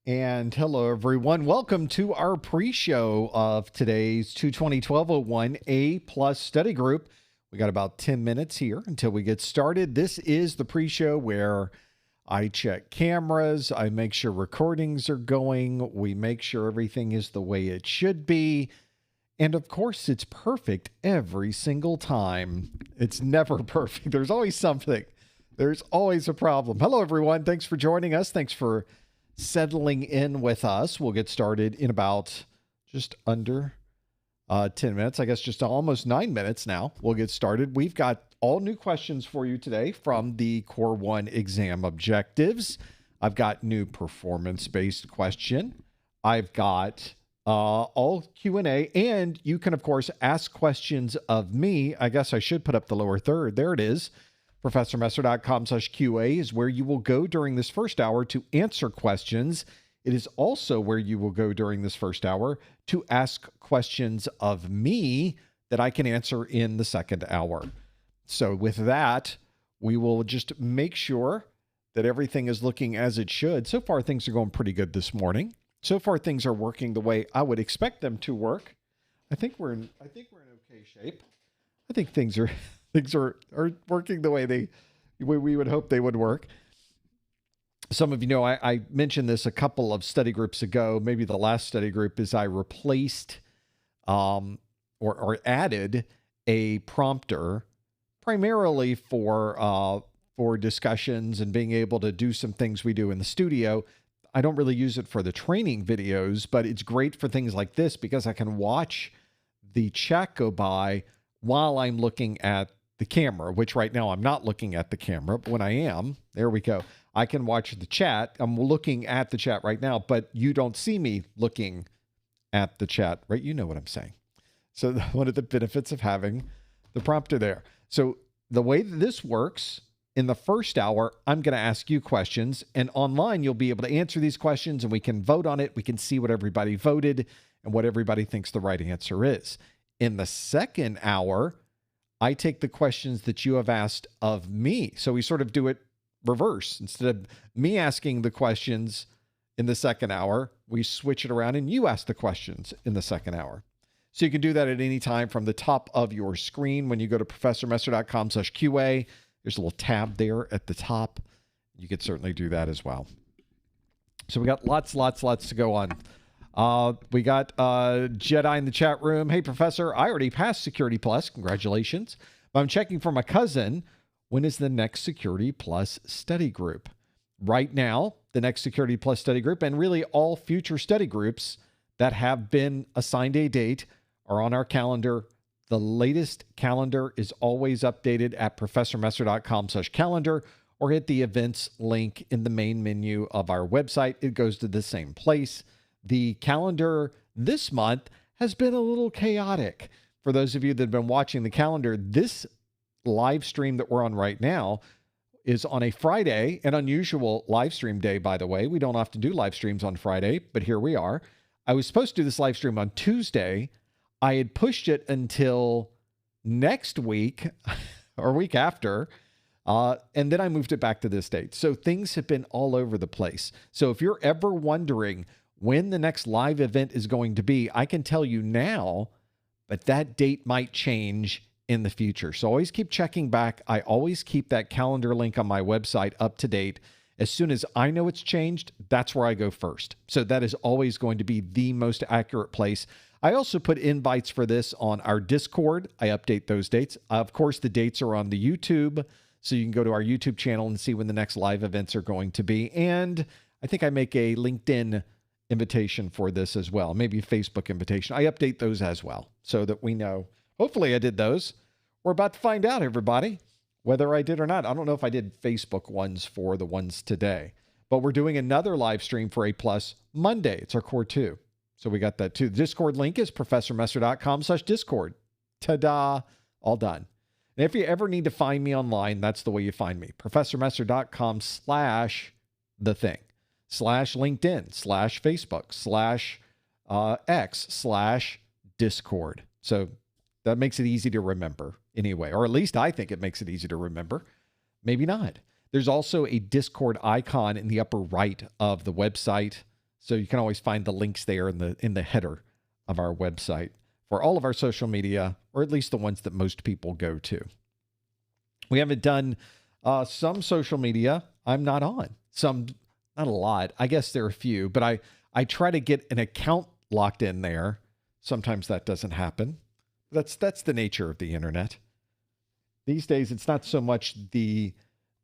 And hello, everyone. Welcome to our pre-show of today's 220-1201 A Plus study group. We got about 10 minutes here until we get started. This is the pre-show where I check cameras, I make sure recordings are going, we make sure everything is the way it should be. And of course, it's perfect every single time. It's never perfect. There's always something. There's always a problem. Hello, everyone. Thanks for joining us. Thanks for settling in with us. We'll get started in about just under 10 minutes. I guess just almost 9 minutes now. We'll get started. We've got all new questions for you today from the Core 1 exam objectives. I've got new performance-based question. I've got all Q&A, and you can, of course, ask questions of me. I guess I should put up the lower third. There it is. ProfessorMesser.com/QA is where you will go during this first hour to answer questions. It is also where you will go during this first hour to ask questions of me that I can answer in the second hour. So with that, we will just make sure that everything is looking as it should. So far, things are going pretty good this morning. So far, things are working the way I would expect them to work. I think we're in okay shape. I think things are working the way we would hope they would work. Some of you know I mentioned this a couple of study groups ago. Maybe the last study group is I replaced or added a prompter primarily for discussions and being able to do some things we do in the studio. I don't really use it for the training videos, but it's great for things like this because I can watch the chat go by while I'm looking at the camera, which right now I'm not looking at the camera, but when I am, there we go. I can watch the chat. I'm looking at the chat right now, but you don't see me looking at the chat, right? You know what I'm saying. So one of the benefits of having the prompter there. So the way that this works, in the first hour, I'm going to ask you questions, and online you'll be able to answer these questions and we can vote on it. We can see what everybody voted and what everybody thinks the right answer is. In the second hour, I take the questions that you have asked of me. So we sort of do it reverse. Instead of me asking the questions in the second hour, we switch it around and you ask the questions in the second hour. So you can do that at any time from the top of your screen. When you go to ProfessorMesser.com/QA, there's a little tab there at the top. You could certainly do that as well. So we got lots to go on. We got Jedi in the chat room. Hey, Professor, I already passed Security Plus. Congratulations. But I'm checking for my cousin. When is the next Security Plus study group? Right now, the next Security Plus study group, and really all future study groups that have been assigned a date, are on our calendar. The latest calendar is always updated at ProfessorMesser.com/calendar, or hit the events link in the main menu of our website. It goes to the same place. The calendar this month has been a little chaotic. For those of you that have been watching the calendar, this live stream that we're on right now is on a Friday, an unusual live stream day, by the way. We don't often do live streams on Friday, but here we are. I was supposed to do this live stream on Tuesday. I had pushed it until next week or week after, and then I moved it back to this date. So things have been all over the place. So if you're ever wondering when the next live event is going to be, I can tell you now, but that date might change in the future. So always keep checking back. I always keep that calendar link on my website up to date. As soon as I know it's changed, that's where I go first. So that is always going to be the most accurate place. I also put invites for this on our Discord. I update those dates. Of course, the dates are on the YouTube, so you can go to our YouTube channel and see when the next live events are going to be. And I think I make a LinkedIn invitation for this as well, maybe a Facebook invitation. I update those as well so that we know. Hopefully I did those. We're about to find out, everybody, whether I did or not. I don't know if I did Facebook ones for the ones today, but we're doing another live stream for A Plus Monday. It's our Core 2. So we got that too. The Discord link is ProfessorMesser.com/Discord. Ta-da! All done. And if you ever need to find me online, that's the way you find me. ProfessorMesser.com/the-thing. /LinkedIn, /Facebook, /X, /Discord. So that makes it easy to remember anyway, or at least I think it makes it easy to remember. Maybe not. There's also a Discord icon in the upper right of the website. So you can always find the links there in the header of our website for all of our social media, or at least the ones that most people go to. We haven't done some social media I'm not on. Some, not a lot. I guess there are a few, but I try to get an account locked in there. Sometimes that doesn't happen. That's the nature of the internet. These days, it's not so much the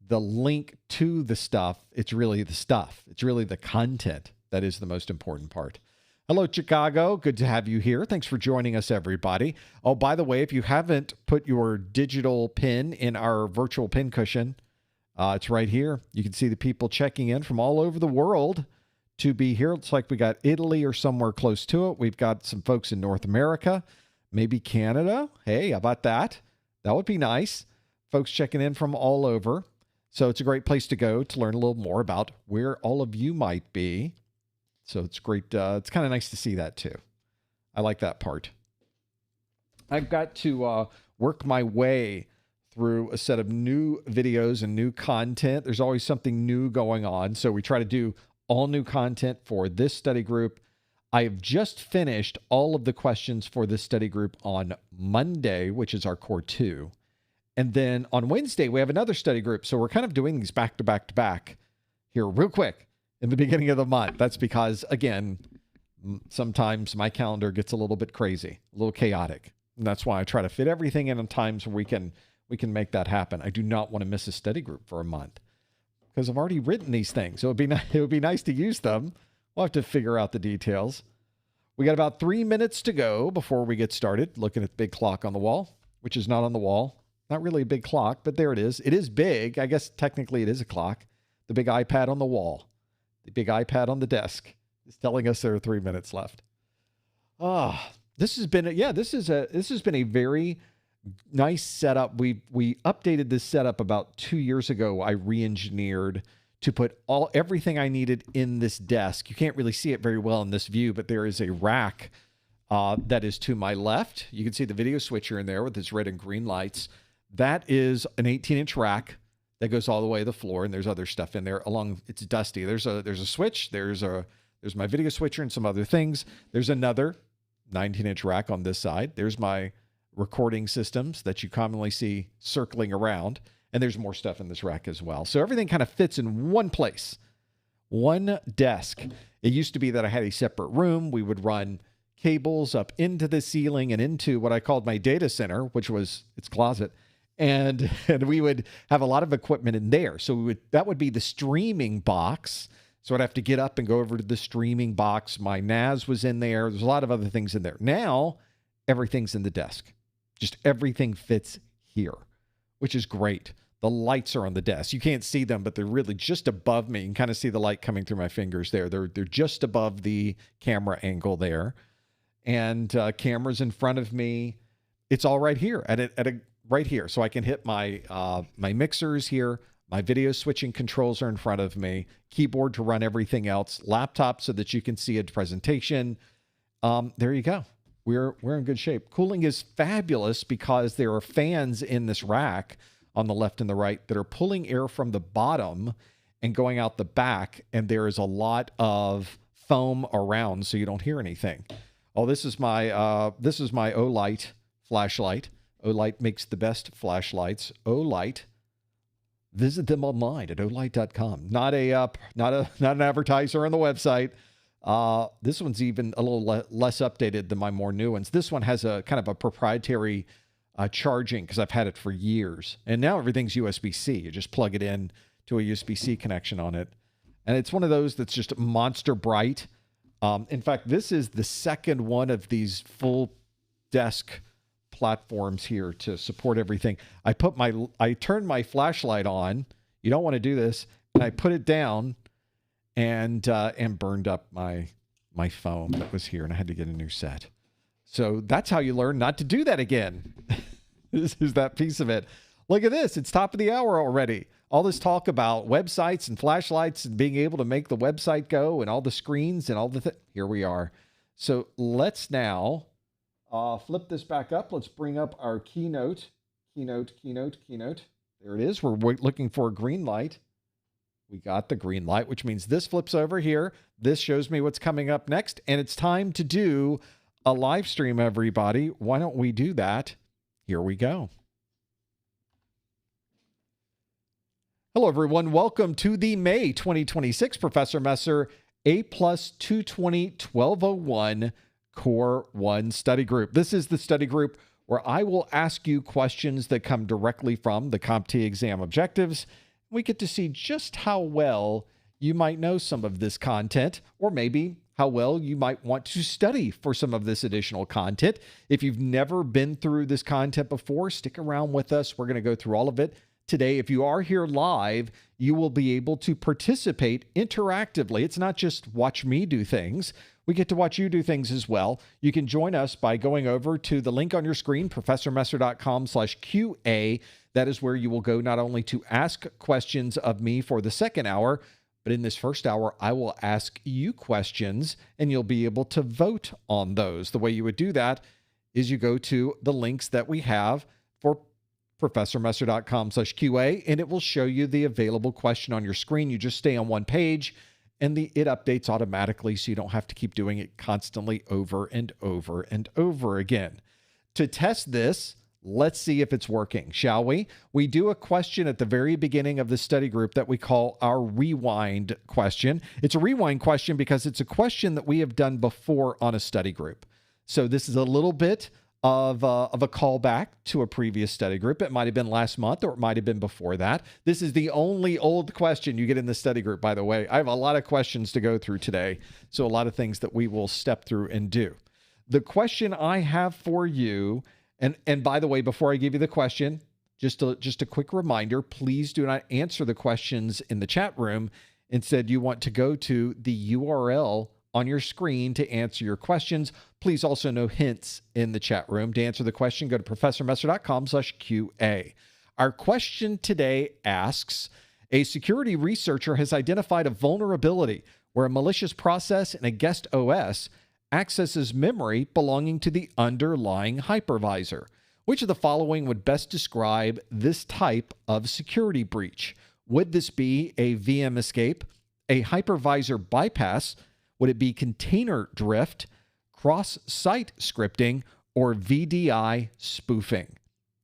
link to the stuff. It's really the stuff. It's really the content that is the most important part. Hello, Chicago. Good to have you here. Thanks for joining us, everybody. Oh, by the way, if you haven't put your digital pin in our virtual pin cushion, it's right here. You can see the people checking in from all over the world to be here. It's like we got Italy or somewhere close to it. We've got some folks in North America, maybe Canada. Hey, how about that? That would be nice. Folks checking in from all over. So it's a great place to go to learn a little more about where all of you might be. So it's great. It's kind of nice to see that too. I like that part. I've got to work my way through a set of new videos and new content. There's always something new going on. So we try to do all new content for this study group. I have just finished all of the questions for this study group on Monday, which is our core 2. And then on Wednesday, we have another study group. So we're kind of doing these back to back to back here real quick in the beginning of the month. That's because, again, sometimes my calendar gets a little bit crazy, a little chaotic. And that's why I try to fit everything in times where we can make that happen. I do not want to miss a study group for a month because I've already written these things. So it would be nice to use them. We'll have to figure out the details. We got about 3 minutes to go before we get started. Looking at the big clock on the wall, which is not on the wall. Not really a big clock, but there it is. It is big. I guess technically it is a clock. The big iPad on the wall. The big iPad on the desk is telling us there are 3 minutes left. This has been a very nice setup. We updated this setup about 2 years ago. I re-engineered to put everything I needed in this desk. You can't really see it very well in this view, but there is a rack that is to my left. You can see the video switcher in there with its red and green lights. That is an 18-inch rack that goes all the way to the floor, and there's other stuff in there. It's dusty. There's a switch. There's my video switcher and some other things. There's another 19-inch rack on this side. There's my recording systems that you commonly see circling around, and there's more stuff in this rack as well. So everything kind of fits in one place, one desk. It used to be that I had a separate room. We would run cables up into the ceiling and into what I called my data center, which was its closet. And we would have a lot of equipment in there. So that would be the streaming box. So I'd have to get up and go over to the streaming box. My NAS was in there. There's a lot of other things in there. Now, everything's in the desk. Just everything fits here, which is great. The lights are on the desk. You can't see them, but they're really just above me. You can kind of see the light coming through my fingers there. They're just above the camera angle there. And cameras in front of me. It's all right here right here. So I can hit my my mixers here. My video switching controls are in front of me. Keyboard to run everything else. Laptop so that you can see a presentation. There you go. We're in good shape. Cooling is fabulous because there are fans in this rack on the left and the right that are pulling air from the bottom and going out the back. And there is a lot of foam around so you don't hear anything. Oh, this is my Olight flashlight. Olight makes the best flashlights. Olight. Visit them online at olight.com. Not an advertiser on the website. This one's even a little less updated than my more new ones. This one has a kind of a proprietary charging because I've had it for years. And now everything's USB-C. You just plug it in to a USB-C connection on it. And it's one of those that's just monster bright. In fact, this is the second one of these full desk platforms here to support everything. I turned my flashlight on. You don't want to do this. And I put it down and burned up my phone that was here, and I had to get a new set. So that's how you learn not to do that again. This is that piece of it. Look at this. It's top of the hour already. All this talk about websites and flashlights and being able to make the website go and all the screens and all the here we are. So let's now flip this back up. Let's bring up our keynote. There it is. We're looking for a green light. We got the green light, which means this flips over here. This shows me what's coming up next, and it's time to do a live stream, everybody. Why don't we do that? Here we go. Hello, everyone. Welcome to the May 2026 Professor Messer A+ 220-1201 Core 1 study group. This is the study group where I will ask you questions that come directly from the CompTIA exam objectives. We get to see just how well you might know some of this content, or maybe how well you might want to study for some of this additional content. If you've never been through this content before, stick around with us. We're going to go through all of it today. If you are here live, you will be able to participate interactively. It's not just watch me do things. We get to watch you do things as well. You can join us by going over to the link on your screen, professormesser.com/QA. That is where you will go not only to ask questions of me for the second hour, but in this first hour, I will ask you questions and you'll be able to vote on those. The way you would do that is you go to the links that we have for professormesser.com/QA, and it will show you the available question on your screen. You just stay on one page, and it updates automatically, so you don't have to keep doing it constantly over and over and over again. To test this, let's see if it's working, shall we? We do a question at the very beginning of the study group that we call our rewind question. It's a rewind question because it's a question that we have done before on a study group. So this is a little bit of a callback to a previous study group. It might have been last month or it might have been before that. This is the only old question you get in the study group, by the way. I have a lot of questions to go through today, so a lot of things that we will step through and do. The question I have for you, and by the way, before I give you the question, just a quick reminder, please do not answer the questions in the chat room. Instead, you want to go to the URL on your screen to answer your questions. Please also know hints in the chat room. To answer the question, go to professormesser.com/QA. Our question today asks, a security researcher has identified a vulnerability where a malicious process in a guest OS accesses memory belonging to the underlying hypervisor. Which of the following would best describe this type of security breach? Would this be a VM escape, a hypervisor bypass? Would it be container drift, cross-site scripting, or VDI spoofing?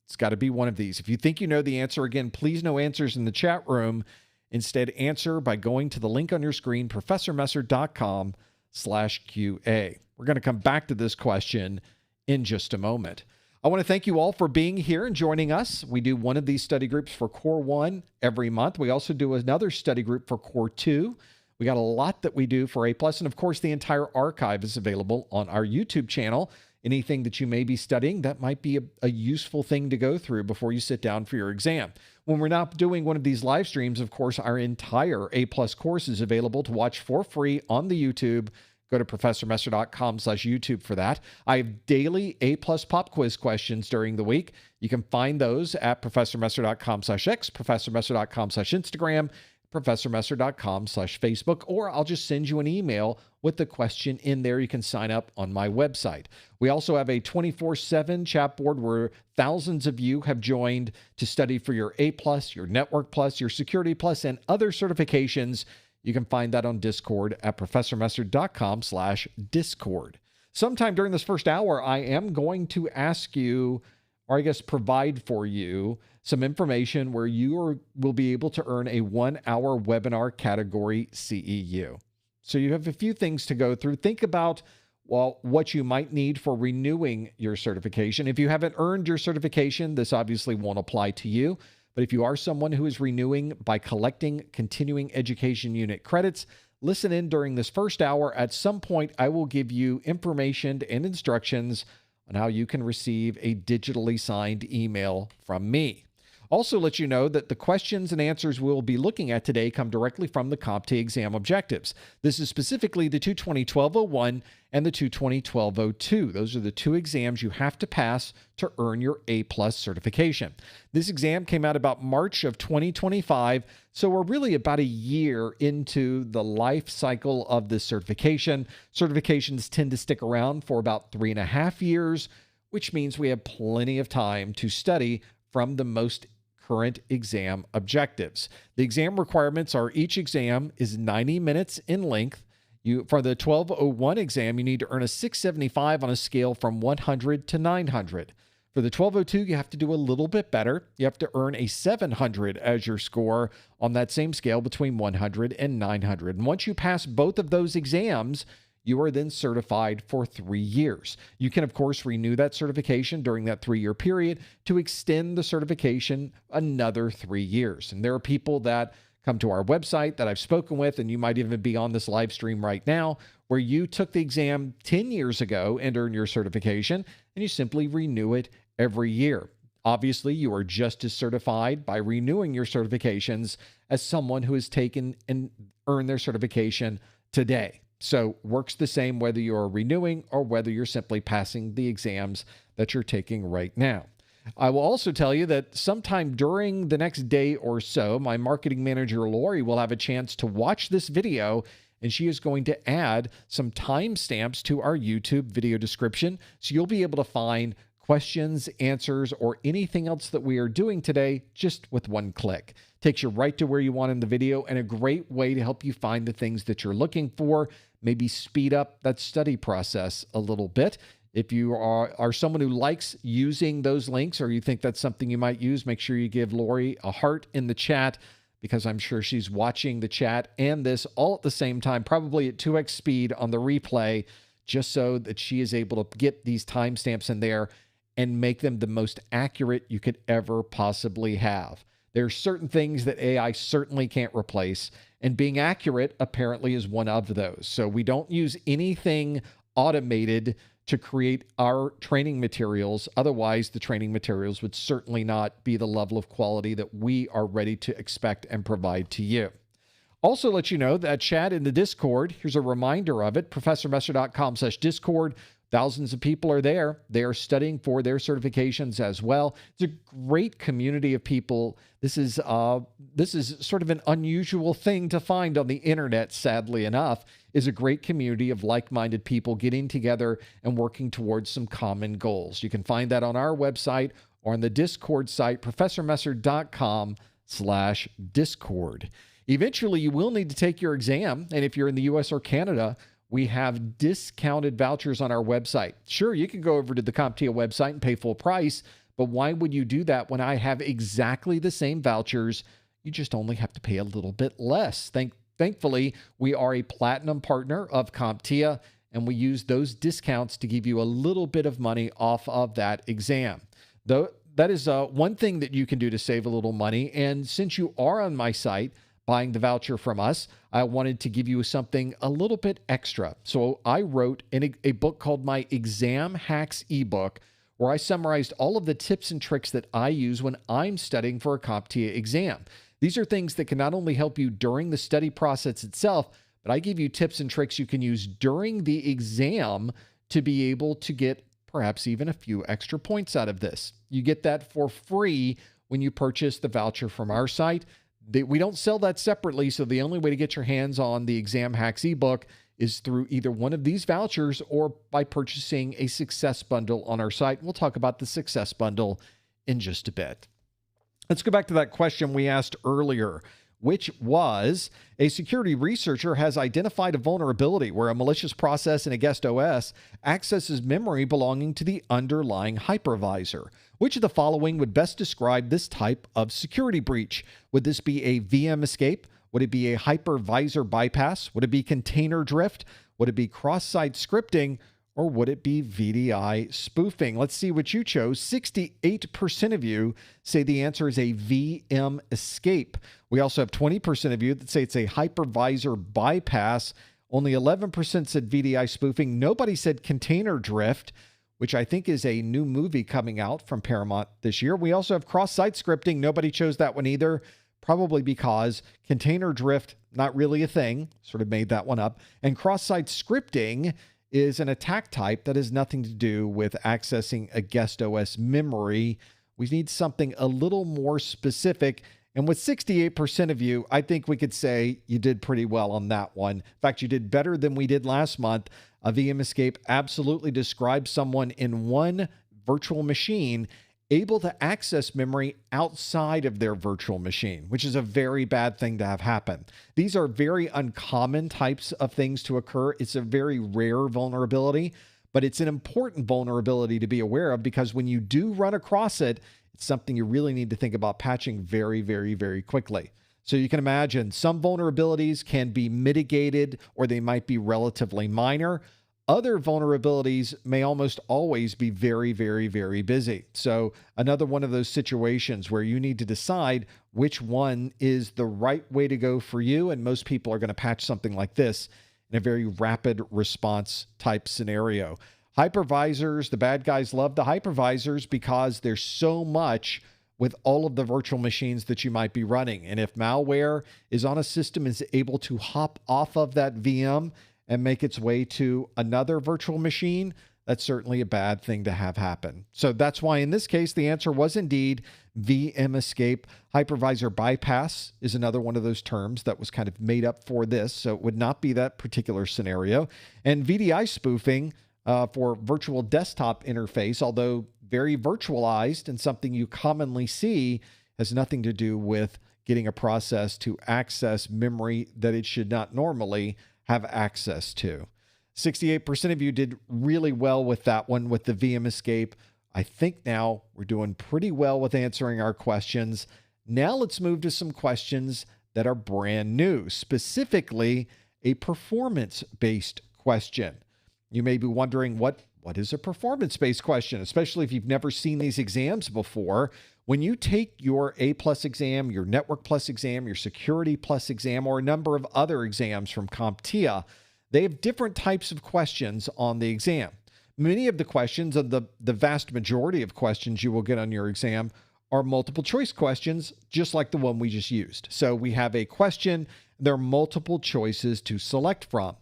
It's got to be one of these. If you think you know the answer, again, please no answers in the chat room. Instead, answer by going to the link on your screen, professormesser.com/QA. We're going to come back to this question in just a moment. I want to thank you all for being here and joining us. We do one of these study groups for Core 1 every month. We also do another study group for Core 2. We got a lot that we do for A+, and of course, the entire archive is available on our YouTube channel. Anything that you may be studying, that might be a useful thing to go through before you sit down for your exam. When we're not doing one of these live streams, of course, our entire A+ course is available to watch for free on the YouTube. Go to professormesser.com/YouTube for that. I have daily A+ pop quiz questions during the week. You can find those at professormesser.com/X, professormesser.com/Instagram, professormesser.com/Facebook, or I'll just send you an email with the question in there. You can sign up on my website. We also have a 24/7 chat board where thousands of you have joined to study for your A+, your Network Plus, your Security Plus, and other certifications. You can find that on Discord at professormesser.com/Discord. Sometime during this first hour, I am going to ask you, or I guess provide for you, some information where you will be able to earn a 1-hour webinar category CEU. So you have a few things to go through. Think about, well, what you might need for renewing your certification. If you haven't earned your certification, this obviously won't apply to you. But if you are someone who is renewing by collecting continuing education unit credits, listen in during this first hour. At some point, I will give you information and instructions on how you can receive a digitally signed email from me. Also let you know that the questions and answers we'll be looking at today come directly from the CompTIA exam objectives. This is specifically the 220-1201 and the 220-1202. Those are the two exams you have to pass to earn your A+ certification. This exam came out about March of 2025, so we're really about a year into the life cycle of this certification. Certifications tend to stick around for about 3.5 years, which means we have plenty of time to study from the most current exam objectives. The exam requirements are each exam is 90 minutes in length. For the 1201 exam, you need to earn a 675 on a scale from 100 to 900. For the 1202, you have to do a little bit better. You have to earn a 700 as your score on that same scale between 100 and 900. And once you pass both of those exams, you are then certified for 3 years. You can, of course, renew that certification during that 3-year period to extend the certification another 3 years. And there are people that come to our website that I've spoken with, and you might even be on this live stream right now, where you took the exam 10 years ago and earned your certification, and you simply renew it every year. Obviously, you are just as certified by renewing your certifications as someone who has taken and earned their certification today. So works the same whether you're renewing or whether you're simply passing the exams that you're taking right now. I will also tell you that sometime during the next day or so, my marketing manager, Lori, will have a chance to watch this video, and she is going to add some timestamps to our YouTube video description. So you'll be able to find questions, answers, or anything else that we are doing today just with one click. Takes you right to where you want in the video, and a great way to help you find the things that you're looking for, maybe speed up that study process a little bit. If you are someone who likes using those links, or you think that's something you might use, make sure you give Lori a heart in the chat, because I'm sure she's watching the chat and this all at the same time, probably at 2x speed on the replay, just so that she is able to get these timestamps in there and make them the most accurate you could ever possibly have. There are certain things that AI certainly can't replace, and being accurate apparently is one of those. So we don't use anything automated to create our training materials. Otherwise, the training materials would certainly not be the level of quality that we are ready to expect and provide to you. Also let you know that chat in the Discord, here's a reminder of it, professormesser.com/Discord. Thousands of people are there. They are studying for their certifications as well. It's a great community of people. This is sort of an unusual thing to find on the internet, sadly enough, is a great community of like-minded people getting together and working towards some common goals. You can find that on our website or on the Discord site, professormesser.com/Discord. Eventually, you will need to take your exam, and if you're in the US or Canada, we have discounted vouchers on our website. Sure, you can go over to the CompTIA website and pay full price, but why would you do that when I have exactly the same vouchers? You just only have to pay a little bit less. Thankfully, we are a platinum partner of CompTIA, and we use those discounts to give you a little bit of money off of that exam. Though that is one thing that you can do to save a little money, and since you are on my site, buying the voucher from us, I wanted to give you something a little bit extra. So I wrote a book called my Exam Hacks ebook, where I summarized all of the tips and tricks that I use when I'm studying for a CompTIA exam. These are things that can not only help you during the study process itself, but I give you tips and tricks you can use during the exam to be able to get perhaps even a few extra points out of this. You get that for free when you purchase the voucher from our site. We don't sell that separately, so the only way to get your hands on the Exam Hacks ebook is through either one of these vouchers or by purchasing a Success Bundle on our site. We'll talk about the Success Bundle in just a bit. Let's go back to that question we asked earlier, which was, a security researcher has identified a vulnerability where a malicious process in a guest OS accesses memory belonging to the underlying hypervisor. Which of the following would best describe this type of security breach? Would this be a VM escape? Would it be a hypervisor bypass? Would it be container drift? Would it be cross-site scripting? Or would it be VDI spoofing? Let's see what you chose. 68% of you say the answer is a VM escape. We also have 20% of you that say it's a hypervisor bypass. Only 11% said VDI spoofing. Nobody said container drift, which I think is a new movie coming out from Paramount this year. We also have cross-site scripting. Nobody chose that one either, probably because container drift, not really a thing, sort of made that one up. And cross-site scripting is an attack type that has nothing to do with accessing a guest OS memory. We need something a little more specific. And with 68% of you, I think we could say you did pretty well on that one. In fact, you did better than we did last month. A VM escape absolutely describes someone in one virtual machine able to access memory outside of their virtual machine, which is a very bad thing to have happen. These are very uncommon types of things to occur. It's a very rare vulnerability, but it's an important vulnerability to be aware of, because when you do run across it, it's something you really need to think about patching very, very, very quickly. So you can imagine some vulnerabilities can be mitigated, or they might be relatively minor. Other vulnerabilities may almost always be very, very, very busy. So another one of those situations where you need to decide which one is the right way to go for you. And most people are going to patch something like this in a very rapid response type scenario. Hypervisors, the bad guys love the hypervisors because there's so much with all of the virtual machines that you might be running. And if malware is on a system, is able to hop off of that VM and make its way to another virtual machine, that's certainly a bad thing to have happen. So that's why in this case, the answer was indeed VM escape. Hypervisor bypass is another one of those terms that was kind of made up for this. So it would not be that particular scenario. And VDI spoofing for virtual desktop interface, although very virtualized and something you commonly see, has nothing to do with getting a process to access memory that it should not normally have access to. 68% of you did really well with that one, with the VM escape. I think now we're doing pretty well with answering our questions. Now let's move to some questions that are brand new, specifically a performance-based question. You may be wondering, what is a performance-based question, especially if you've never seen these exams before. When you take your A+ exam, your Network Plus exam, your Security Plus exam, or a number of other exams from CompTIA, they have different types of questions on the exam. Many of the questions, the vast majority of questions you will get on your exam, are multiple choice questions, just like the one we just used. So we have a question, there are multiple choices to select from.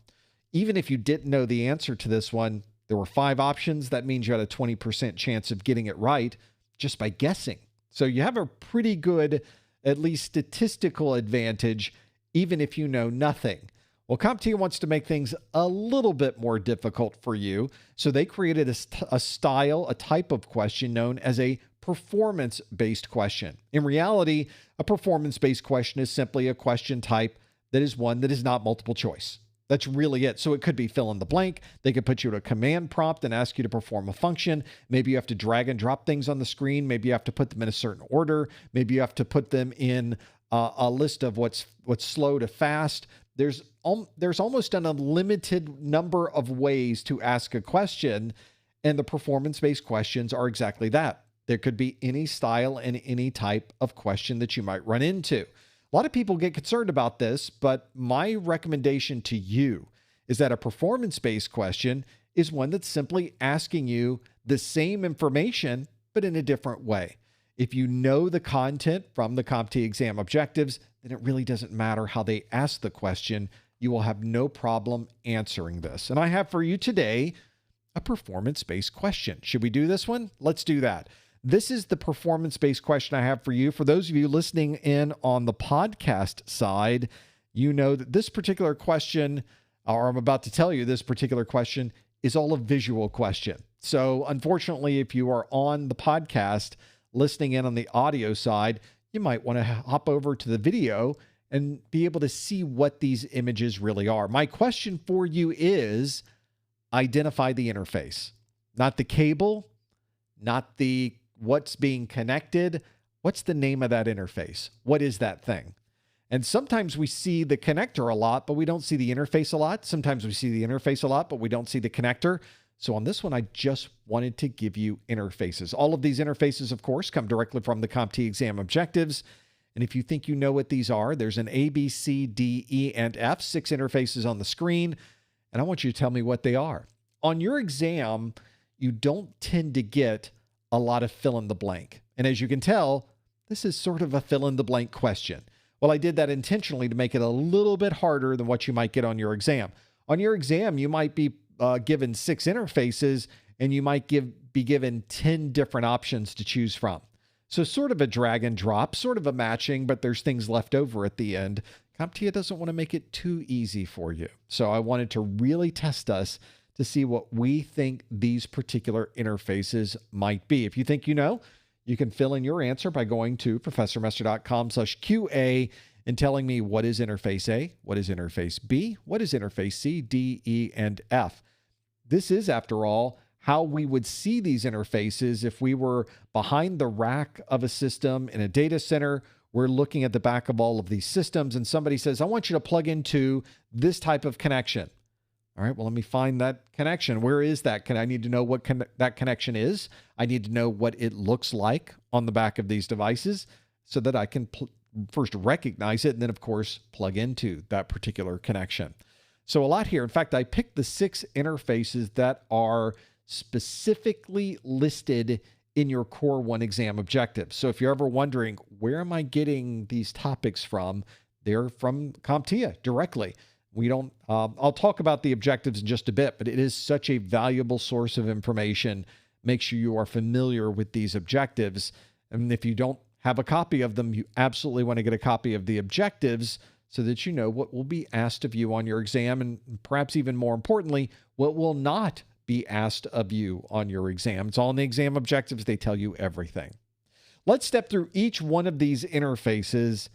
Even if you didn't know the answer to this one, there were 5 options. That means you had a 20% chance of getting it right just by guessing. So you have a pretty good, at least statistical advantage, even if you know nothing. Well, CompTIA wants to make things a little bit more difficult for you. So they created a type of question known as a performance-based question. In reality, a performance-based question is simply a question type that is one that is not multiple choice. That's really it. So it could be fill in the blank. They could put you to a command prompt and ask you to perform a function. Maybe you have to drag and drop things on the screen. Maybe you have to put them in a certain order. Maybe you have to put them in a list of what's slow to fast. There's almost an unlimited number of ways to ask a question, and the performance-based questions are exactly that. There could be any style and any type of question that you might run into. A lot of people get concerned about this, but my recommendation to you is that a performance-based question is one that's simply asking you the same information, but in a different way. If you know the content from the CompTIA exam objectives, then it really doesn't matter how they ask the question. You will have no problem answering this. And I have for you today a performance-based question. Should we do this one? Let's do that. This is the performance-based question I have for you. For those of you listening in on the podcast side, you know that this particular question, or I'm about to tell you this particular question, is all a visual question. So unfortunately, if you are on the podcast listening in on the audio side, you might want to hop over to the video and be able to see what these images really are. My question for you is, identify the interface. Not the cable, not the what's being connected. What's the name of that interface? What is that thing? And sometimes we see the connector a lot, but we don't see the interface a lot. Sometimes we see the interface a lot, but we don't see the connector. So on this one, I just wanted to give you interfaces. All of these interfaces, of course, come directly from the CompTIA exam objectives. And if you think you know what these are, there's an A, B, C, D, E, and F, 6 interfaces on the screen. And I want you to tell me what they are. On your exam, you don't tend to get a lot of fill in the blank. And as you can tell, this is sort of a fill in the blank question. Well, I did that intentionally to make it a little bit harder than what you might get on your exam. On your exam, you might be given 6 interfaces and you might be given 10 different options to choose from. So sort of a drag and drop, sort of a matching, but there's things left over at the end. CompTIA doesn't want to make it too easy for you. So I wanted to really test us to see what we think these particular interfaces might be. If you think you know, You can fill in your answer by going to professormester.com/QA and telling me what is interface A, what is interface B, what is interface C, D, E, and F. This is, after all, how we would see these interfaces if we were behind the rack of a system in a data center. We're looking at the back of all of these systems, and somebody says, I want you to plug into this type of connection. All right, well, let me find that connection. Where is that? I need to know what that connection is. I need to know what it looks like on the back of these devices so that I can first recognize it and then, of course, plug into that particular connection. So a lot here. In fact, I picked the 6 interfaces that are specifically listed in your Core 1 exam objectives. So if you're ever wondering, where am I getting these topics from? They're from CompTIA directly. We don't, I'll talk about the objectives in just a bit, but it is such a valuable source of information. Make sure you are familiar with these objectives. And if you don't have a copy of them, you absolutely want to get a copy of the objectives so that you know what will be asked of you on your exam, and perhaps even more importantly, what will not be asked of you on your exam. It's all in the exam objectives. They tell you everything. Let's step through each one of these interfaces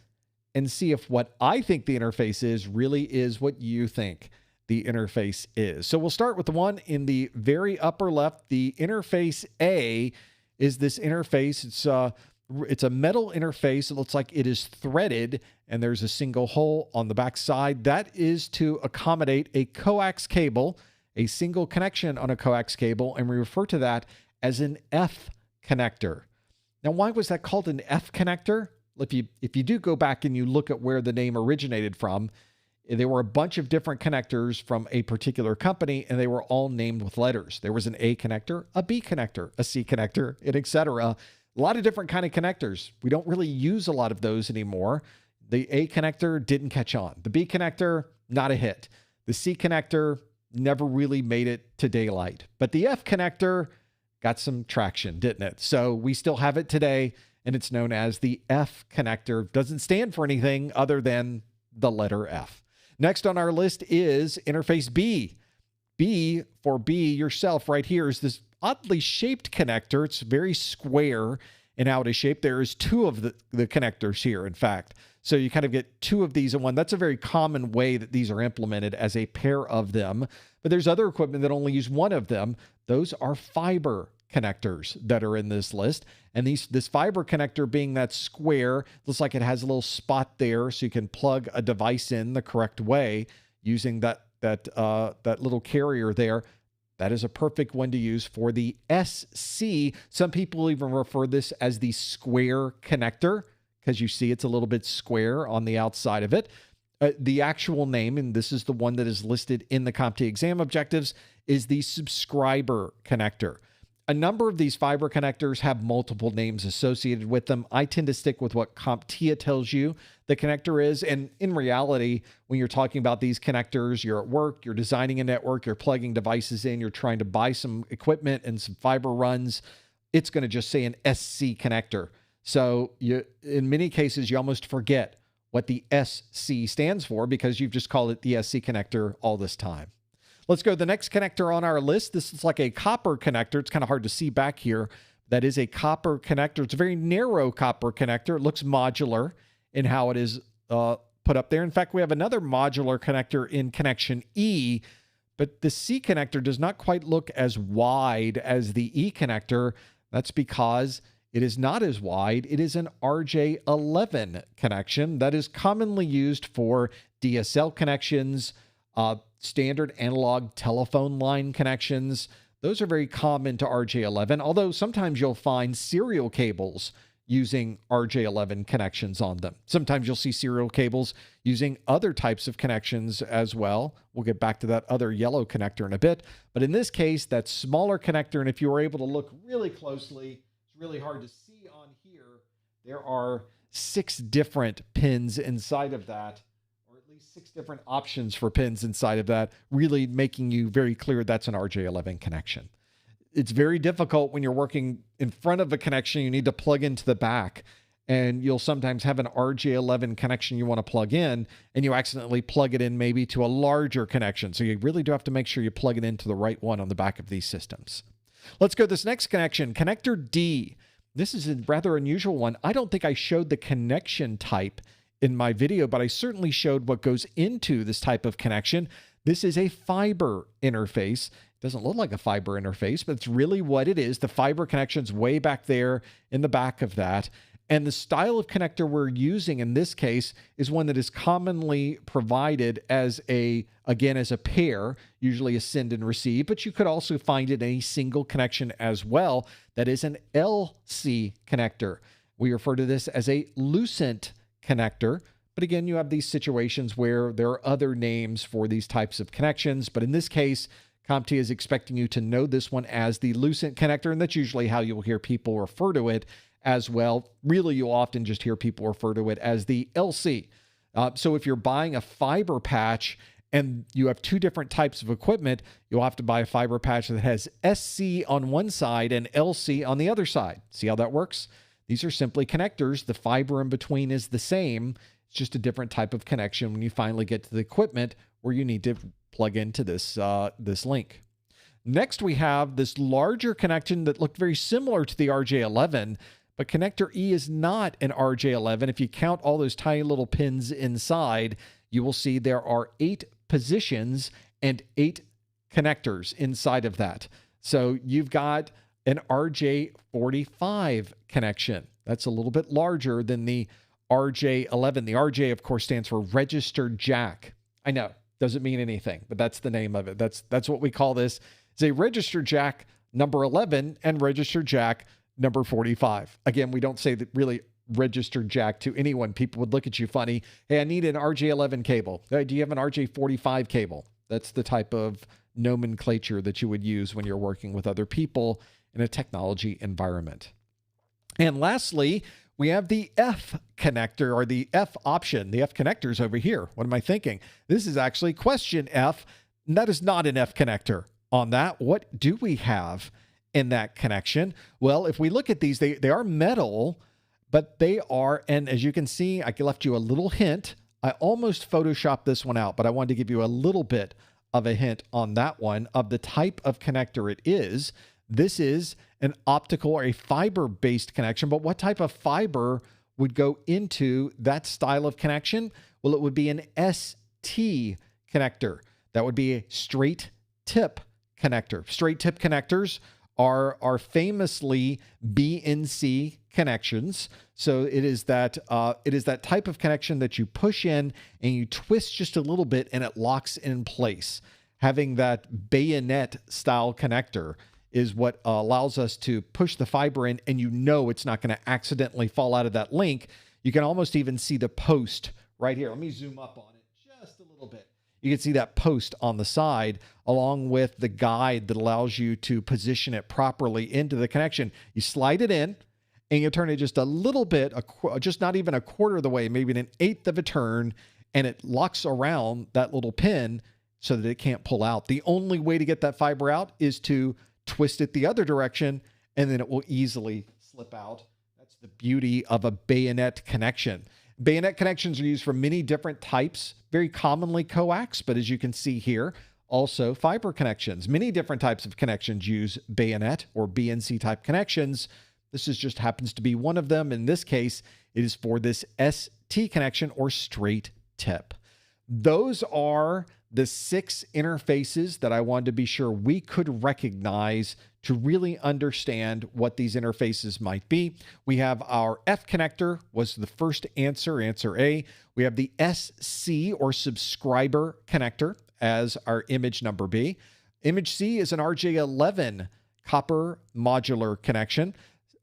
and see if what I think the interface is really is what you think the interface is. So we'll start with the one in the very upper left. The interface A is this interface. It's a metal interface. It looks like it is threaded, and there's a single hole on the back side. That is to accommodate a coax cable, a single connection on a coax cable, and we refer to that as an F connector. Now, why was that called an F connector? If you do go back and you look at where the name originated from, there were a bunch of different connectors from a particular company, and they were all named with letters. There was an A connector, a B connector, a C connector, and etc. A lot of different kind of connectors. We don't really use a lot of those anymore. The A connector didn't catch on. The B connector, not a hit. The C connector never really made it to daylight. But the F connector got some traction, didn't it? So we still have it today, and it's known as the F connector. Doesn't stand for anything other than the letter F. Next on our list is interface B. B for B yourself right here is this oddly shaped connector. It's very square in how it is shaped. There is 2 of the connectors here, in fact. So you kind of get 2 of these in one. That's a very common way that these are implemented, as a pair of them. But there's other equipment that only use one of them. Those are fiber connectors that are in this list. And this fiber connector, being that square, looks like it has a little spot there so you can plug a device in the correct way using that little carrier there. That is a perfect one to use for the SC. Some people even refer this as the square connector because you see it's a little bit square on the outside of it. The actual name, and this is the one that is listed in the CompTIA exam objectives, is the subscriber connector. A number of these fiber connectors have multiple names associated with them. I tend to stick with what CompTIA tells you the connector is. And in reality, when you're talking about these connectors, you're at work, you're designing a network, you're plugging devices in, you're trying to buy some equipment and some fiber runs, it's going to just say an SC connector. So in many cases, you almost forget what the SC stands for because you've just called it the SC connector all this time. Let's go to the next connector on our list. This is like a copper connector. It's kind of hard to see back here. That is a copper connector. It's a very narrow copper connector. It looks modular in how it is put up there. In fact, we have another modular connector in connection E, but the C connector does not quite look as wide as the E connector. That's because it is not as wide. It is an RJ11 connection that is commonly used for DSL connections, standard analog telephone line connections. Those are very common to RJ11, although sometimes you'll find serial cables using RJ11 connections on them. Sometimes you'll see serial cables using other types of connections as well. We'll get back to that other yellow connector in a bit. But in this case, that smaller connector, and if you were able to look really closely, it's really hard to see on here. There are 6 different pins inside of that, 6 different options for pins inside of that, really making you very clear that's an RJ11 connection. It's very difficult when you're working in front of a connection you need to plug into the back, and you'll sometimes have an RJ11 connection you want to plug in, and you accidentally plug it in maybe to a larger connection. So you really do have to make sure you plug it into the right one on the back of these systems. Let's go to this next connection, connector D. this is a rather unusual one. I don't think I showed the connection type in my video, but I certainly showed what goes into this type of connection. This is a fiber interface. It doesn't look like a fiber interface, but it's really what it is. The fiber connection's way back there in the back of that. And the style of connector we're using in this case is one that is commonly provided as again, as a pair, usually a send and receive, but you could also find it in a single connection as well. That is an LC connector. We refer to this as a lucent connector. But again, you have these situations where there are other names for these types of connections. But in this case, CompTIA is expecting you to know this one as the lucent connector, and that's usually how you'll hear people refer to it as well. Really, you'll often just hear people refer to it as the LC. So if you're buying a fiber patch and you have two different types of equipment, you'll have to buy a fiber patch that has SC on one side and LC on the other side. See how that works? These are simply connectors. The fiber in between is the same. It's just a different type of connection when you finally get to the equipment where you need to plug into this link. Next, we have this larger connection that looked very similar to the RJ11, but connector E is not an RJ11. If you count all those tiny little pins inside, you will see there are 8 positions and 8 connectors inside of that. So you've got an RJ45 connection. That's a little bit larger than the RJ11. The RJ, of course, stands for registered jack. I know, doesn't mean anything, but that's the name of it. That's what we call this. It's a registered jack number 11 and registered jack number 45. Again, we don't say that really registered jack to anyone. People would look at you funny. Hey, I need an RJ11 cable. Hey, do you have an RJ45 cable? That's the type of nomenclature that you would use when you're working with other people in a technology environment. And lastly, we have the F connector, or the F option. The F connector's over here. What am I thinking? This is actually question F, and that is not an F connector. On that, what do we have in that connection? Well, if we look at these, they are metal, but they are, and as you can see, I left you a little hint. I almost photoshopped this one out, but I wanted to give you a little bit of a hint on that one of the type of connector it is. This is an optical or a fiber-based connection, but what type of fiber would go into that style of connection? Well, it would be an ST connector. That would be a straight tip connector. Straight tip connectors are famously BNC connections. So it is that type of connection that you push in and you twist just a little bit and it locks in place. Having that bayonet style connector is what allows us to push the fiber in, and you know it's not going to accidentally fall out of that link. You can almost even see the post right here. Let me zoom up on it just a little bit. You can see that post on the side along with the guide that allows you to position it properly into the connection. You slide it in and you turn it just a little bit, just not even a quarter of the way, maybe an eighth of a turn, and it locks around that little pin so that it can't pull out. The only way to get that fiber out is to twist it the other direction, and then it will easily slip out. That's the beauty of a bayonet connection. Bayonet connections are used for many different types, very commonly coax, but as you can see here, also fiber connections. Many different types of connections use bayonet or BNC type connections. This just happens to be one of them. In this case, it is for this ST connection or straight tip. Those are the 6 interfaces that I wanted to be sure we could recognize to really understand what these interfaces might be. We have our F connector was the first answer, answer A. We have the SC or subscriber connector as our image number B. Image C is an RJ11 copper modular connection.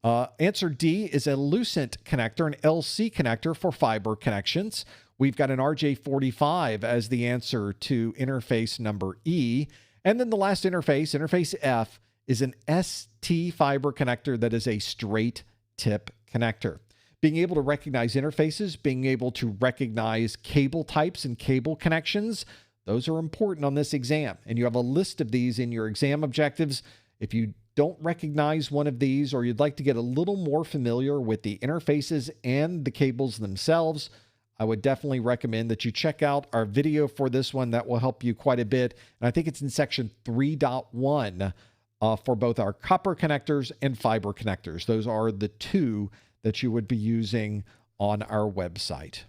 Answer D is a lucent connector, an LC connector for fiber connections. We've got an RJ45 as the answer to interface number E. And then the last interface, interface F, is an ST fiber connector that is a straight tip connector. Being able to recognize interfaces, being able to recognize cable types and cable connections, those are important on this exam. And you have a list of these in your exam objectives. If you don't recognize one of these, or you'd like to get a little more familiar with the interfaces and the cables themselves, I would definitely recommend that you check out our video for this one. That will help you quite a bit. And I think it's in section 3.1 for both our copper connectors and fiber connectors. Those are the two that you would be using on our website.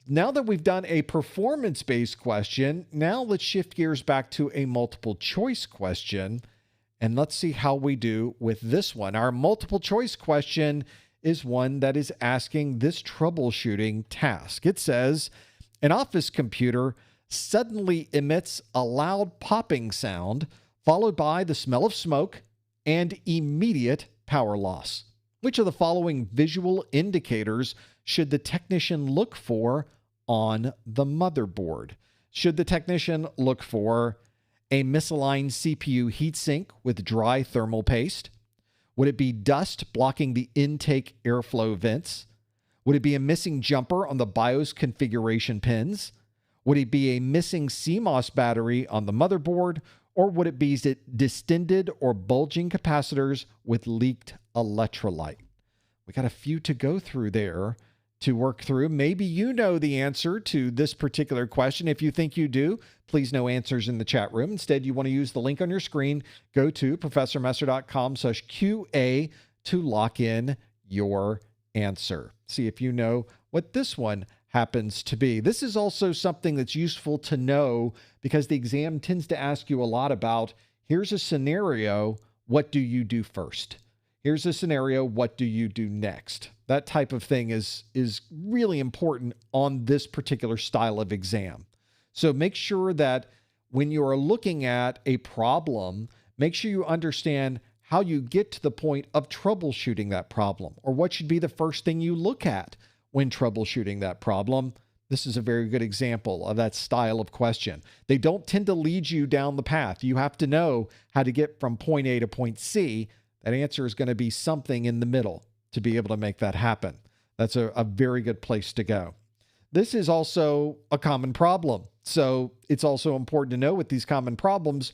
Now that we've done a performance-based question, now let's shift gears back to a multiple choice question, and let's see how we do with this one. Our multiple choice question is one that is asking this troubleshooting task. It says, an office computer suddenly emits a loud popping sound, followed by the smell of smoke and immediate power loss. Which of the following visual indicators should the technician look for on the motherboard? Should the technician look for a misaligned CPU heatsink with dry thermal paste? Would it be dust blocking the intake airflow vents? Would it be a missing jumper on the BIOS configuration pins? Would it be a missing CMOS battery on the motherboard? Or would it be distended or bulging capacitors with leaked electrolyte? We got a few to go through there to work through. Maybe you know the answer to this particular question. If you think you do, please no answers in the chat room. Instead, you want to use the link on your screen. Go to professormesser.com/QA to lock in your answer. See if you know what this one happens to be. This is also something that's useful to know because the exam tends to ask you a lot about, here's a scenario, what do you do first? Here's a scenario, what do you do next? That type of thing is really important on this particular style of exam. So make sure that when you are looking at a problem, make sure you understand how you get to the point of troubleshooting that problem, or what should be the first thing you look at when troubleshooting that problem. This is a very good example of that style of question. They don't tend to lead you down the path. You have to know how to get from point A to point C. That answer is going to be something in the middle to be able to make that happen. That's a very good place to go. This is also a common problem. So it's also important to know with these common problems,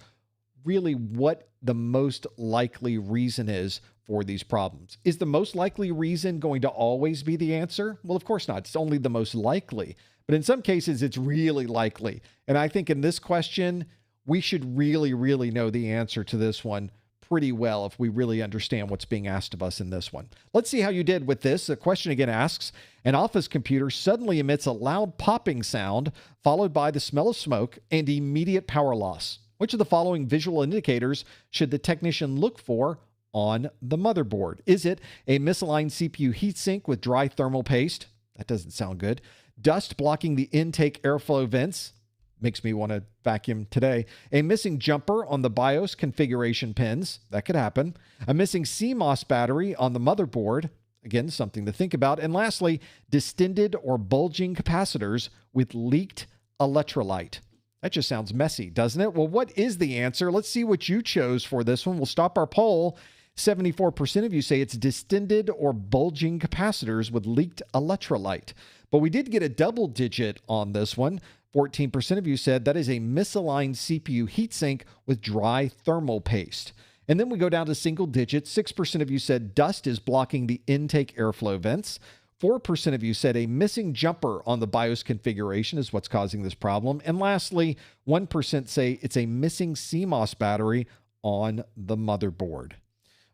really what the most likely reason is for these problems. Is the most likely reason going to always be the answer? Well, of course not. It's only the most likely. But in some cases, it's really likely. And I think in this question, we should really, really know the answer to this one pretty well if we really understand what's being asked of us in this one. Let's see how you did with this. The question again asks, an office computer suddenly emits a loud popping sound followed by the smell of smoke and immediate power loss. Which of the following visual indicators should the technician look for on the motherboard? Is it a misaligned CPU heatsink with dry thermal paste? That doesn't sound good. Dust blocking the intake airflow vents? Makes me want to vacuum today. A missing jumper on the BIOS configuration pins? That could happen. A missing CMOS battery on the motherboard? Again, something to think about. And lastly, distended or bulging capacitors with leaked electrolyte. That just sounds messy, doesn't it? Well, what is the answer? Let's see what you chose for this one. We'll stop our poll. 74% of you say it's distended or bulging capacitors with leaked electrolyte. But we did get a double digit on this one. 14% of you said that is a misaligned CPU heatsink with dry thermal paste. And then we go down to single digits. 6% of you said dust is blocking the intake airflow vents. 4% of you said a missing jumper on the BIOS configuration is what's causing this problem. And lastly, 1% say it's a missing CMOS battery on the motherboard.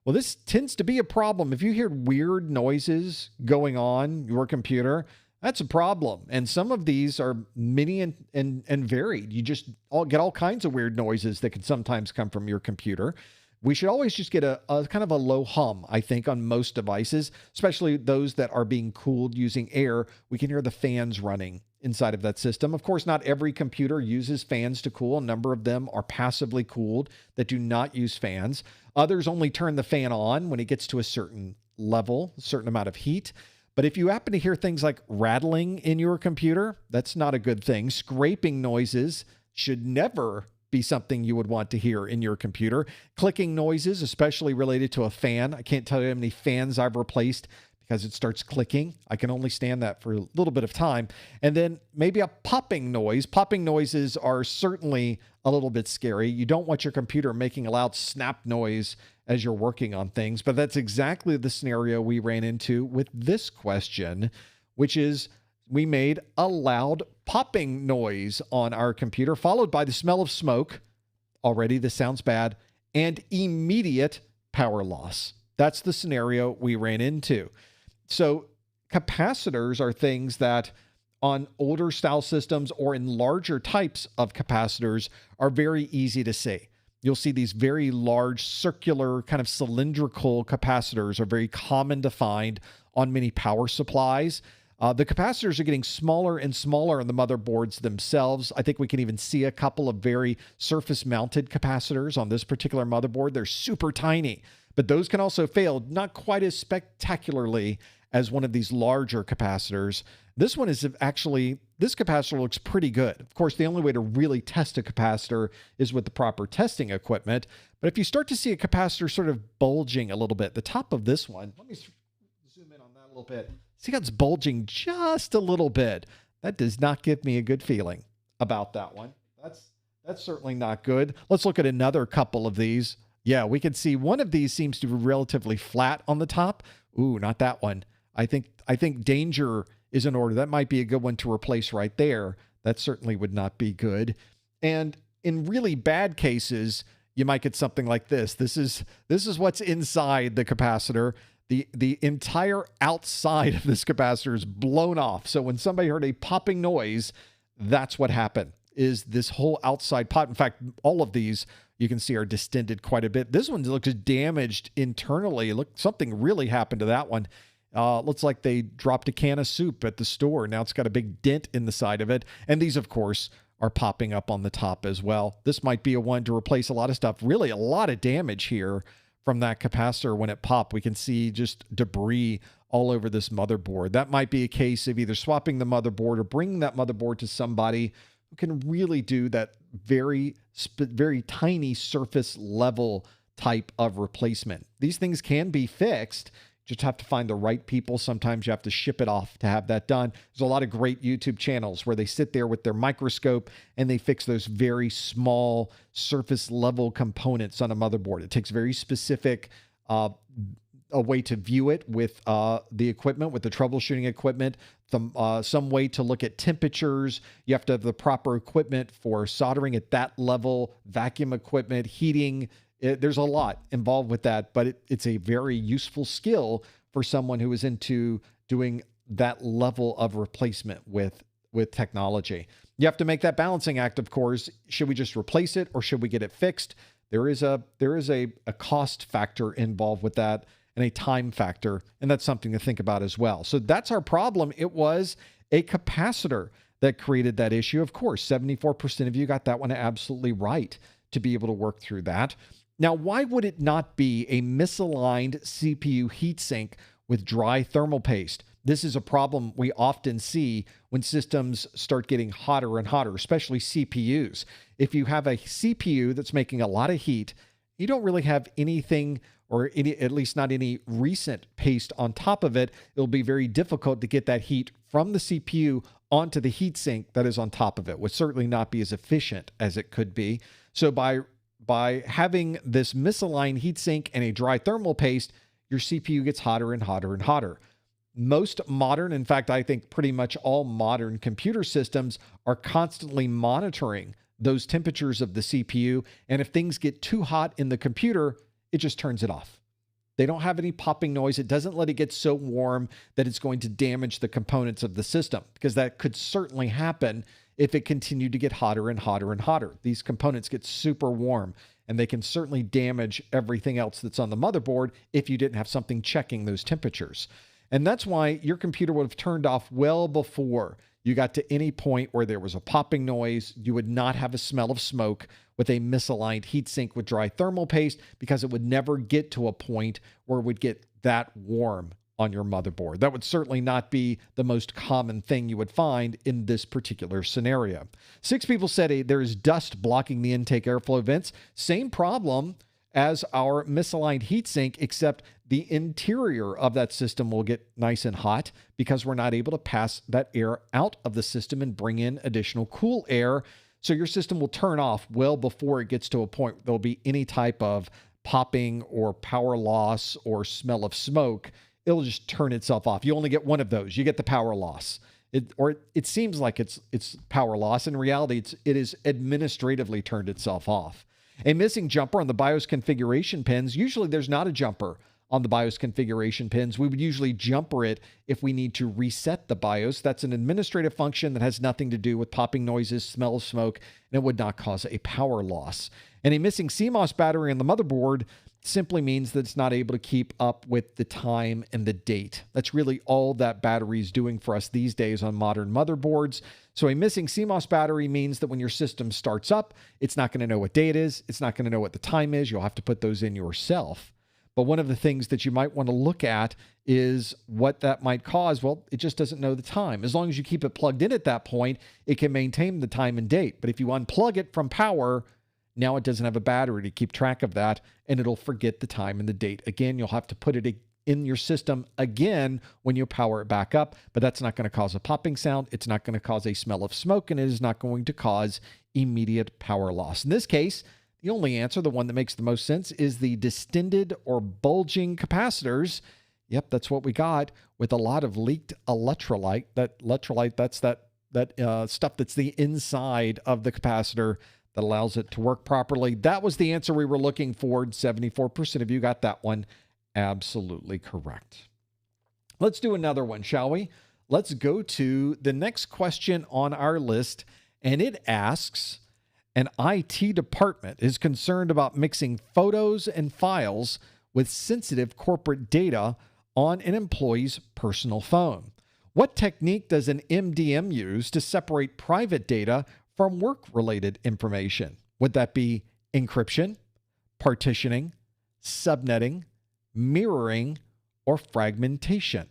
Well, this tends to be a problem. If you hear weird noises going on your computer, that's a problem. And some of these are many and varied. You just get all kinds of weird noises that can sometimes come from your computer. We should always just get a kind of a low hum, I think, on most devices, especially those that are being cooled using air. We can hear the fans running inside of that system. Of course, not every computer uses fans to cool. A number of them are passively cooled that do not use fans. Others only turn the fan on when it gets to a certain level, a certain amount of heat. But if you happen to hear things like rattling in your computer, that's not a good thing. Scraping noises should never be something you would want to hear in your computer. Clicking noises, especially related to a fan. I can't tell you how many fans I've replaced because it starts clicking. I can only stand that for a little bit of time. And then maybe a popping noise. Popping noises are certainly a little bit scary. You don't want your computer making a loud snap noise as you're working on things, but that's exactly the scenario we ran into with this question, which is we made a loud popping noise on our computer, followed by the smell of smoke. Already, this sounds bad. and immediate power loss. That's the scenario we ran into. So capacitors are things that on older style systems or in larger types of capacitors are very easy to see. You'll see these very large circular kind of cylindrical capacitors are very common to find on many power supplies. The capacitors are getting smaller and smaller on the motherboards themselves. I think we can even see a couple of very surface-mounted capacitors on this particular motherboard. They're super tiny, but those can also fail, not quite as spectacularly as one of these larger capacitors. This one is actually, this capacitor looks pretty good. Of course, the only way to really test a capacitor is with the proper testing equipment. But if you start to see a capacitor sort of bulging a little bit, the top of this one, let me zoom in on that a little bit. See how it's bulging just a little bit. That does not give me a good feeling about that one. That's certainly not good. Let's look at another couple of these. Yeah, we can see one of these seems to be relatively flat on the top. Ooh, not that one. I think danger is in order. That might be a good one to replace right there. That certainly would not be good. And in really bad cases, you might get something like this. This is what's inside the capacitor. The entire outside of this capacitor is blown off. So when somebody heard a popping noise, that's what happened, is this whole outside pop. In fact, all of these you can see are distended quite a bit. This one looks damaged internally. Look, something really happened to that one. Looks like they dropped a can of soup at the store. Now it's got a big dent in the side of it. And these, of course, are popping up on the top as well. This might be a one to replace a lot of stuff. Really a lot of damage here from that capacitor when it popped. We can see just debris all over this motherboard. That might be a case of either swapping the motherboard or bringing that motherboard to somebody who can really do that very tiny surface level type of replacement. These things can be fixed. Just have to find the right people. Sometimes you have to ship it off to have that done. There's a lot of great YouTube channels where they sit there with their microscope and they fix those very small surface level components on a motherboard. It takes very specific a way to view it with the equipment, with the troubleshooting equipment, some way to look at temperatures. You have to have the proper equipment for soldering at that level, vacuum equipment, heating. There's a lot involved with that, but it's a very useful skill for someone who is into doing that level of replacement with technology. You have to make that balancing act, of course. Should we just replace it or should we get it fixed? There is a cost factor involved with that and a time factor, and that's something to think about as well. So that's our problem. It was a capacitor that created that issue. Of course, 74% of you got that one absolutely right to be able to work through that. Now, why would it not be a misaligned CPU heatsink with dry thermal paste? This is a problem we often see when systems start getting hotter and hotter, especially CPUs. If you have a CPU that's making a lot of heat, you don't really have anything, or at least not any recent paste on top of it. It'll be very difficult to get that heat from the CPU onto the heatsink that is on top of it. Would certainly not be as efficient as it could be. So by having this misaligned heatsink and a dry thermal paste, your CPU gets hotter and hotter and hotter. Most modern, in fact, I think pretty much all modern computer systems are constantly monitoring those temperatures of the CPU. And if things get too hot in the computer, it just turns it off. They don't have any popping noise. It doesn't let it get so warm that it's going to damage the components of the system, because that could certainly happen if it continued to get hotter and hotter and hotter. These components get super warm, and they can certainly damage everything else that's on the motherboard if you didn't have something checking those temperatures. And that's why your computer would have turned off well before you got to any point where there was a popping noise. You would not have a smell of smoke with a misaligned heatsink with dry thermal paste, because it would never get to a point where it would get that warm on your motherboard. That would certainly not be the most common thing you would find in this particular scenario. 6 people said there is dust blocking the intake airflow vents. Same problem as our misaligned heatsink, except the interior of that system will get nice and hot because we're not able to pass that air out of the system and bring in additional cool air. So your system will turn off well before it gets to a point there'll be any type of popping or power loss or smell of smoke. It'll just turn itself off. You only get one of those. You get the power loss. It seems like it's power loss. In reality, it is administratively turned itself off. A missing jumper on the BIOS configuration pins. Usually there's not a jumper on the BIOS configuration pins. We would usually jumper it if we need to reset the BIOS. That's an administrative function that has nothing to do with popping noises, smell of smoke, and it would not cause a power loss. And a missing CMOS battery on the motherboard simply means that it's not able to keep up with the time and the date. That's really all that battery is doing for us these days on modern motherboards. So a missing CMOS battery means that when your system starts up, it's not going to know what day it is. It's not going to know what the time is. You'll have to put those in yourself. But one of the things that you might want to look at is what that might cause. Well, it just doesn't know the time. As long as you keep it plugged in at that point, it can maintain the time and date. But if you unplug it from power, now it doesn't have a battery to keep track of that, and it'll forget the time and the date. Again, you'll have to put it in your system again when you power it back up, but that's not going to cause a popping sound. It's not going to cause a smell of smoke, and it is not going to cause immediate power loss. In this case, the only answer, the one that makes the most sense, is the distended or bulging capacitors. Yep, that's what we got with a lot of leaked electrolyte. That electrolyte, that's that stuff that's the inside of the capacitor that allows it to work properly. That was the answer we were looking for. 74% of you got that one absolutely correct. Let's do another one, shall we? Let's go to the next question on our list, and it asks, an IT department is concerned about mixing photos and files with sensitive corporate data on an employee's personal phone. What technique does an MDM use to separate private data from work-related information? Would that be encryption, partitioning, subnetting, mirroring, or fragmentation?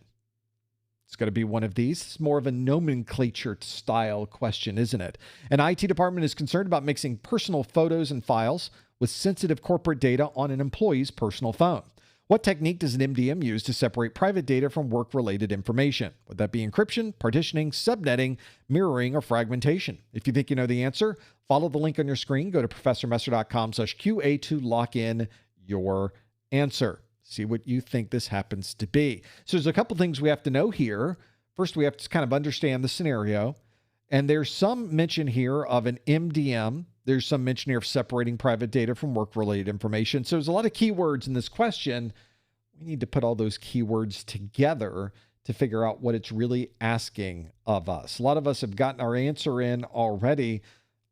It's going to be one of these. It's more of a nomenclature style question, isn't it? An IT department is concerned about mixing personal photos and files with sensitive corporate data on an employee's personal phone. What technique does an MDM use to separate private data from work-related information? Would that be encryption, partitioning, subnetting, mirroring, or fragmentation? If you think you know the answer, follow the link on your screen. Go to professormesser.com/QA to lock in your answer. See what you think this happens to be. So there's a couple things we have to know here. First, we have to kind of understand the scenario. And there's some mention here of an MDM. There's some mention here of separating private data from work-related information. So there's a lot of keywords in this question. We need to put all those keywords together to figure out what it's really asking of us. A lot of us have gotten our answer in already.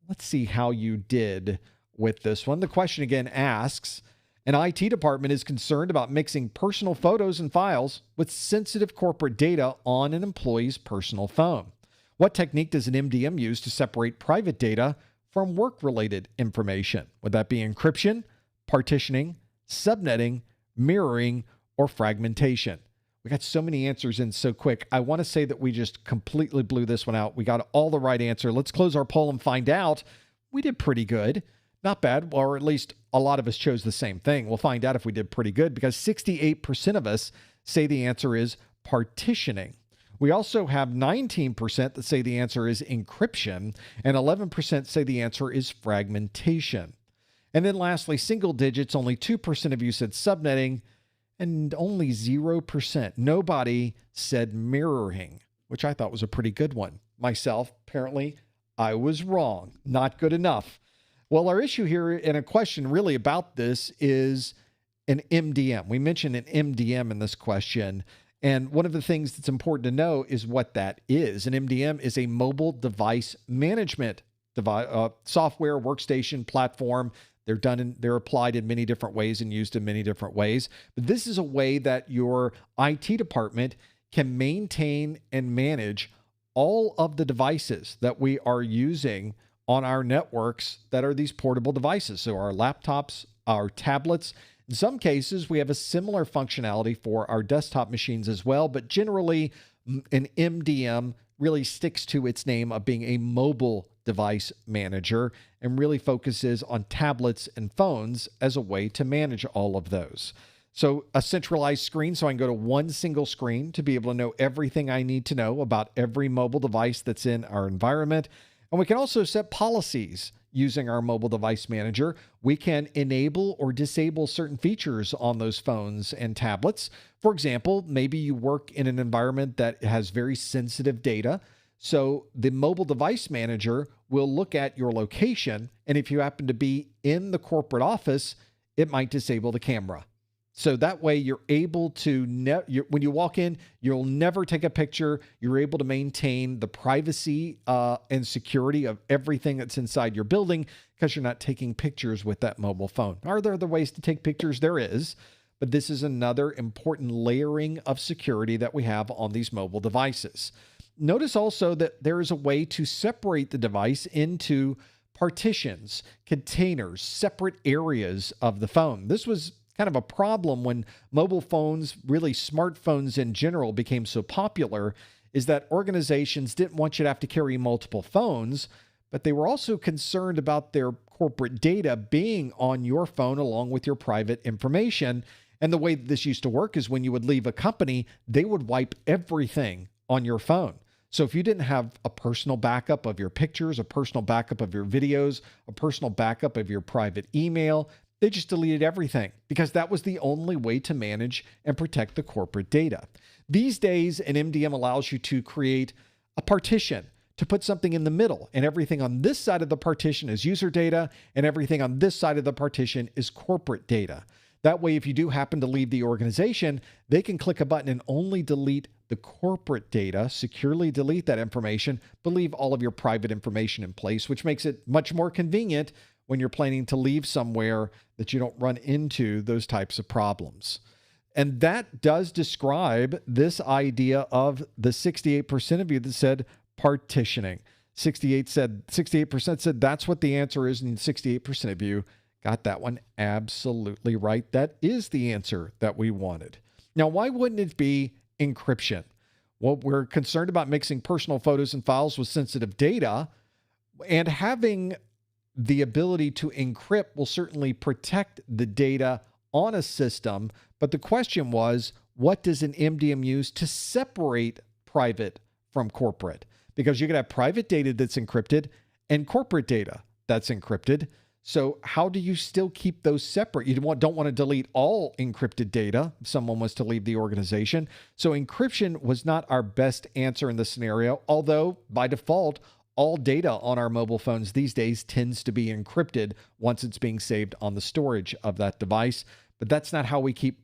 Let's see how you did with this one. The question again asks, an IT department is concerned about mixing personal photos and files with sensitive corporate data on an employee's personal phone. What technique does an MDM use to separate private data from work-related information? Would that be encryption, partitioning, subnetting, mirroring, or fragmentation? We got so many answers in so quick. I want to say that we just completely blew this one out. We got all the right answer. Let's close our poll and find out. We did pretty good. Not bad, or at least a lot of us chose the same thing. We'll find out if we did pretty good because 68% of us say the answer is partitioning. We also have 19% that say the answer is encryption, and 11% say the answer is fragmentation. And then lastly, single digits, only 2% of you said subnetting, and only 0%. Nobody said mirroring, which I thought was a pretty good one. Myself, apparently, I was wrong. Not good enough. Well, our issue here and a question really about this is an MDM. We mentioned an MDM in this question. And one of the things that's important to know is what that is. An MDM is a mobile device management software, workstation, platform. They're applied in many different ways and used in many different ways. But this is a way that your IT department can maintain and manage all of the devices that we are using on our networks that are these portable devices. So our laptops, our tablets. In some cases, we have a similar functionality for our desktop machines as well, but generally an MDM really sticks to its name of being a mobile device manager and really focuses on tablets and phones as a way to manage all of those. So a centralized screen, so I can go to one single screen to be able to know everything I need to know about every mobile device that's in our environment. And we can also set policies using our mobile device manager. We can enable or disable certain features on those phones and tablets. For example, maybe you work in an environment that has very sensitive data. So the mobile device manager will look at your location, and if you happen to be in the corporate office, it might disable the camera. So that way you're able to, when you walk in, you'll never take a picture. You're able to maintain the privacy and security of everything that's inside your building because you're not taking pictures with that mobile phone. Are there other ways to take pictures? There is, but this is another important layering of security that we have on these mobile devices. Notice also that there is a way to separate the device into partitions, containers, separate areas of the phone. This was kind of a problem when mobile phones, really smartphones in general, became so popular, is that organizations didn't want you to have to carry multiple phones, but they were also concerned about their corporate data being on your phone along with your private information. And the way this used to work is when you would leave a company, they would wipe everything on your phone. So if you didn't have a personal backup of your pictures, a personal backup of your videos, a personal backup of your private email, they just deleted everything because that was the only way to manage and protect the corporate data. These days, an MDM allows you to create a partition, to put something in the middle, and everything on this side of the partition is user data, and everything on this side of the partition is corporate data. That way, if you do happen to leave the organization, they can click a button and only delete the corporate data, securely delete that information, but leave all of your private information in place, which makes it much more convenient when you're planning to leave somewhere that you don't run into those types of problems. And that does describe this idea of the 68% of you that said partitioning. 68% said that's what the answer is, and 68% of you got that one absolutely right. That is the answer that we wanted. Now, why wouldn't it be encryption? Well, we're concerned about mixing personal photos and files with sensitive data, and having the ability to encrypt will certainly protect the data on a system. But the question was, what does an MDM use to separate private from corporate? Because you could have private data that's encrypted and corporate data that's encrypted. So how do you still keep those separate? You don't want to delete all encrypted data if someone was to leave the organization. So encryption was not our best answer in this scenario, although by default, all data on our mobile phones these days tends to be encrypted once it's being saved on the storage of that device. But that's not how we keep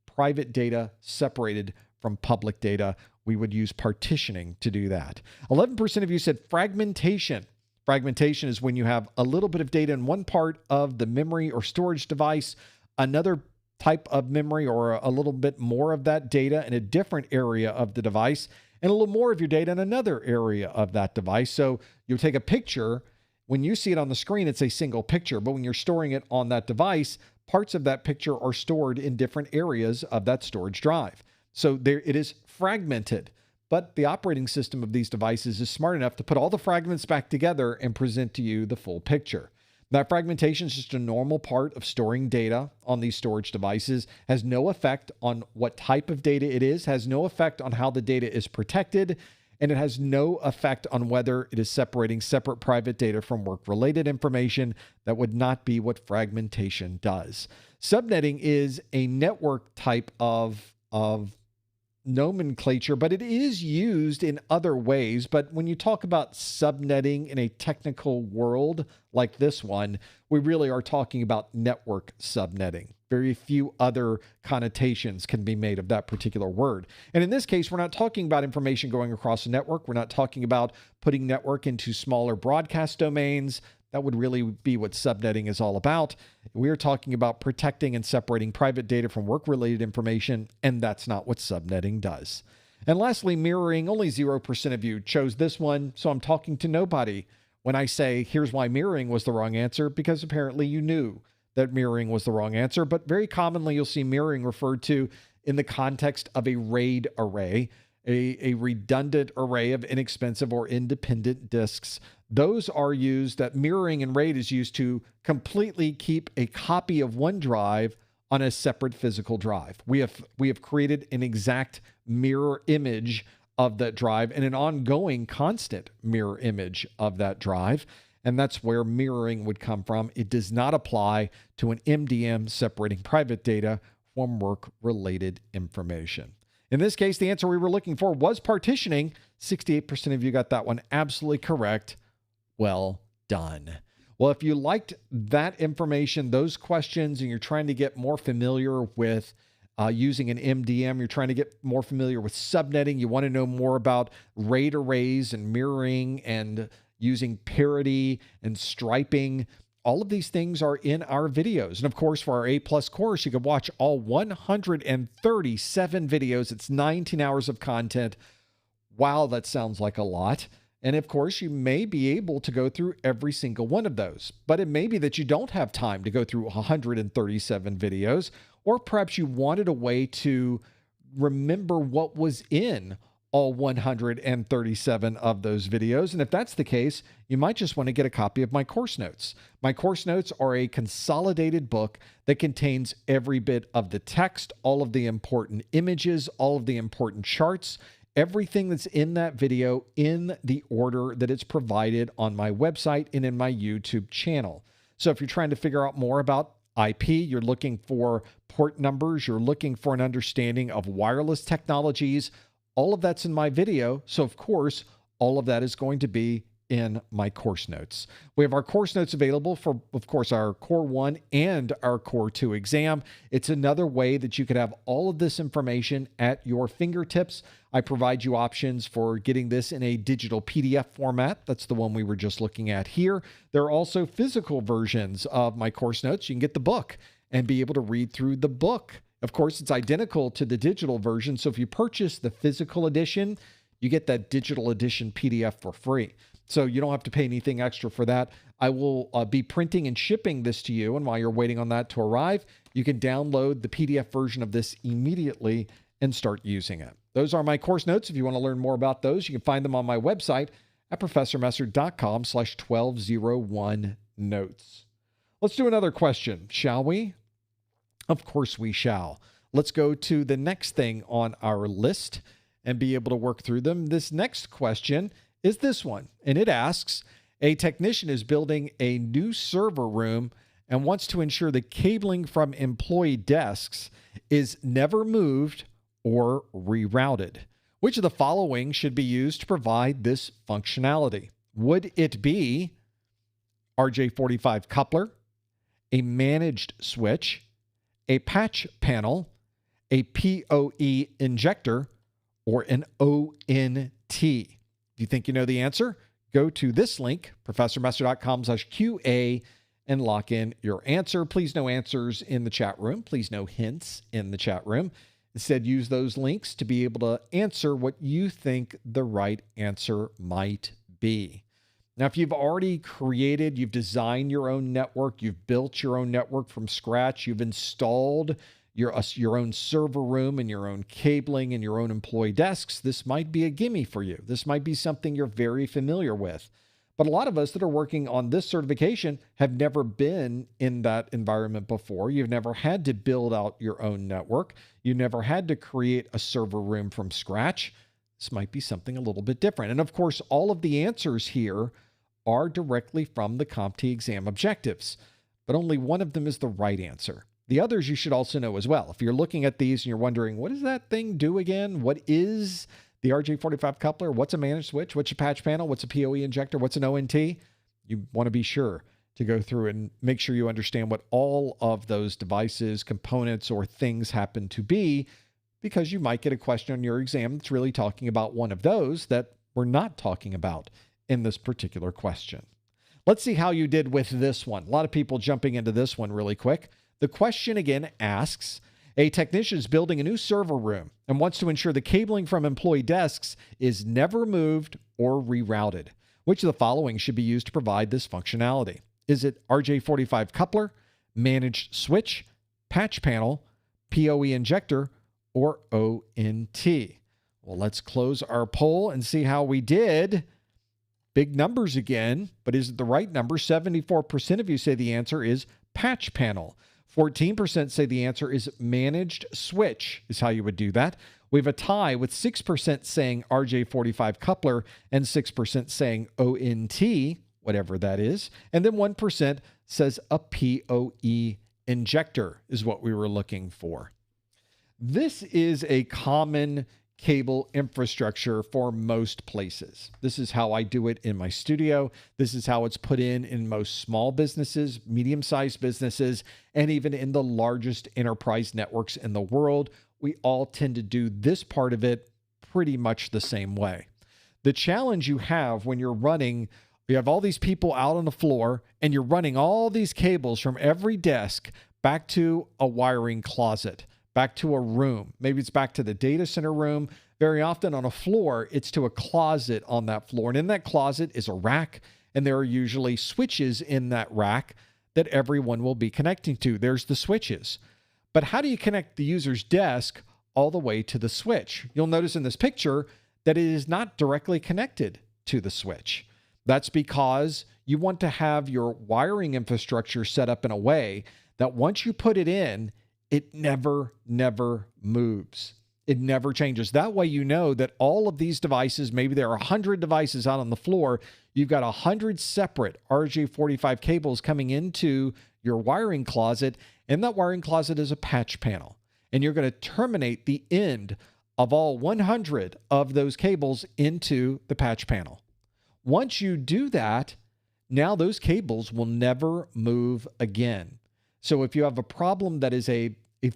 private data separated from public data. We would use partitioning to do that. 11% of you said fragmentation. Fragmentation is when you have a little bit of data in one part of the memory or storage device, another type of memory or a little bit more of that data in a different area of the device, and a little more of your data in another area of that device. So you'll take a picture. When you see it on the screen, it's a single picture, but when you're storing it on that device, parts of that picture are stored in different areas of that storage drive. So there it is fragmented, but the operating system of these devices is smart enough to put all the fragments back together and present to you the full picture. That fragmentation is just a normal part of storing data on these storage devices, has no effect on what type of data it is, has no effect on how the data is protected, and it has no effect on whether it is separating separate private data from work-related information. That would not be what fragmentation does. Subnetting is a network type of nomenclature, but it is used in other ways. But when you talk about subnetting in a technical world like this one, we really are talking about network subnetting. Very few other connotations can be made of that particular word. And in this case, we're not talking about information going across a network. We're not talking about putting network into smaller broadcast domains. That would really be what subnetting is all about. We are talking about protecting and separating private data from work-related information, and that's not what subnetting does. And lastly, mirroring. Only 0% of you chose this one, so I'm talking to nobody when I say, here's why mirroring was the wrong answer, because apparently you knew that mirroring was the wrong answer. But very commonly, you'll see mirroring referred to in the context of a RAID array, a redundant array of inexpensive or independent disks. Those are used, that mirroring in RAID is used to completely keep a copy of one drive on a separate physical drive. We have created an exact mirror image of that drive and an ongoing constant mirror image of that drive. And that's where mirroring would come from. It does not apply to an MDM separating private data from work-related information. In this case, the answer we were looking for was partitioning. 68% of you got that one absolutely correct. Well done. Well, if you liked that information, those questions, and you're trying to get more familiar with using an MDM, you're trying to get more familiar with subnetting, you want to know more about RAID arrays and mirroring and using parity and striping, all of these things are in our videos. And of course, for our A+ course, you can watch all 137 videos. It's 19 hours of content. Wow, that sounds like a lot. And of course, you may be able to go through every single one of those, but it may be that you don't have time to go through 137 videos, or perhaps you wanted a way to remember what was in all 137 of those videos. And if that's the case, you might just want to get a copy of my course notes. My course notes are a consolidated book that contains every bit of the text, all of the important images, all of the important charts, everything that's in that video in the order that it's provided on my website and in my YouTube channel. So if you're trying to figure out more about IP, you're looking for port numbers, you're looking for an understanding of wireless technologies, all of that's in my video. So of course, all of that is going to be in my course notes. We have our course notes available for, of course, our Core 1 and our Core 2 exam. It's another way that you could have all of this information at your fingertips. I provide you options for getting this in a digital PDF format. That's the one we were just looking at here. There are also physical versions of my course notes. You can get the book and be able to read through the book. Of course, it's identical to the digital version. So if you purchase the physical edition, you get that digital edition PDF for free. So you don't have to pay anything extra for that. I will be printing and shipping this to you. And while you're waiting on that to arrive, you can download the PDF version of this immediately and start using it. Those are my course notes. If you want to learn more about those, you can find them on my website at professormesser.com/1201notes. Let's do another question, shall we? Of course we shall. Let's go to the next thing on our list and be able to work through them. This next question is this one, and it asks, a technician is building a new server room and wants to ensure the cabling from employee desks is never moved or rerouted. Which of the following should be used to provide this functionality? Would it be RJ45 coupler, a managed switch, a patch panel, a PoE injector, or an ONT? If you think you know the answer, go to this link, professormesser.com/QA, and lock in your answer. Please no answers in the chat room. Please no hints in the chat room. Instead, use those links to be able to answer what you think the right answer might be. Now, if you've already created, you've designed your own network, you've built your own network from scratch, you've installed your own server room and your own cabling and your own employee desks, this might be a gimme for you. This might be something you're very familiar with. But a lot of us that are working on this certification have never been in that environment before. You've never had to build out your own network. You never had to create a server room from scratch. This might be something a little bit different. And of course, all of the answers here are directly from the CompTIA exam objectives, but only one of them is the right answer. The others you should also know as well. If you're looking at these and you're wondering, what does that thing do again? What is the RJ45 coupler? What's a managed switch? What's a patch panel? What's a PoE injector? What's an ONT? You want to be sure to go through and make sure you understand what all of those devices, components, or things happen to be, because you might get a question on your exam that's really talking about one of those that we're not talking about in this particular question. Let's see how you did with this one. A lot of people jumping into this one really quick. The question again asks, a technician is building a new server room and wants to ensure the cabling from employee desks is never moved or rerouted. Which of the following should be used to provide this functionality? Is it RJ45 coupler, managed switch, patch panel, PoE injector, or ONT? Well, let's close our poll and see how we did. Big numbers again, but is it the right number? 74% of you say the answer is patch panel. 14% say the answer is managed switch is how you would do that. We have a tie with 6% saying RJ45 coupler and 6% saying ONT, whatever that is. And then 1% says a PoE injector is what we were looking for. This is a common cable infrastructure for most places. This is how I do it in my studio. This is how it's put in most small businesses, medium-sized businesses, and even in the largest enterprise networks in the world. We all tend to do this part of it pretty much the same way. The challenge you have when you're running, you have all these people out on the floor and you're running all these cables from every desk back to a wiring closet, back to a room. Maybe it's back to the data center room. Very often on a floor, it's to a closet on that floor. And in that closet is a rack, and there are usually switches in that rack that everyone will be connecting to. There's the switches. But how do you connect the user's desk all the way to the switch? You'll notice in this picture that it is not directly connected to the switch. That's because you want to have your wiring infrastructure set up in a way that once you put it in, it never moves. It never changes. That way you know that all of these devices, maybe there are 100 devices out on the floor, you've got 100 separate RJ45 cables coming into your wiring closet, and that wiring closet is a patch panel. And you're going to terminate the end of all 100 of those cables into the patch panel. Once you do that, now those cables will never move again. So if you have a problem that is a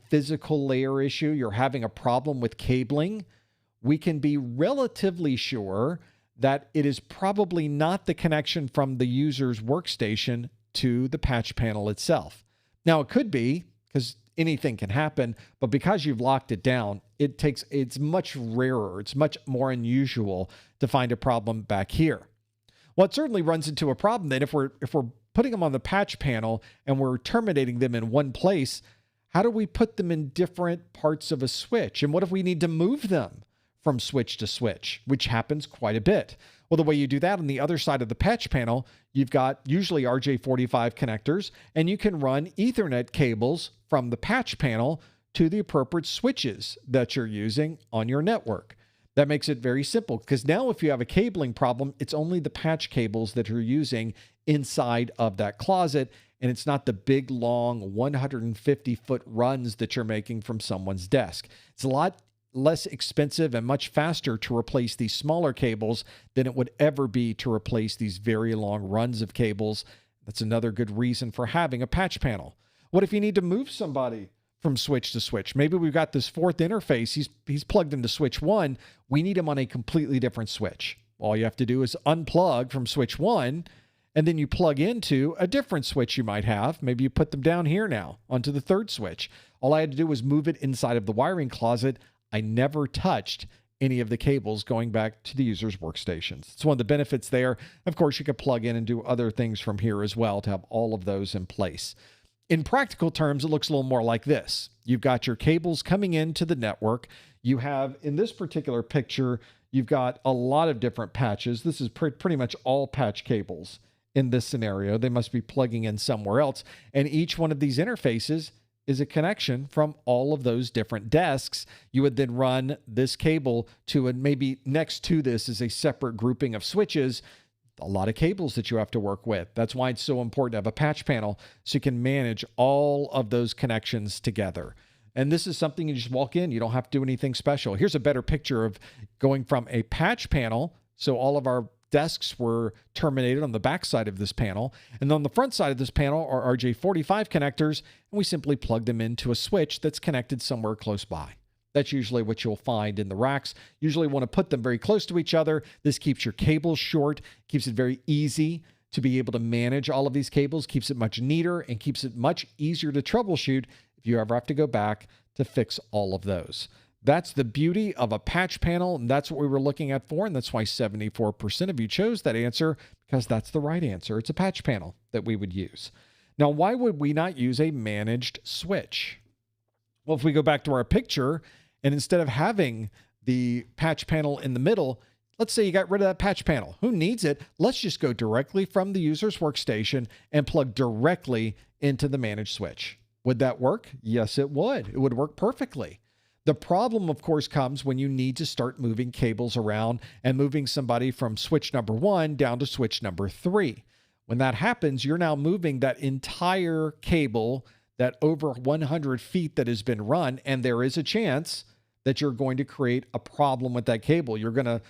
physical layer issue, you're having a problem with cabling, we can be relatively sure that it is probably not the connection from the user's workstation to the patch panel itself. Now, it could be, because anything can happen, but because you've locked it down, it's much rarer, it's much more unusual to find a problem back here. Well, it certainly runs into a problem then if we're putting them on the patch panel and we're terminating them in one place. How do we put them in different parts of a switch? And what if we need to move them from switch to switch, which happens quite a bit? Well, the way you do that on the other side of the patch panel, you've got usually RJ45 connectors, and you can run Ethernet cables from the patch panel to the appropriate switches that you're using on your network. That makes it very simple, because now if you have a cabling problem, it's only the patch cables that you're using inside of that closet, and it's not the big, long 150-foot runs that you're making from someone's desk. It's a lot less expensive and much faster to replace these smaller cables than it would ever be to replace these very long runs of cables. That's another good reason for having a patch panel. What if you need to move somebody from switch to switch? Maybe we've got this fourth interface. He's plugged into switch 1. We need him on a completely different switch. All you have to do is unplug from switch 1, and then you plug into a different switch you might have. Maybe you put them down here now onto the third switch. All I had to do was move it inside of the wiring closet. I never touched any of the cables going back to the user's workstations. It's one of the benefits there. Of course, you could plug in and do other things from here as well to have all of those in place. In practical terms, it looks a little more like this. You've got your cables coming into the network. You have, in this particular picture, you've got a lot of different patches. This is pretty much all patch cables in this scenario. They must be plugging in somewhere else. And each one of these interfaces is a connection from all of those different desks. You would then run this cable to, and maybe next to this is a separate grouping of switches. A lot of cables that you have to work with. That's why it's so important to have a patch panel so you can manage all of those connections together. And this is something you just walk in. You don't have to do anything special. Here's a better picture of going from a patch panel. So all of our desks were terminated on the back side of this panel. And on the front side of this panel are RJ45 connectors, and we simply plug them into a switch that's connected somewhere close by. That's usually what you'll find in the racks. Usually want to put them very close to each other. This keeps your cables short, keeps it very easy to be able to manage all of these cables, keeps it much neater, and keeps it much easier to troubleshoot if you ever have to go back to fix all of those. That's the beauty of a patch panel, and that's what we were looking at for, and that's why 74% of you chose that answer, because that's the right answer. It's a patch panel that we would use. Now, why would we not use a managed switch? Well, if we go back to our picture, and instead of having the patch panel in the middle, let's say you got rid of that patch panel. Who needs it? Let's just go directly from the user's workstation and plug directly into the managed switch. Would that work? Yes, it would. It would work perfectly. The problem, of course, comes when you need to start moving cables around and moving somebody from switch number 1 down to switch number 3. When that happens, you're now moving that entire cable, that over 100 feet that has been run, and there is a chance that you're going to create a problem with that cable. You're going to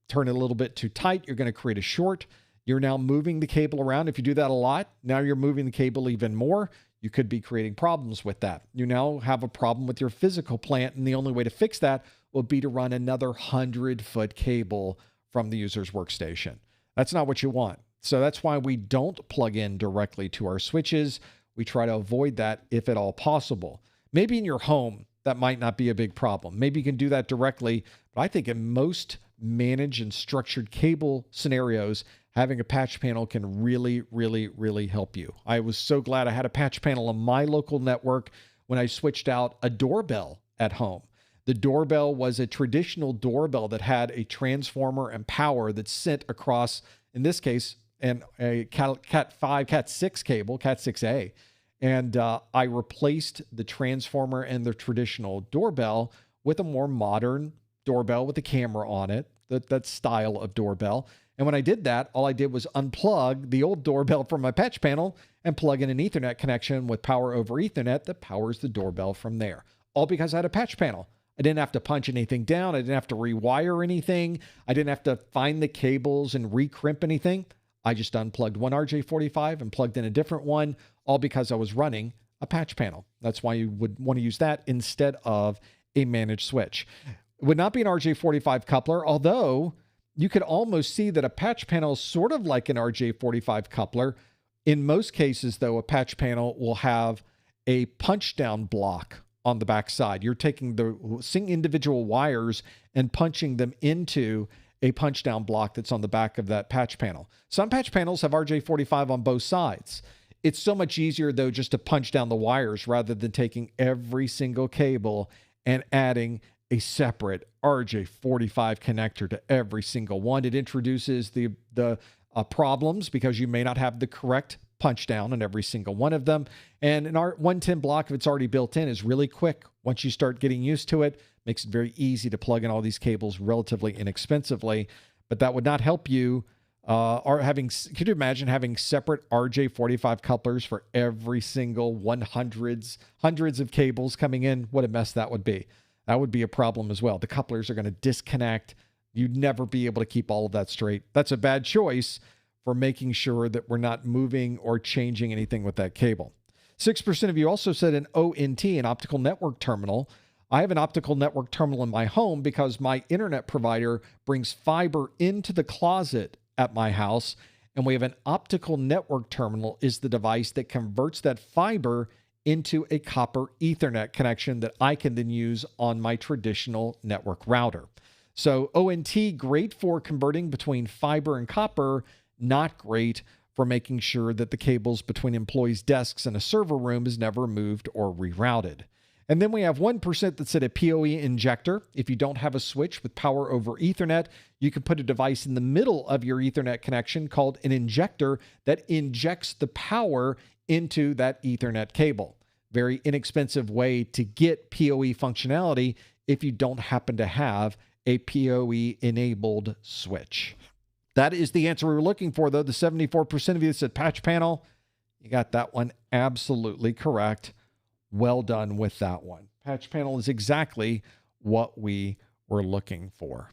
turn it a little bit too tight. You're going to create a short. You're now moving the cable around. If you do that a lot, now you're moving the cable even more. You could be creating problems with that. You now have a problem with your physical plant, and the only way to fix that will be to run another 100-foot cable from the user's workstation. That's not what you want. So that's why we don't plug in directly to our switches. We try to avoid that if at all possible. Maybe in your home, that might not be a big problem. Maybe you can do that directly, but I think in most managed and structured cable scenarios, having a patch panel can really, really, really help you. I was so glad I had a patch panel on my local network when I switched out a doorbell at home. The doorbell was a traditional doorbell that had a transformer and power that sent across, in this case, a Cat 5, Cat 6 cable, Cat 6A. And I replaced the transformer and the traditional doorbell with a more modern doorbell with a camera on it, that style of doorbell. And when I did that, all I did was unplug the old doorbell from my patch panel and plug in an Ethernet connection with power over Ethernet that powers the doorbell from there. All because I had a patch panel. I didn't have to punch anything down. I didn't have to rewire anything. I didn't have to find the cables and recrimp anything. I just unplugged one RJ45 and plugged in a different one, all because I was running a patch panel. That's why you would want to use that instead of a managed switch. It would not be an RJ45 coupler, although you could almost see that a patch panel is sort of like an RJ45 coupler. In most cases, though, a patch panel will have a punch down block on the back side. You're taking the individual wires and punching them into a punch down block that's on the back of that patch panel. Some patch panels have RJ45 on both sides. It's so much easier, though, just to punch down the wires rather than taking every single cable and adding a separate RJ45 connector to every single one. It introduces the problems because you may not have the correct punch down in every single one of them. And an 110 block, if it's already built in, is really quick. Once you start getting used to it, makes it very easy to plug in all these cables relatively inexpensively. But that would not help you. Could you imagine having separate RJ45 couplers for every single hundreds of cables coming in? What a mess that would be. That would be a problem as well. The couplers are going to disconnect. You'd never be able to keep all of that straight. That's a bad choice for making sure that we're not moving or changing anything with that cable. 6% of you also said an ONT, an optical network terminal. I have an optical network terminal in my home because my internet provider brings fiber into the closet at my house, and we have an optical network terminal is the device that converts that fiber into a copper Ethernet connection that I can then use on my traditional network router. So ONT, great for converting between fiber and copper, not great for making sure that the cables between employees' desks and a server room is never moved or rerouted. And then we have 1% that said a PoE injector. If you don't have a switch with power over Ethernet, you can put a device in the middle of your Ethernet connection called an injector that injects the power into that Ethernet cable. Very inexpensive way to get PoE functionality if you don't happen to have a PoE-enabled switch. That is the answer we were looking for, though. The 74% of you said patch panel. You got that one absolutely correct. Well done with that one. Patch panel is exactly what we were looking for.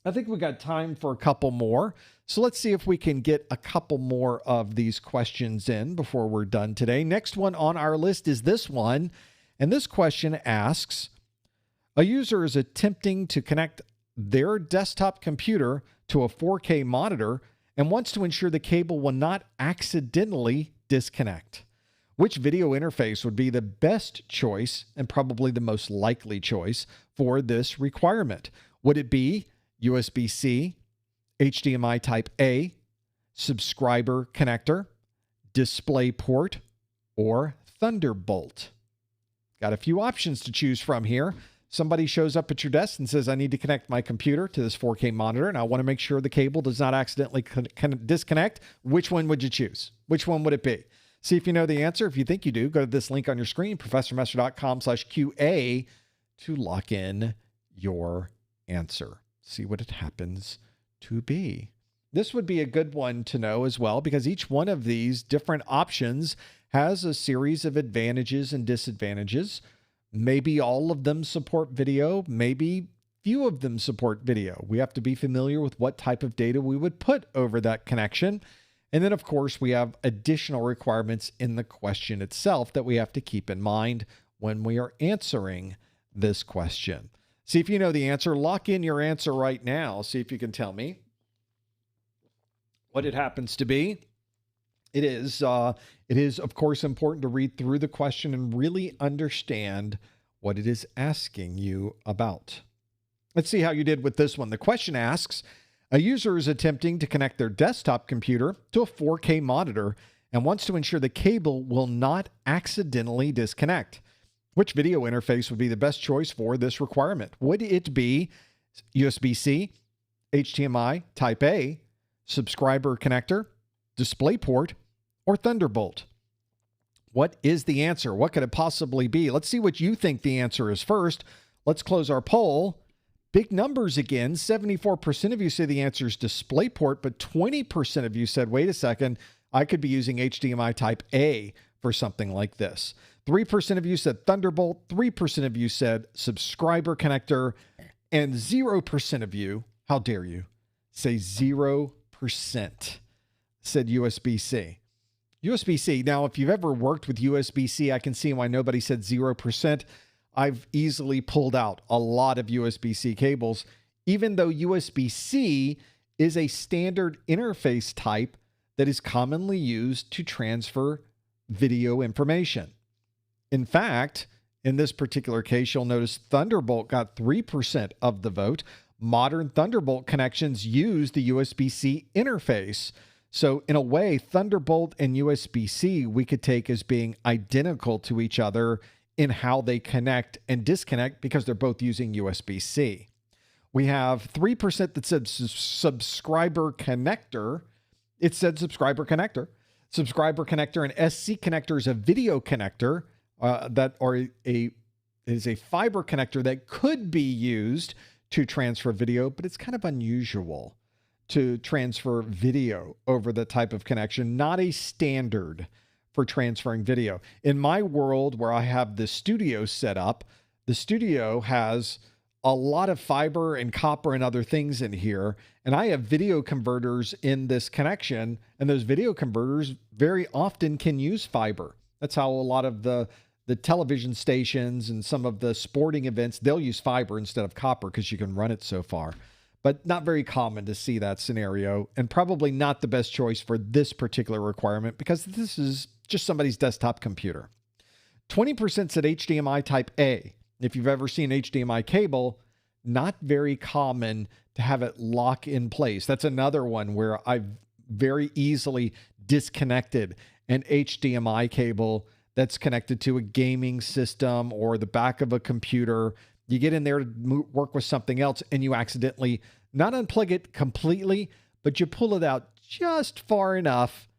I think we got time for a couple more. So let's see if we can get a couple more of these questions in before we're done today. Next one on our list is this one. And this question asks, a user is attempting to connect their desktop computer to a 4K monitor and wants to ensure the cable will not accidentally disconnect. Which video interface would be the best choice and probably the most likely choice for this requirement? Would it be USB-C, HDMI Type A, subscriber connector, DisplayPort, or Thunderbolt? Got a few options to choose from here. Somebody shows up at your desk and says, I need to connect my computer to this 4K monitor, and I want to make sure the cable does not accidentally disconnect. Which one would you choose? Which one would it be? See if you know the answer. If you think you do, go to this link on your screen, professormesser.com/QA, to lock in your answer. See what it happens to be. This would be a good one to know as well, because each one of these different options has a series of advantages and disadvantages. Maybe all of them support video, maybe few of them support video. We have to be familiar with what type of data we would put over that connection. And then, of course, we have additional requirements in the question itself that we have to keep in mind when we are answering this question. See if you know the answer. Lock in your answer right now. See if you can tell me what it happens to be. It is, of course, important to read through the question and really understand what it is asking you about. Let's see how you did with this one. The question asks, a user is attempting to connect their desktop computer to a 4K monitor and wants to ensure the cable will not accidentally disconnect. Which video interface would be the best choice for this requirement? Would it be USB-C, HDMI Type A, subscriber connector, DisplayPort, or Thunderbolt? What is the answer? What could it possibly be? Let's see what you think the answer is first. Let's close our poll. Big numbers again. 74% of you say the answer is DisplayPort, but 20% of you said, wait a second, I could be using HDMI Type A for something like this. 3% of you said Thunderbolt, 3% of you said subscriber connector, and 0% of you, how dare you, say 0% said USB-C. USB-C. Now, if you've ever worked with USB-C, I can see why nobody said 0%. I've easily pulled out a lot of USB-C cables, even though USB-C is a standard interface type that is commonly used to transfer video information. In fact, in this particular case, you'll notice Thunderbolt got 3% of the vote. Modern Thunderbolt connections use the USB-C interface. So in a way, Thunderbolt and USB-C we could take as being identical to each other in how they connect and disconnect because they're both using USB-C. We have 3% that said subscriber connector. It said subscriber connector. Subscriber connector and SC connector is a video connector is a fiber connector that could be used to transfer video, but it's kind of unusual to transfer video over the type of connection, not a standard for transferring video. In my world where I have the studio set up, the studio has a lot of fiber and copper and other things in here, and I have video converters in this connection, and those video converters very often can use fiber. That's how a lot of the television stations and some of the sporting events, they'll use fiber instead of copper because you can run it so far. But not very common to see that scenario, and probably not the best choice for this particular requirement because this is just somebody's desktop computer. 20% said HDMI Type A. If you've ever seen HDMI cable, not very common to have it lock in place. That's another one where I've very easily disconnected an HDMI cable that's connected to a gaming system or the back of a computer. You get in there to work with something else and you accidentally not unplug it completely, but you pull it out just far enough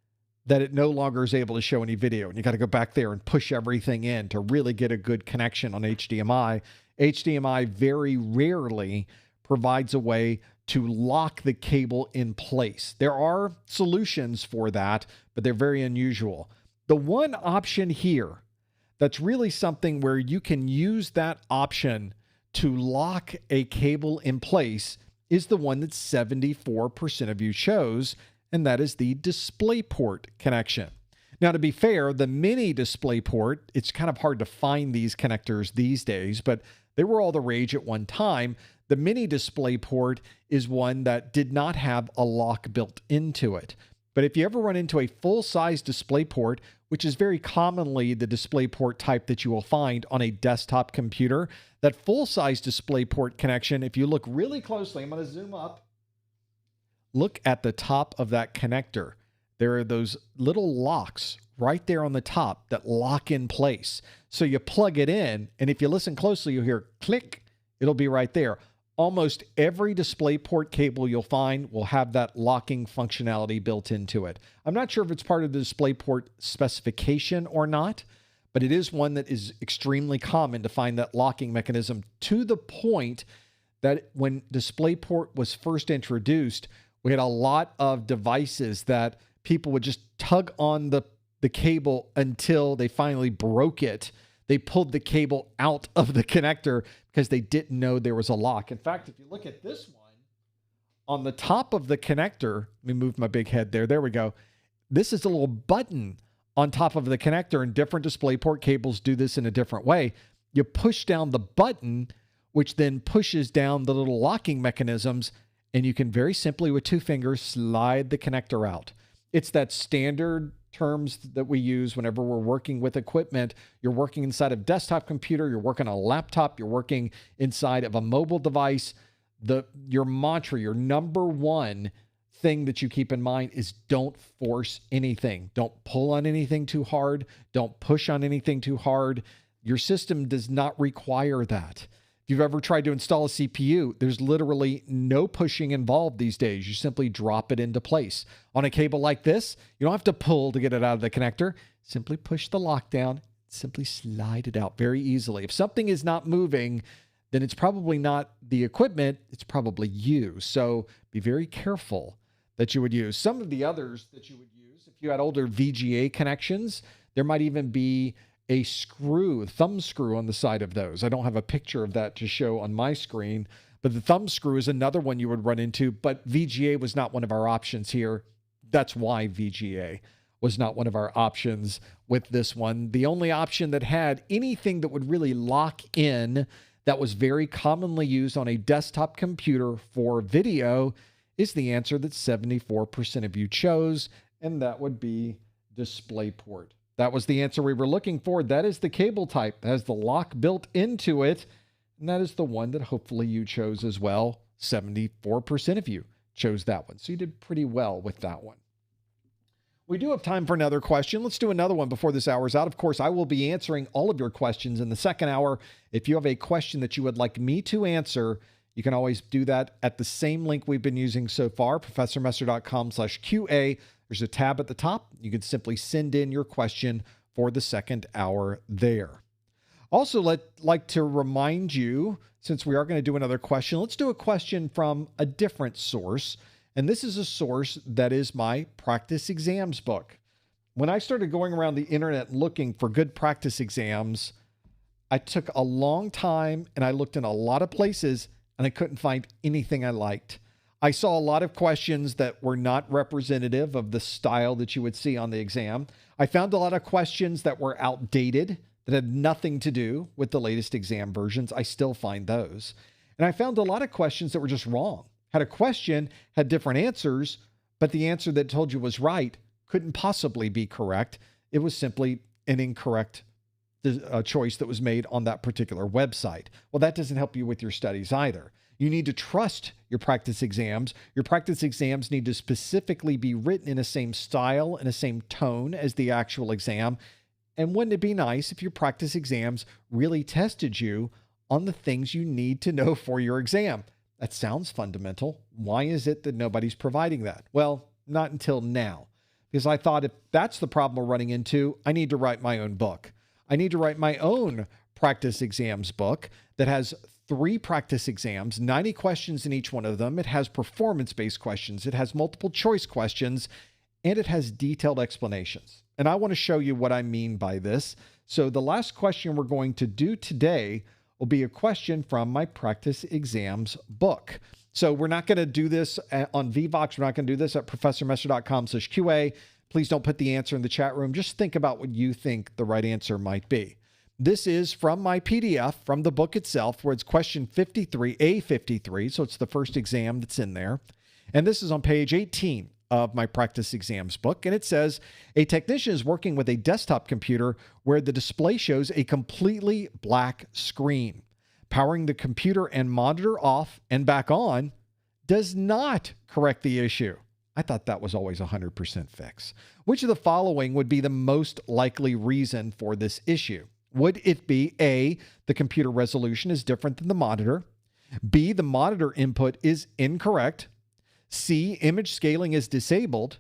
that it no longer is able to show any video. And you got to go back there and push everything in to really get a good connection on HDMI. HDMI very rarely provides a way to lock the cable in place. There are solutions for that, but they're very unusual. The one option here that's really something where you can use that option to lock a cable in place is the one that 74% of you chose, and that is the DisplayPort connection. Now, to be fair, the mini DisplayPort, it's kind of hard to find these connectors these days, but they were all the rage at one time. The mini DisplayPort is one that did not have a lock built into it. But if you ever run into a full-size DisplayPort, which is very commonly the DisplayPort type that you will find on a desktop computer, that full-size DisplayPort connection, if you look really closely, I'm going to zoom up, look at the top of that connector. There are those little locks right there on the top that lock in place. So you plug it in, and if you listen closely, you'll hear click, it'll be right there. Almost every DisplayPort cable you'll find will have that locking functionality built into it. I'm not sure if it's part of the DisplayPort specification or not, but it is one that is extremely common to find that locking mechanism, to the point that when DisplayPort was first introduced, we had a lot of devices that people would just tug on the cable until they finally broke it. They pulled the cable out of the connector because they didn't know there was a lock. In fact, if you look at this one, on the top of the connector, let me move my big head there. There we go. This is a little button on top of the connector, and different DisplayPort cables do this in a different way. You push down the button, which then pushes down the little locking mechanisms, and you can very simply with 2 fingers slide the connector out. It's that standard terms that we use whenever we're working with equipment. You're working inside of a desktop computer, you're working on a laptop, you're working inside of a mobile device. Your mantra, your number one thing that you keep in mind is don't force anything. Don't pull on anything too hard. Don't push on anything too hard. Your system does not require that. If you've ever tried to install a CPU, there's literally no pushing involved these days. You simply drop it into place. On a cable like this, you don't have to pull to get it out of the connector. Simply push the lock down, simply slide it out very easily. If something is not moving, then it's probably not the equipment, it's probably you. So be very careful that you would use. Some of the others that you would use, if you had older VGA connections, there might even be a thumb screw on the side of those. I don't have a picture of that to show on my screen, but the thumb screw is another one you would run into, but VGA was not one of our options here. That's why VGA was not one of our options with this one. The only option that had anything that would really lock in that was very commonly used on a desktop computer for video is the answer that 74% of you chose, and that would be DisplayPort. That was the answer we were looking for. That is the cable type that has the lock built into it, and that is the one that hopefully you chose as well. 74% of you chose that one, so you did pretty well with that one. We do have time for another question. Let's do another one before this hour is out. Of course, I will be answering all of your questions in the second hour. If you have a question that you would like me to answer, you can always do that at the same link we've been using so far, professormesser.com/QA. There's a tab at the top. You can simply send in your question for the second hour there. Also, like to remind you, since we are going to do another question, let's do a question from a different source. And this is a source that is my practice exams book. When I started going around the internet looking for good practice exams, I took a long time and I looked in a lot of places and I couldn't find anything I liked. I saw a lot of questions that were not representative of the style that you would see on the exam. I found a lot of questions that were outdated, that had nothing to do with the latest exam versions. I still find those. And I found a lot of questions that were just wrong. Had a question, had different answers, but the answer that told you was right couldn't possibly be correct. It was simply an incorrect choice that was made on that particular website. Well, that doesn't help you with your studies either. You need to trust your practice exams. Your practice exams need to specifically be written in the same style and the same tone as the actual exam. And wouldn't it be nice if your practice exams really tested you on the things you need to know for your exam? That sounds fundamental. Why is it that nobody's providing that? Well, not until now, because I thought if that's the problem we're running into, I need to write my own book. I need to write my own practice exams book that has 3 practice exams, 90 questions in each one of them. It has performance-based questions. It has multiple choice questions, and it has detailed explanations. And I want to show you what I mean by this. So the last question we're going to do today will be a question from my practice exams book. So we're not going to do this on Vevox. We're not going to do this at professormesser.com/QA. Please don't put the answer in the chat room. Just think about what you think the right answer might be. This is from my PDF, from the book itself, where it's question 53, A53. So it's the first exam that's in there. And this is on page 18 of my practice exams book. And it says, a technician is working with a desktop computer where the display shows a completely black screen. Powering the computer and monitor off and back on does not correct the issue. I thought that was always 100% fix. Which of the following would be the most likely reason for this issue? Would it be A, the computer resolution is different than the monitor? B, the monitor input is incorrect? C, image scaling is disabled?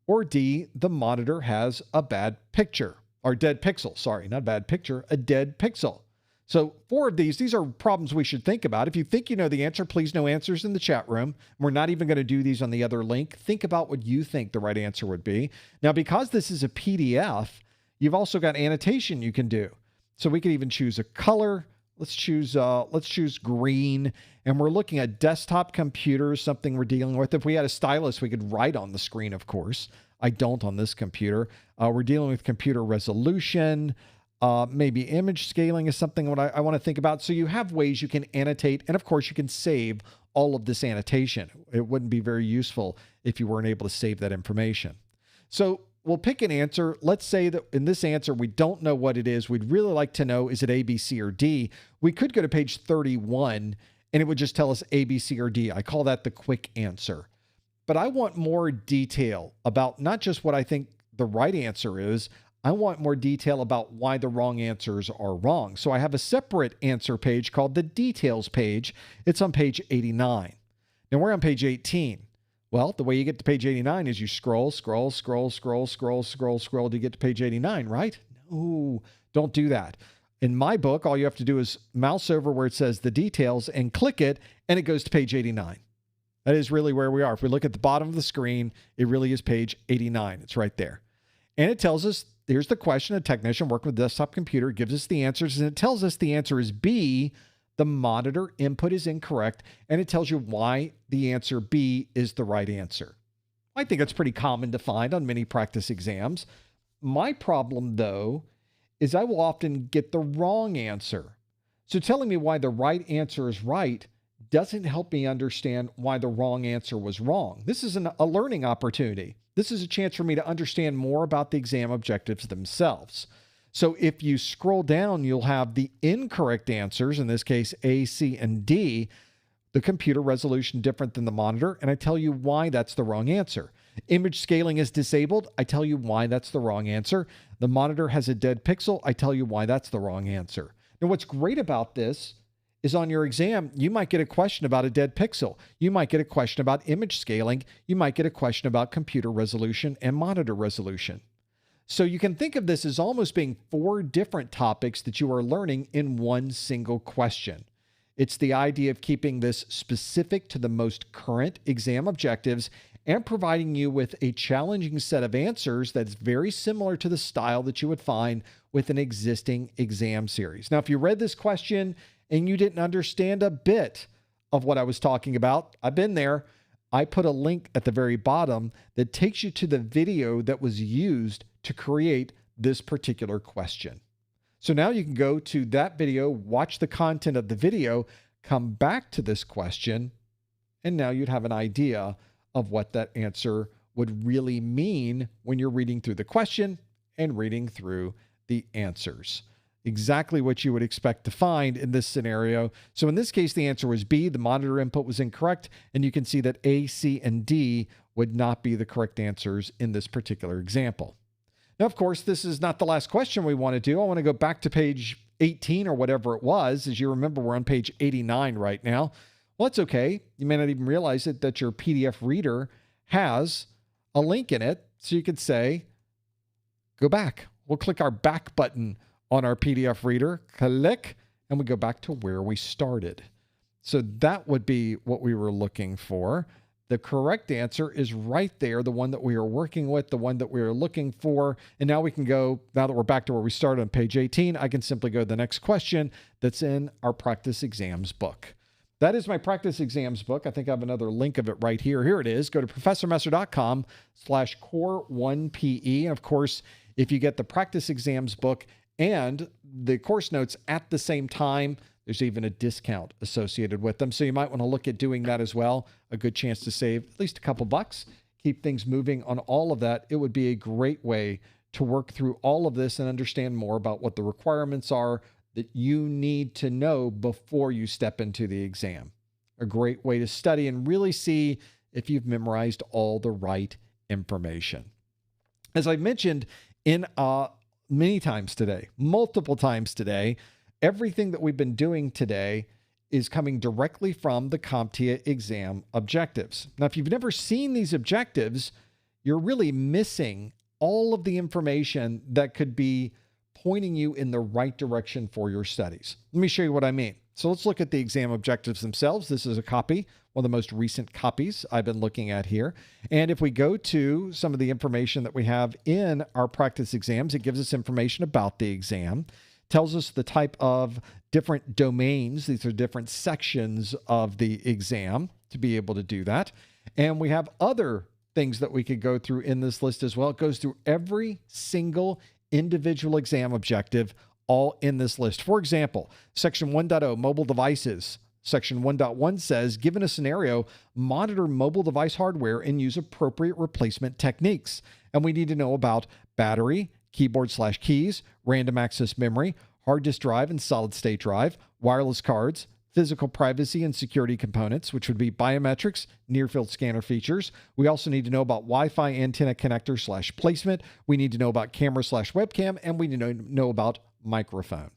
Or D, the monitor has a bad picture, or dead pixel. Sorry, not a bad picture, a dead pixel. So 4 of these are problems we should think about. If you think you know the answer, please no answers in the chat room. We're not even going to do these on the other link. Think about what you think the right answer would be. Now, because this is a PDF, you've also got annotation you can do. So we could even choose a color. Let's choose green, and we're looking at desktop computers, something we're dealing with. If we had a stylus, we could write on the screen, of course. I don't on this computer. We're dealing with computer resolution. Maybe image scaling is something what I want to think about. So you have ways you can annotate, and of course you can save all of this annotation. It wouldn't be very useful if you weren't able to save that information. So we'll pick an answer. Let's say that in this answer, we don't know what it is. We'd really like to know, is it A, B, C, or D? We could go to page 31 and it would just tell us A, B, C, or D. I call that the quick answer. But I want more detail about not just what I think the right answer is. I want more detail about why the wrong answers are wrong. So I have a separate answer page called the details page. It's on page 89. Now we're on page 18. Well, the way you get to page 89 is you scroll to get to page 89, right? No, don't do that. In my book, all you have to do is mouse over where it says the details and click it, and it goes to page 89. That is really where we are. If we look at the bottom of the screen, it really is page 89. It's right there. And it tells us, here's the question. A technician working with a desktop computer gives us the answers, and it tells us the answer is B. The monitor input is incorrect, and it tells you why the answer B is the right answer. I think it's pretty common to find on many practice exams. My problem, though, is I will often get the wrong answer. So telling me why the right answer is right doesn't help me understand why the wrong answer was wrong. This is a learning opportunity. This is a chance for me to understand more about the exam objectives themselves. So if you scroll down, you'll have the incorrect answers, in this case, A, C, and D, the computer resolution different than the monitor, and I tell you why that's the wrong answer. Image scaling is disabled. I tell you why that's the wrong answer. The monitor has a dead pixel. I tell you why that's the wrong answer. Now, what's great about this is on your exam, you might get a question about a dead pixel. You might get a question about image scaling. You might get a question about computer resolution and monitor resolution. So you can think of this as almost being 4 different topics that you are learning in one single question. It's the idea of keeping this specific to the most current exam objectives and providing you with a challenging set of answers that's very similar to the style that you would find with an existing exam series. Now, if you read this question and you didn't understand a bit of what I was talking about, I've been there. I put a link at the very bottom that takes you to the video that was used to create this particular question. So now you can go to that video, watch the content of the video, come back to this question, and now you'd have an idea of what that answer would really mean when you're reading through the question and reading through the answers. Exactly what you would expect to find in this scenario. So in this case, the answer was B. The monitor input was incorrect, and you can see that A, C, and D would not be the correct answers in this particular example. Now, of course, this is not the last question we want to do. I want to go back to page 18 or whatever it was. As you remember, we're on page 89 right now. Well, that's okay. You may not even realize it, that your PDF reader has a link in it. So you could say, go back. We'll click our back button on our PDF reader, click, and we go back to where we started. So that would be what we were looking for. The correct answer is right there, the one that we are working with, the one that we are looking for. And now we can go, now that we're back to where we started on page 18, I can simply go to the next question that's in our practice exams book. That is my practice exams book. I think I have another link of it right here. Here it is. Go to professormesser.com/core1pe. And of course, if you get the practice exams book and the course notes at the same time, there's even a discount associated with them. So you might want to look at doing that as well. A good chance to save at least a couple bucks. Keep things moving on all of that. It would be a great way to work through all of this and understand more about what the requirements are that you need to know before you step into the exam. A great way to study and really see if you've memorized all the right information. As I mentioned in many times today, multiple times today, everything that we've been doing today is coming directly from the CompTIA exam objectives. Now, if you've never seen these objectives, you're really missing all of the information that could be pointing you in the right direction for your studies. Let me show you what I mean. So let's look at the exam objectives themselves. This is a copy, one of the most recent copies I've been looking at here. And if we go to some of the information that we have in our practice exams, it gives us information about the exam. tells us the type of different domains. These are different sections of the exam to be able to do that. And we have other things that we could go through in this list as well. It goes through every single individual exam objective all in this list. For example, section 1.0, mobile devices. Section 1.1 says, given a scenario, monitor mobile device hardware and use appropriate replacement techniques. And we need to know about battery, keyboard/keys, random access memory, hard disk drive and solid state drive, wireless cards, physical privacy and security components, which would be biometrics, near-field scanner features. We also need to know about Wi-Fi antenna connector/placement. We need to know about camera/webcam, and we need to know about microphone.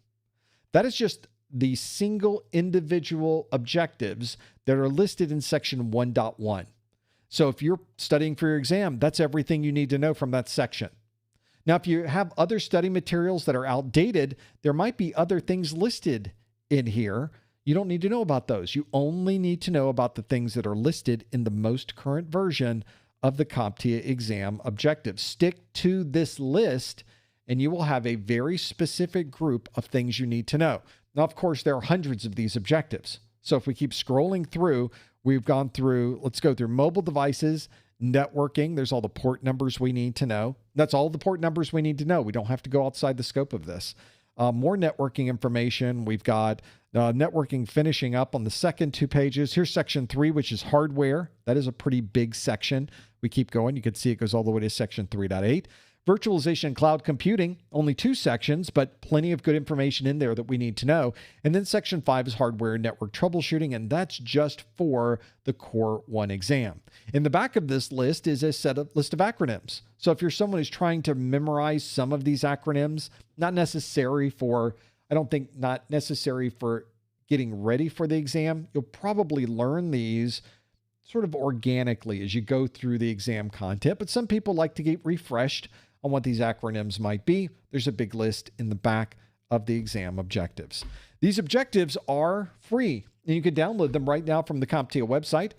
That is just the single individual objectives that are listed in section 1.1. So if you're studying for your exam, that's everything you need to know from that section. Now, if you have other study materials that are outdated, there might be other things listed in here. You don't need to know about those. You only need to know about the things that are listed in the most current version of the CompTIA exam objectives. Stick to this list, and you will have a very specific group of things you need to know. Now, of course, there are hundreds of these objectives. So if we keep scrolling through, we've gone through, let's go through mobile devices, networking. There's all the port numbers we need to know. That's all the port numbers we need to know. We don't have to go outside the scope of this. More networking information. We've got networking finishing up on the second 2 pages. Here's section 3, which is hardware. That is a pretty big section. We keep going. You can see it goes all the way to section 3.8. Virtualization and cloud computing, only 2 sections, but plenty of good information in there that we need to know. And then section 5 is hardware and network troubleshooting, and that's just for the Core 1 exam. In the back of this list is a list of acronyms. So if you're someone who's trying to memorize some of these acronyms, not necessary for getting ready for the exam, you'll probably learn these sort of organically as you go through the exam content. But some people like to get refreshed on what these acronyms might be. There's a big list in the back of the exam objectives. These objectives are free, and you can download them right now from the CompTIA website.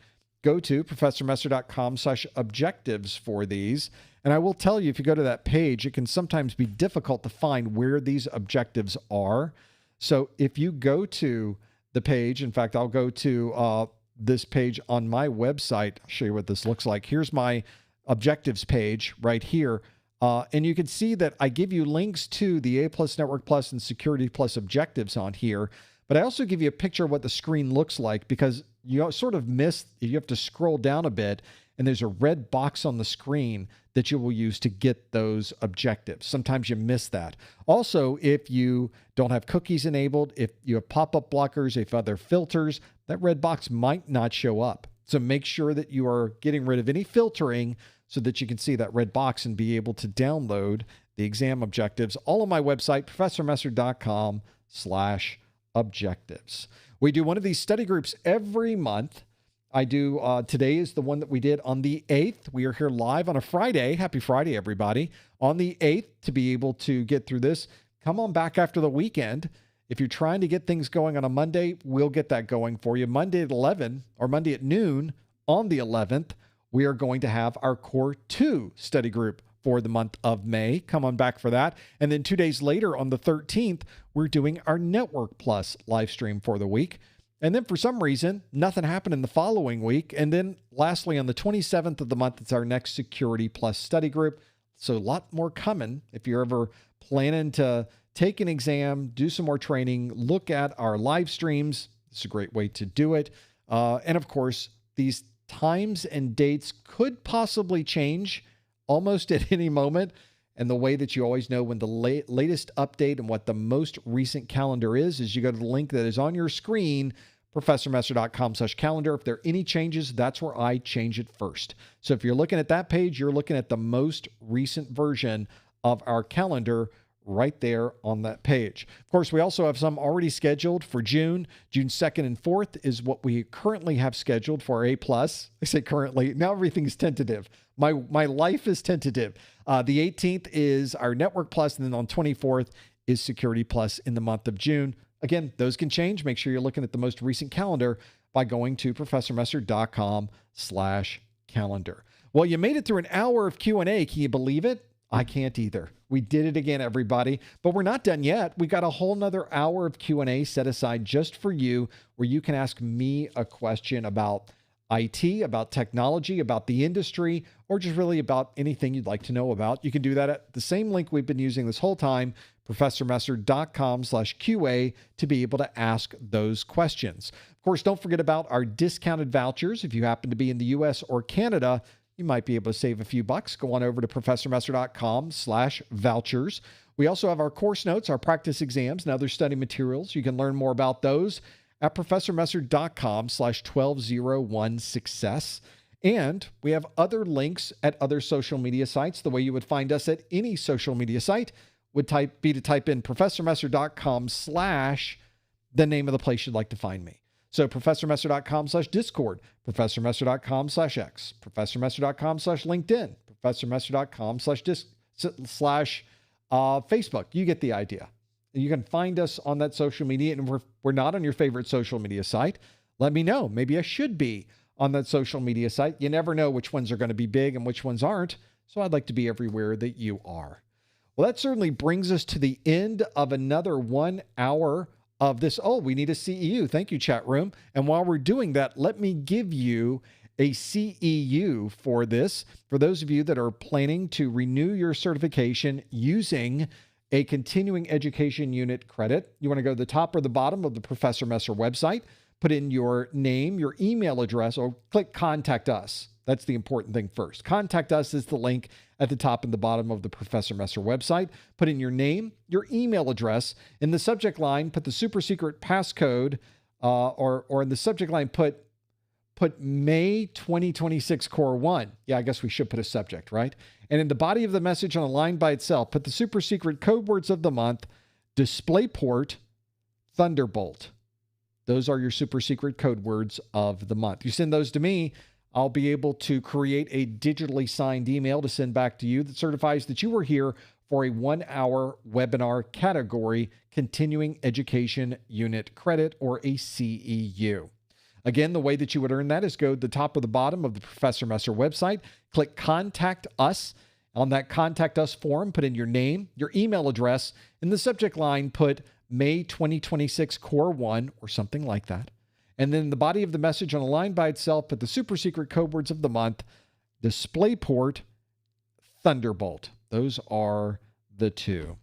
Go to professormesser.com/objectives for these. And I will tell you, if you go to that page, it can sometimes be difficult to find where these objectives are. So if you go to the page, in fact, I'll go to this page on my website. I'll show you what this looks like. Here's my objectives page right here. And you can see that I give you links to the A+, Network Plus, and Security Plus objectives on here. But I also give you a picture of what the screen looks like, because you sort of you have to scroll down a bit, and there's a red box on the screen that you will use to get those objectives. Sometimes you miss that. Also, if you don't have cookies enabled, if you have pop-up blockers, if other filters, that red box might not show up. So make sure that you are getting rid of any filtering so that you can see that red box and be able to download the exam objectives, all on my website, professormesser.com/objectives. We do one of these study groups every month. I do, today is the one that we did on the 8th. We are here live on a Friday. Happy Friday, everybody. On the 8th, to be able to get through this, come on back after the weekend. If you're trying to get things going on a Monday, we'll get that going for you. Monday at 11 or Monday at noon on the 11th, we are going to have our Core 2 study group for the month of May. Come on back for that. And then 2 days later on the 13th, we're doing our Network Plus live stream for the week. And then for some reason, nothing happened in the following week. And then lastly, on the 27th of the month, it's our next Security Plus study group. So a lot more coming. If you're ever planning to take an exam, do some more training, look at our live streams. It's a great way to do it. And of course, these times and dates could possibly change almost at any moment. And the way that you always know when the latest update and what the most recent calendar is you go to the link that is on your screen, professormesser.com/calendar. If there are any changes, that's where I change it first. So if you're looking at that page, you're looking at the most recent version of our calendar right there on that page. Of course, we also have some already scheduled for June. June 2nd and 4th is what we currently have scheduled for A+. I say currently, now everything's tentative. My life is tentative. The 18th is our Network Plus, and then on 24th is Security Plus in the month of June. Again, those can change. Make sure you're looking at the most recent calendar by going to professormesser.com/calendar. Well, you made it through an hour of Q&A. Can you believe it? I can't either. We did it again, everybody. But we're not done yet. We got a whole nother hour of Q&A set aside just for you, where you can ask me a question about IT, about technology, about the industry, or just really about anything you'd like to know about. You can do that at the same link we've been using this whole time, professormesser.com/QA, to be able to ask those questions. Of course, don't forget about our discounted vouchers. If you happen to be in the US or Canada, you might be able to save a few bucks. Go on over to professormesser.com/vouchers. We also have our course notes, our practice exams, and other study materials. You can learn more about those at professormesser.com/1201success. And we have other links at other social media sites. The way you would find us at any social media site would be to type in professormesser.com/ the name of the place you'd like to find me. So professormesser.com/Discord, professormesser.com/X, professormesser.com/LinkedIn, professormesser.com/Facebook. You get the idea. You can find us on that social media, and we're not on your favorite social media site. Let me know. Maybe I should be on that social media site. You never know which ones are going to be big and which ones aren't. So I'd like to be everywhere that you are. Well, that certainly brings us to the end of another 1 hour of this. Oh, we need a CEU. Thank you, chat room. And while we're doing that, let me give you a CEU for this. For those of you that are planning to renew your certification using a continuing education unit credit, you want to go to the top or the bottom of the Professor Messer website, put in your name, your email address, or click Contact Us. That's the important thing first. Contact Us is the link at the top and the bottom of the Professor Messer website. Put in your name, your email address. In the subject line, put the super secret passcode, or in the subject line, put May 2026 Core 1. Yeah, I guess we should put a subject, right? And in the body of the message on a line by itself, put the super secret code words of the month, DisplayPort, Thunderbolt. Those are your super secret code words of the month. You send those to me, I'll be able to create a digitally signed email to send back to you that certifies that you were here for a 1 hour webinar category, continuing education unit credit, or a CEU. Again, the way that you would earn that is go to the top or the bottom of the Professor Messer website, click Contact Us. On that Contact Us form, put in your name, your email address. In the subject line, put May 2026 Core 1 or something like that. And then in the body of the message on a line by itself, put the super secret code words of the month, DisplayPort, Thunderbolt. Those are the two.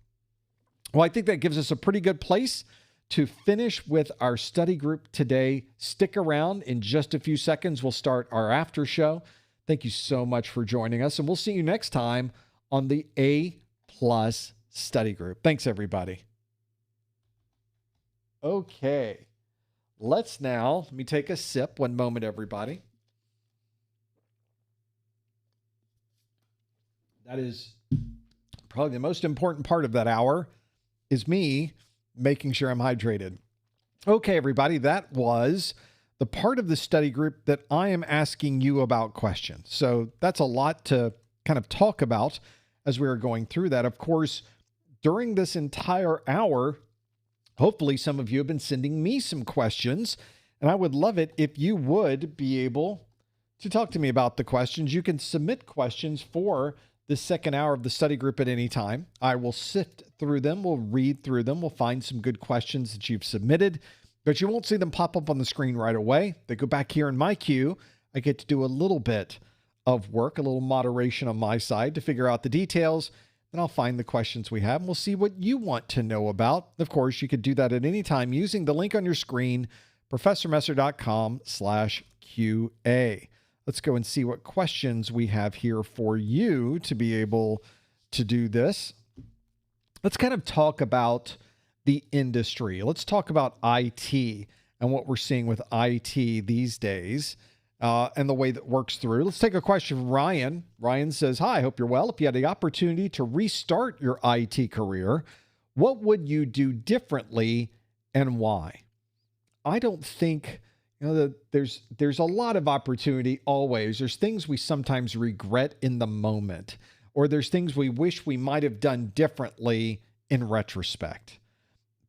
Well, I think that gives us a pretty good place to finish with our study group today. Stick around. In just a few seconds, we'll start our after show. Thank you so much for joining us, and we'll see you next time on the A+ study group. Thanks, everybody. Okay, let me take a sip. One moment, everybody. That is probably the most important part of that hour, is me making sure I'm hydrated. Okay, everybody, that was the part of the study group that I am asking you about questions. So that's a lot to kind of talk about as we are going through that. Of course, during this entire hour, hopefully some of you have been sending me some questions, and I would love it if you would be able to talk to me about the questions. You can submit questions for the second hour of the study group at any time. I will sift through them. We'll read through them. We'll find some good questions that you've submitted, but you won't see them pop up on the screen right away. They go back here in my queue. I get to do a little bit of work, a little moderation on my side to figure out the details. Then I'll find the questions we have, and we'll see what you want to know about. Of course, you could do that at any time using the link on your screen, professormesser.com/QA. Let's go and see what questions we have here for you to be able to do this. Let's kind of talk about the industry. Let's talk about IT and what we're seeing with IT these days and the way that works through. Let's take a question from Ryan. Ryan says, hi, hope you're well. If you had the opportunity to restart your IT career, what would you do differently and why? I don't think... there's a lot of opportunity always. There's things we sometimes regret in the moment, or there's things we wish we might have done differently in retrospect.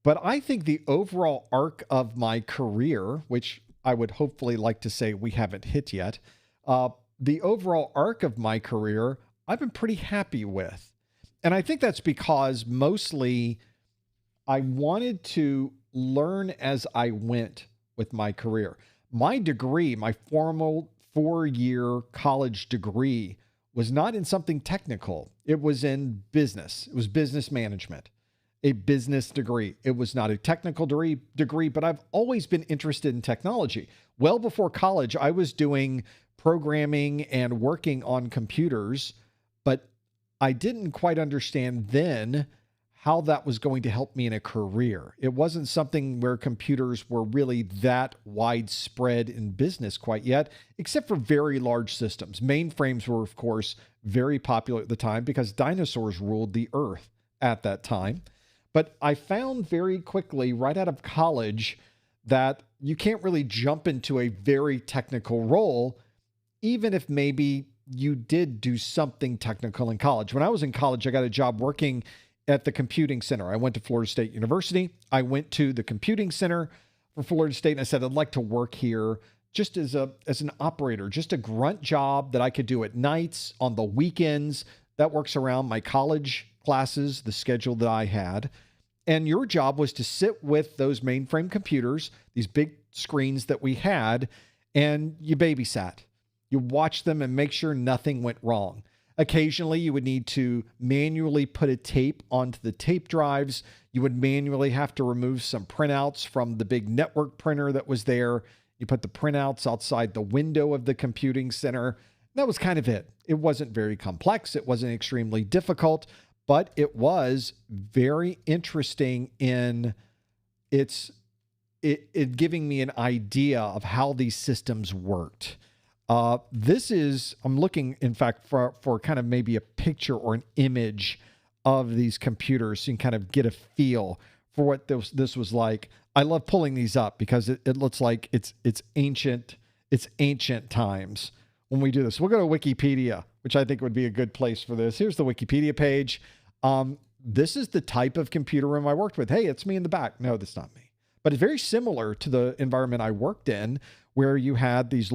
But I think the overall arc of my career, which I would hopefully like to say we haven't hit yet, the overall arc of my career, I've been pretty happy with. And I think that's because mostly I wanted to learn as I went with my career. My degree, my formal 4-year college degree, was not in something technical. It was in business. It was business management, a business degree. It was not a technical degree, but I've always been interested in technology. Well before college, I was doing programming and working on computers, but I didn't quite understand then how that was going to help me in a career. It wasn't something where computers were really that widespread in business quite yet, except for very large systems. Mainframes were, of course, very popular at the time because dinosaurs ruled the earth at that time. But I found very quickly, right out of college, that you can't really jump into a very technical role, even if maybe you did do something technical in college. When I was in college, I got a job working at the computing center. I went to Florida State University. I went to the computing center for Florida State and I said, I'd like to work here just as an operator, just a grunt job that I could do at nights, on the weekends. That works around my college classes, the schedule that I had. And your job was to sit with those mainframe computers, these big screens that we had, and you babysat. You watched them and make sure nothing went wrong. Occasionally, you would need to manually put a tape onto the tape drives. You would manually have to remove some printouts from the big network printer that was there. You put the printouts outside the window of the computing center. That was kind of it. It wasn't very complex. It wasn't extremely difficult, but it was very interesting in it giving me an idea of how these systems worked. I'm looking, in fact, for kind of maybe a picture or an image of these computers so you can kind of get a feel for what this was like. I love pulling these up because it looks like it's ancient times when we do this. We'll go to Wikipedia, which I think would be a good place for this. Here's the Wikipedia page. This is the type of computer room I worked with. Hey, it's me in the back. No, that's not me. But it's very similar to the environment I worked in, where you had these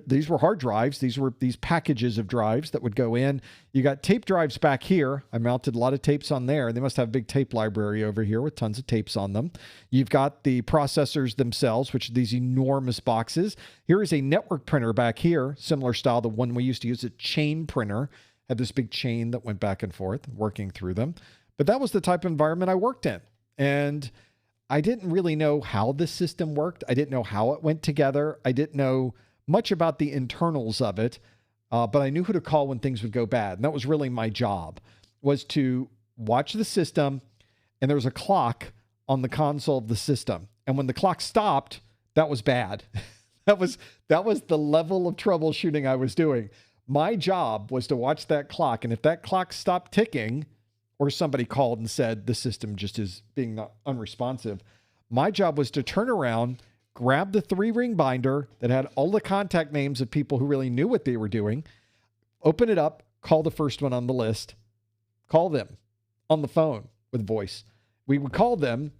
these were hard drives. These were these packages of drives that would go in. You got tape drives back here. I mounted a lot of tapes on there. They must have a big tape library over here with tons of tapes on them. You've got the processors themselves, which are these enormous boxes. Here is a network printer back here, similar style, the one we used to use, a chain printer. Had this big chain that went back and forth, working through them. But that was the type of environment I worked in. And I didn't really know how the system worked. I didn't know how it went together. I didn't know much about the internals of it, but I knew who to call when things would go bad. And that was really my job, was to watch the system, and there was a clock on the console of the system. And when the clock stopped, that was bad. that was the level of troubleshooting I was doing. My job was to watch that clock, and if that clock stopped ticking, or somebody called and said the system just is being not unresponsive, my job was to turn around, grab the 3-ring binder that had all the contact names of people who really knew what they were doing, open it up, call the first one on the list, call them on the phone with voice. We would call them.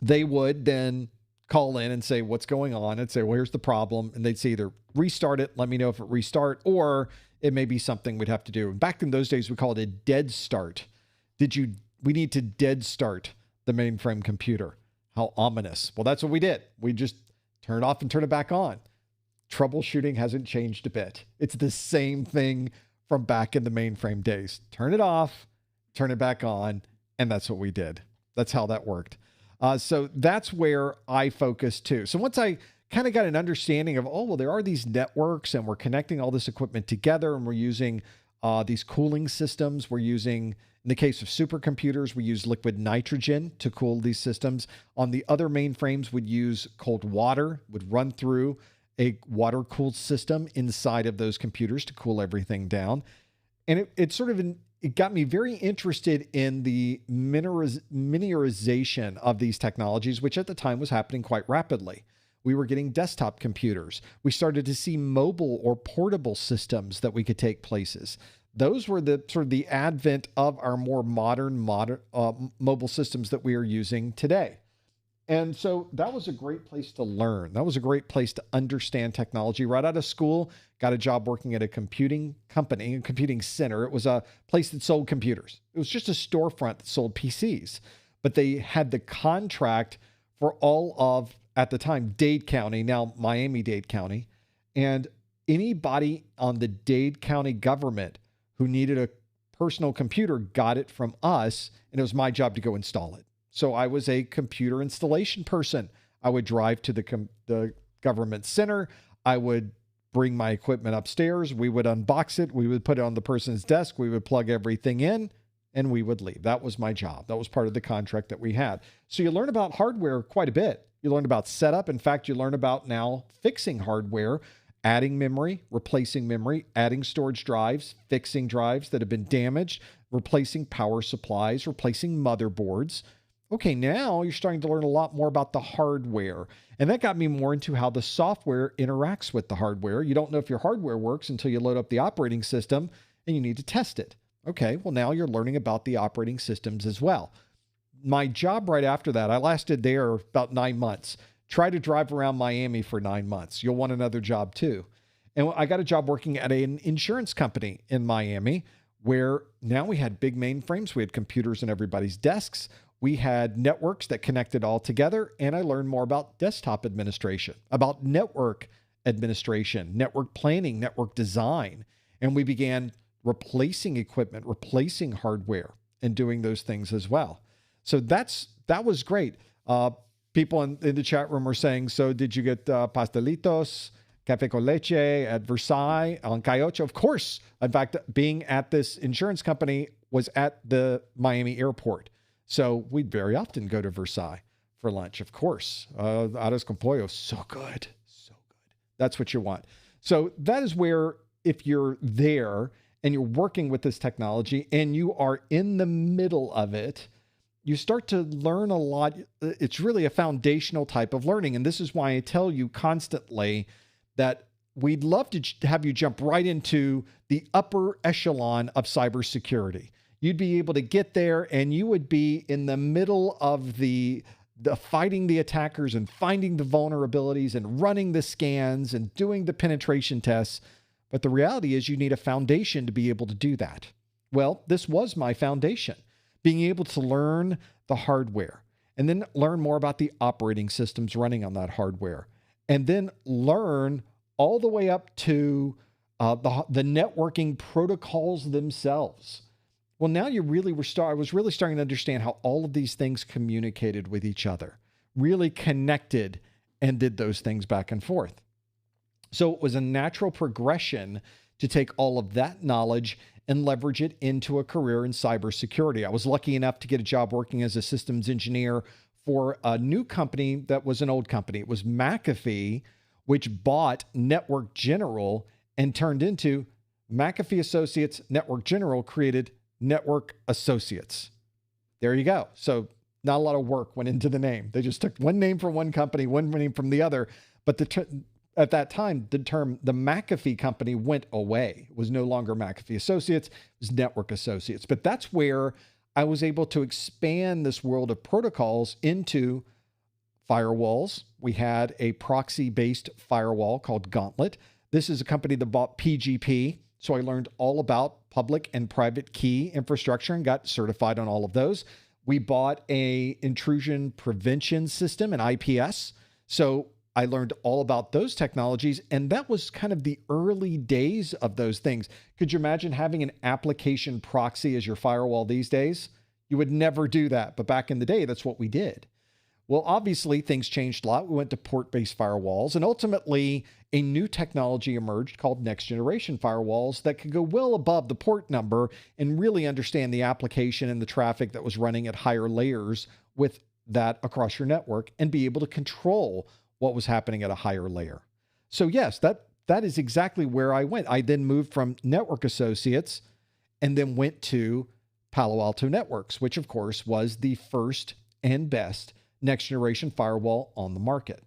They would then call in and say, what's going on? And say, well, here's the problem. And they'd say either restart it, let me know if it restart, or it may be something we'd have to do. Back in those days, we called it a dead start. We need to dead start the mainframe computer. How ominous. Well, that's what we did. We just turn it off and turn it back on. Troubleshooting hasn't changed a bit. It's the same thing from back in the mainframe days. Turn it off, turn it back on, and that's what we did. That's how that worked. So that's where I focused too. So once I kind of got an understanding of, oh, well, there are these networks and we're connecting all this equipment together and we're using these cooling systems. We're using, in the case of supercomputers, we use liquid nitrogen to cool these systems. On the other mainframes, we'd use cold water, would run through a water-cooled system inside of those computers to cool everything down. And it got me very interested in the miniaturization of these technologies, which at the time was happening quite rapidly. We were getting desktop computers. We started to see mobile or portable systems that we could take places. Those were the sort of the advent of our more modern mobile systems that we are using today. And so that was a great place to learn. That was a great place to understand technology. Right out of school, got a job working at a computing company, a computing center. It was a place that sold computers. It was just a storefront that sold PCs, but they had the contract for all of, at the time, Dade County, now Miami-Dade County. And anybody on the Dade County government who needed a personal computer got it from us, and it was my job to go install it. So I was a computer installation person. I would drive to the government center. I would bring my equipment upstairs. We would unbox it. We would put it on the person's desk. We would plug everything in, and we would leave. That was my job. That was part of the contract that we had. So you learn about hardware quite a bit. You learn about setup. In fact, you learn about now fixing hardware, adding memory, replacing memory, adding storage drives, fixing drives that have been damaged, replacing power supplies, replacing motherboards. Okay, now you're starting to learn a lot more about the hardware. And that got me more into how the software interacts with the hardware. You don't know if your hardware works until you load up the operating system and you need to test it. Okay, well, now you're learning about the operating systems as well. My job right after that, I lasted there about 9 months. Try to drive around Miami for 9 months. You'll want another job too. And I got a job working at an insurance company in Miami where now we had big mainframes. We had computers in everybody's desks. We had networks that connected all together, and I learned more about desktop administration, about network administration, network planning, network design, and we began replacing equipment, replacing hardware, and doing those things as well. So that was great. People in the chat room are saying, so did you get pastelitos, café con leche at Versailles on Cayocho? Of course. In fact, being at this insurance company was at the Miami airport. So we'd very often go to Versailles for lunch, of course. Arroz con pollo, so good, so good. That's what you want. So that is where, if you're there and you're working with this technology and you are in the middle of it, you start to learn a lot. It's really a foundational type of learning. And this is why I tell you constantly that we'd love to have you jump right into the upper echelon of cybersecurity. You'd be able to get there and you would be in the middle of the fighting the attackers and finding the vulnerabilities and running the scans and doing the penetration tests. But the reality is you need a foundation to be able to do that. Well, this was my foundation, being able to learn the hardware and then learn more about the operating systems running on that hardware, and then learn all the way up to the networking protocols themselves. Well, now I was really starting to understand how all of these things communicated with each other, really connected and did those things back and forth. So it was a natural progression to take all of that knowledge and leverage it into a career in cybersecurity. I was lucky enough to get a job working as a systems engineer for a new company that was an old company. It was McAfee, which bought Network General and turned into McAfee Associates. Network General created Network Associates. There you go. So not a lot of work went into the name. They just took one name from one company, one name from the other. But at that time, the McAfee company went away. It was no longer McAfee Associates. It was Network Associates. But that's where I was able to expand this world of protocols into firewalls. We had a proxy-based firewall called Gauntlet. This is a company that bought PGP. So I learned all about public and private key infrastructure and got certified on all of those. We bought a intrusion prevention system, an IPS. So I learned all about those technologies. And that was kind of the early days of those things. Could you imagine having an application proxy as your firewall these days? You would never do that. But back in the day, that's what we did. Well, obviously, things changed a lot. We went to port-based firewalls, and ultimately, a new technology emerged called next-generation firewalls that could go well above the port number and really understand the application and the traffic that was running at higher layers with that across your network and be able to control what was happening at a higher layer. So yes, that is exactly where I went. I then moved from Network Associates and then went to Palo Alto Networks, which of course was the first and best next generation firewall on the market.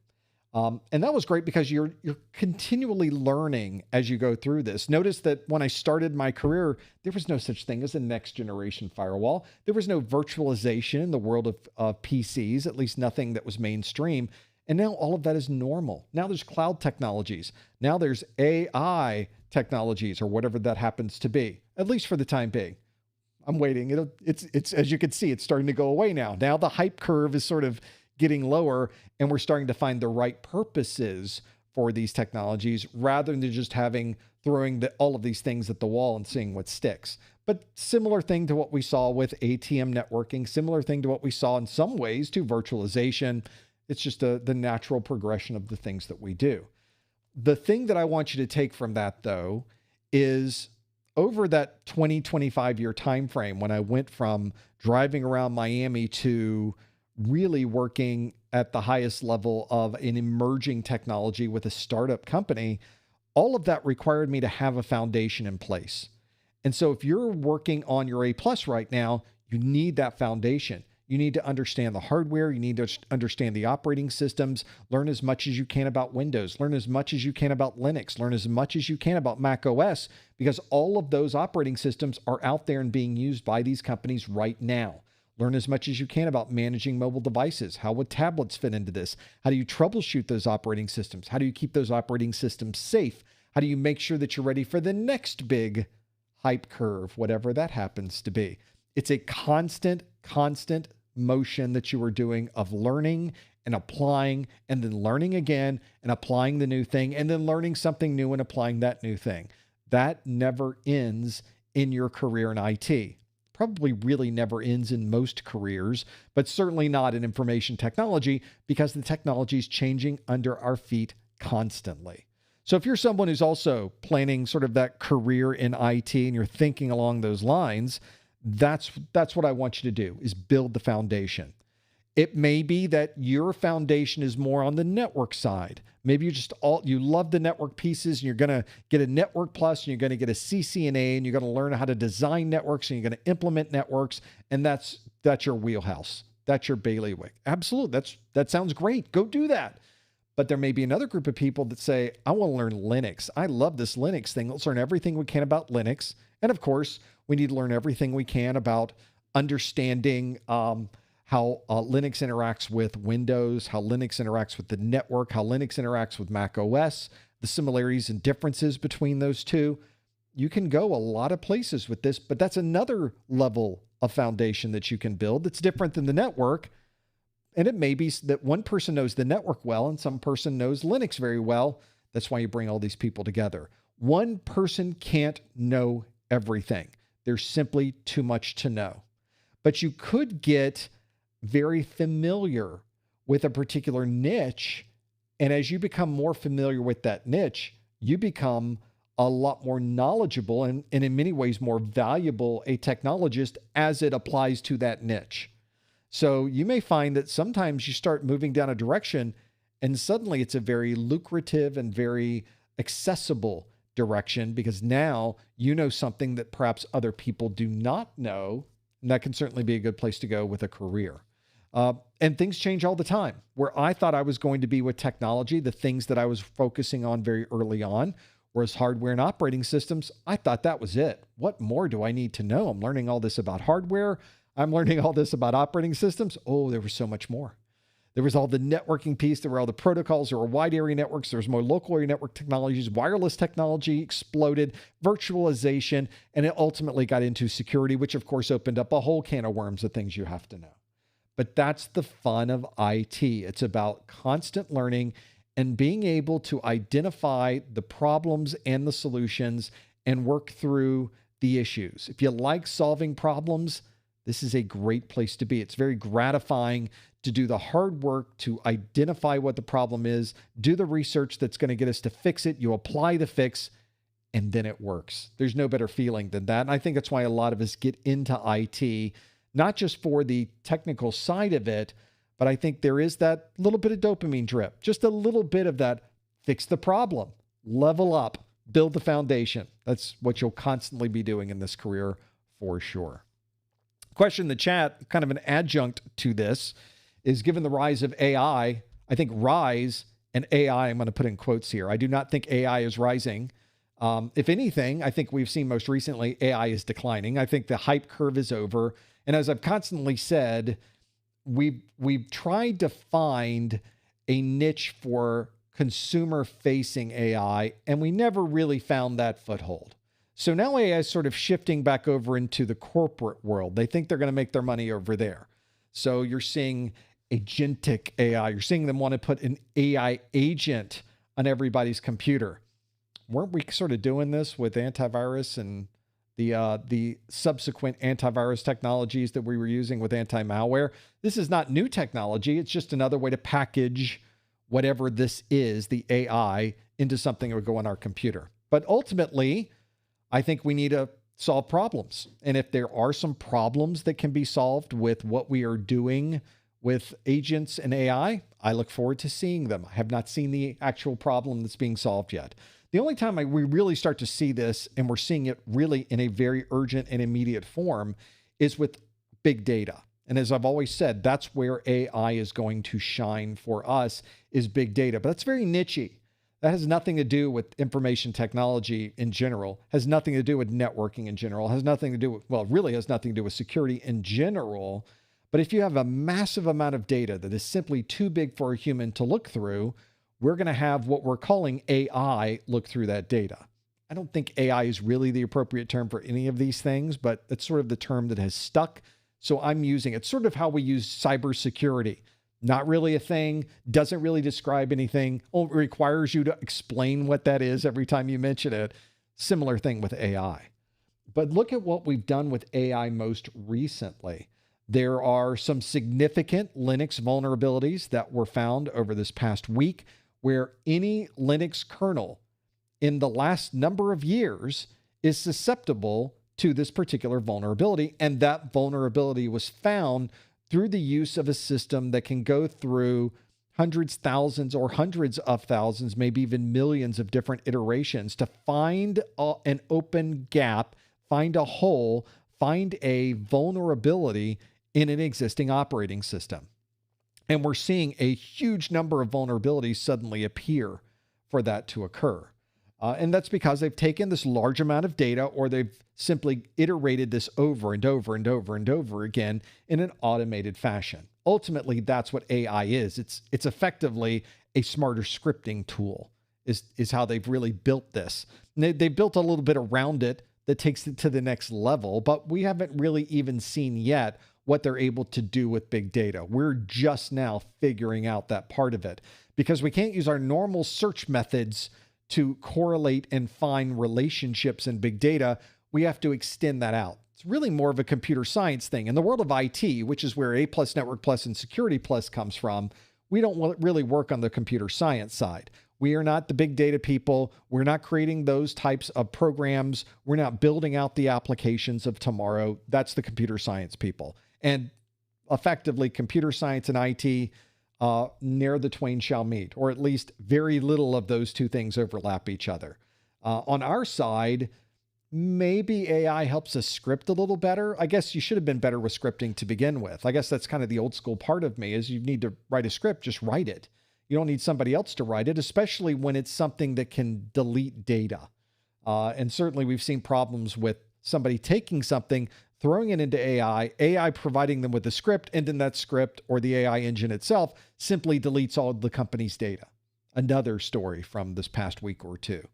And that was great because you're continually learning as you go through this. Notice that when I started my career, there was no such thing as a next generation firewall. There was no virtualization in the world of PCs, at least nothing that was mainstream. And now all of that is normal. Now there's cloud technologies. Now there's AI technologies, or whatever that happens to be, at least for the time being. I'm waiting. It's as you can see, it's starting to go away now. Now the hype curve is sort of getting lower, and we're starting to find the right purposes for these technologies rather than just throwing all of these things at the wall and seeing what sticks. But similar thing to what we saw with ATM networking, similar thing to what we saw in some ways to virtualization. It's just the natural progression of the things that we do. The thing that I want you to take from that, though, is over that 25 year time frame, when I went from driving around Miami to really working at the highest level of an emerging technology with a startup company, all of that required me to have a foundation in place. And so if you're working on your A+ right now, you need that foundation. You need to understand the hardware. You need to understand the operating systems, learn as much as you can about Windows, learn as much as you can about Linux, learn as much as you can about Mac OS, because all of those operating systems are out there and being used by these companies right now. Learn as much as you can about managing mobile devices. How would tablets fit into this? How do you troubleshoot those operating systems? How do you keep those operating systems safe? How do you make sure that you're ready for the next big hype curve, whatever that happens to be? It's a constant motion that you are doing of learning and applying, and then learning again and applying the new thing, and then learning something new and applying that new thing. That never ends in your career in IT. Probably really never ends in most careers, but certainly not in information technology, because the technology is changing under our feet constantly. So if you're someone who's also planning sort of that career in IT and you're thinking along those lines, that's what I want you to do, is build the foundation. It may be that your foundation is more on the network side. Maybe you love the network pieces and you're going to get a Network Plus and you're going to get a CCNA and you're going to learn how to design networks and you're going to implement networks, and that's your wheelhouse. That's your bailiwick. Absolutely. That sounds great. Go do that. But there may be another group of people that say, I want to learn Linux. I love this Linux thing. Let's learn everything we can about Linux. And of course, we need to learn everything we can about understanding how Linux interacts with Windows, how Linux interacts with the network, how Linux interacts with Mac OS, the similarities and differences between those two. You can go a lot of places with this, but that's another level of foundation that you can build that's different than the network. And it may be that one person knows the network well and some person knows Linux very well. That's why you bring all these people together. One person can't know everything. There's simply too much to know. But you could get very familiar with a particular niche. And as you become more familiar with that niche, you become a lot more knowledgeable and in many ways more valuable a technologist as it applies to that niche. So you may find that sometimes you start moving down a direction and suddenly it's a very lucrative and very accessible direction, because now you know something that perhaps other people do not know. And that can certainly be a good place to go with a career. And things change all the time. Where I thought I was going to be with technology, the things that I was focusing on very early on was hardware and operating systems. I thought that was it. What more do I need to know? I'm learning all this about hardware. I'm learning all this about operating systems. Oh, there was so much more. There was all the networking piece. There were all the protocols. There were wide area networks. There was more local area network technologies. Wireless technology exploded, virtualization, and it ultimately got into security, which of course opened up a whole can of worms of things you have to know. But that's the fun of IT. It's about constant learning and being able to identify the problems and the solutions and work through the issues. If you like solving problems, this is a great place to be. It's very gratifying to do the hard work to identify what the problem is, do the research that's going to get us to fix it. You apply the fix, and then it works. There's no better feeling than that. And I think that's why a lot of us get into IT, not just for the technical side of it, but I think there is that little bit of dopamine drip, just a little bit of that fix the problem, level up, build the foundation. That's what you'll constantly be doing in this career for sure. Question in the chat, kind of an adjunct to this, is given the rise of AI, I think rise and AI, I'm going to put in quotes here. I do not think AI is rising. If anything, I think we've seen most recently AI is declining. I think the hype curve is over. And as I've constantly said, we've tried to find a niche for consumer-facing AI, and we never really found that foothold. So now AI is sort of shifting back over into the corporate world. They think they're going to make their money over there. So you're seeing agentic AI. You're seeing them want to put an AI agent on everybody's computer. Weren't we sort of doing this with antivirus and the subsequent antivirus technologies that we were using with anti-malware? This is not new technology. It's just another way to package whatever this is, the AI, into something that would go on our computer. But ultimately, I think we need to solve problems. And if there are some problems that can be solved with what we are doing with agents and AI, I look forward to seeing them. I have not seen the actual problem that's being solved yet. The only time we really start to see this, and we're seeing it really in a very urgent and immediate form, is with big data. And as I've always said, that's where AI is going to shine for us, is big data. But that's very nichey. That has nothing to do with information technology in general, has nothing to do with networking in general, has nothing to do with, well, really has nothing to do with security in general. But if you have a massive amount of data that is simply too big for a human to look through, we're going to have what we're calling AI look through that data. I don't think AI is really the appropriate term for any of these things, but it's sort of the term that has stuck. So I'm using it. It's sort of how we use cybersecurity. Not really a thing, doesn't really describe anything, only requires you to explain what that is every time you mention it. Similar thing with AI. But look at what we've done with AI most recently. There are some significant Linux vulnerabilities that were found over this past week, where any Linux kernel in the last number of years is susceptible to this particular vulnerability. And that vulnerability was found through the use of a system that can go through hundreds, thousands, or hundreds of thousands, maybe even millions of different iterations to find an open gap, find a hole, find a vulnerability in an existing operating system. And we're seeing a huge number of vulnerabilities suddenly appear for that to occur. And that's because they've taken this large amount of data, or they've simply iterated this over and over and over and over again in an automated fashion. Ultimately, that's what AI is. It's effectively a smarter scripting tool, is how they've really built this. And they built a little bit around it that takes it to the next level, but we haven't really even seen yet what they're able to do with big data. We're just now figuring out that part of it, because we can't use our normal search methods to correlate and find relationships in big data. We have to extend that out. It's really more of a computer science thing. In the world of IT, which is where A+, Network+, and Security Plus comes from, we don't really work on the computer science side. We are not the big data people. We're not creating those types of programs. We're not building out the applications of tomorrow. That's the computer science people. And effectively, computer science and IT, ne'er the twain shall meet, or at least very little of those two things overlap each other. On our side, maybe AI helps us script a little better. I guess you should have been better with scripting to begin with. I guess that's kind of the old school part of me, is you need to write a script, just write it. You don't need somebody else to write it, especially when it's something that can delete data. And certainly we've seen problems with somebody taking something, throwing it into AI providing them with a script, and then that script, or the AI engine itself, simply deletes all of the company's data. Another story from this past week or two.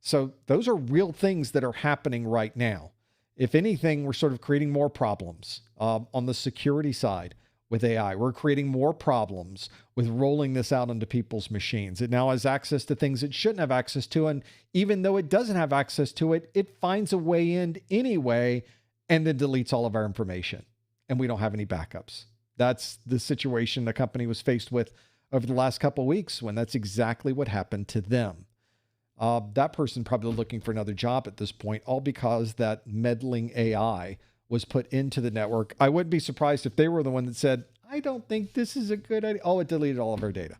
So those are real things that are happening right now. If anything, we're sort of creating more problems on the security side with AI. We're creating more problems with rolling this out onto people's machines. It now has access to things it shouldn't have access to. And even though it doesn't have access to it, it finds a way in anyway, and then deletes all of our information. And we don't have any backups. That's the situation the company was faced with over the last couple of weeks, when that's exactly what happened to them. That person probably looking for another job at this point, all because that meddling AI was put into the network. I wouldn't be surprised if they were the one that said, I don't think this is a good idea. Oh, it deleted all of our data.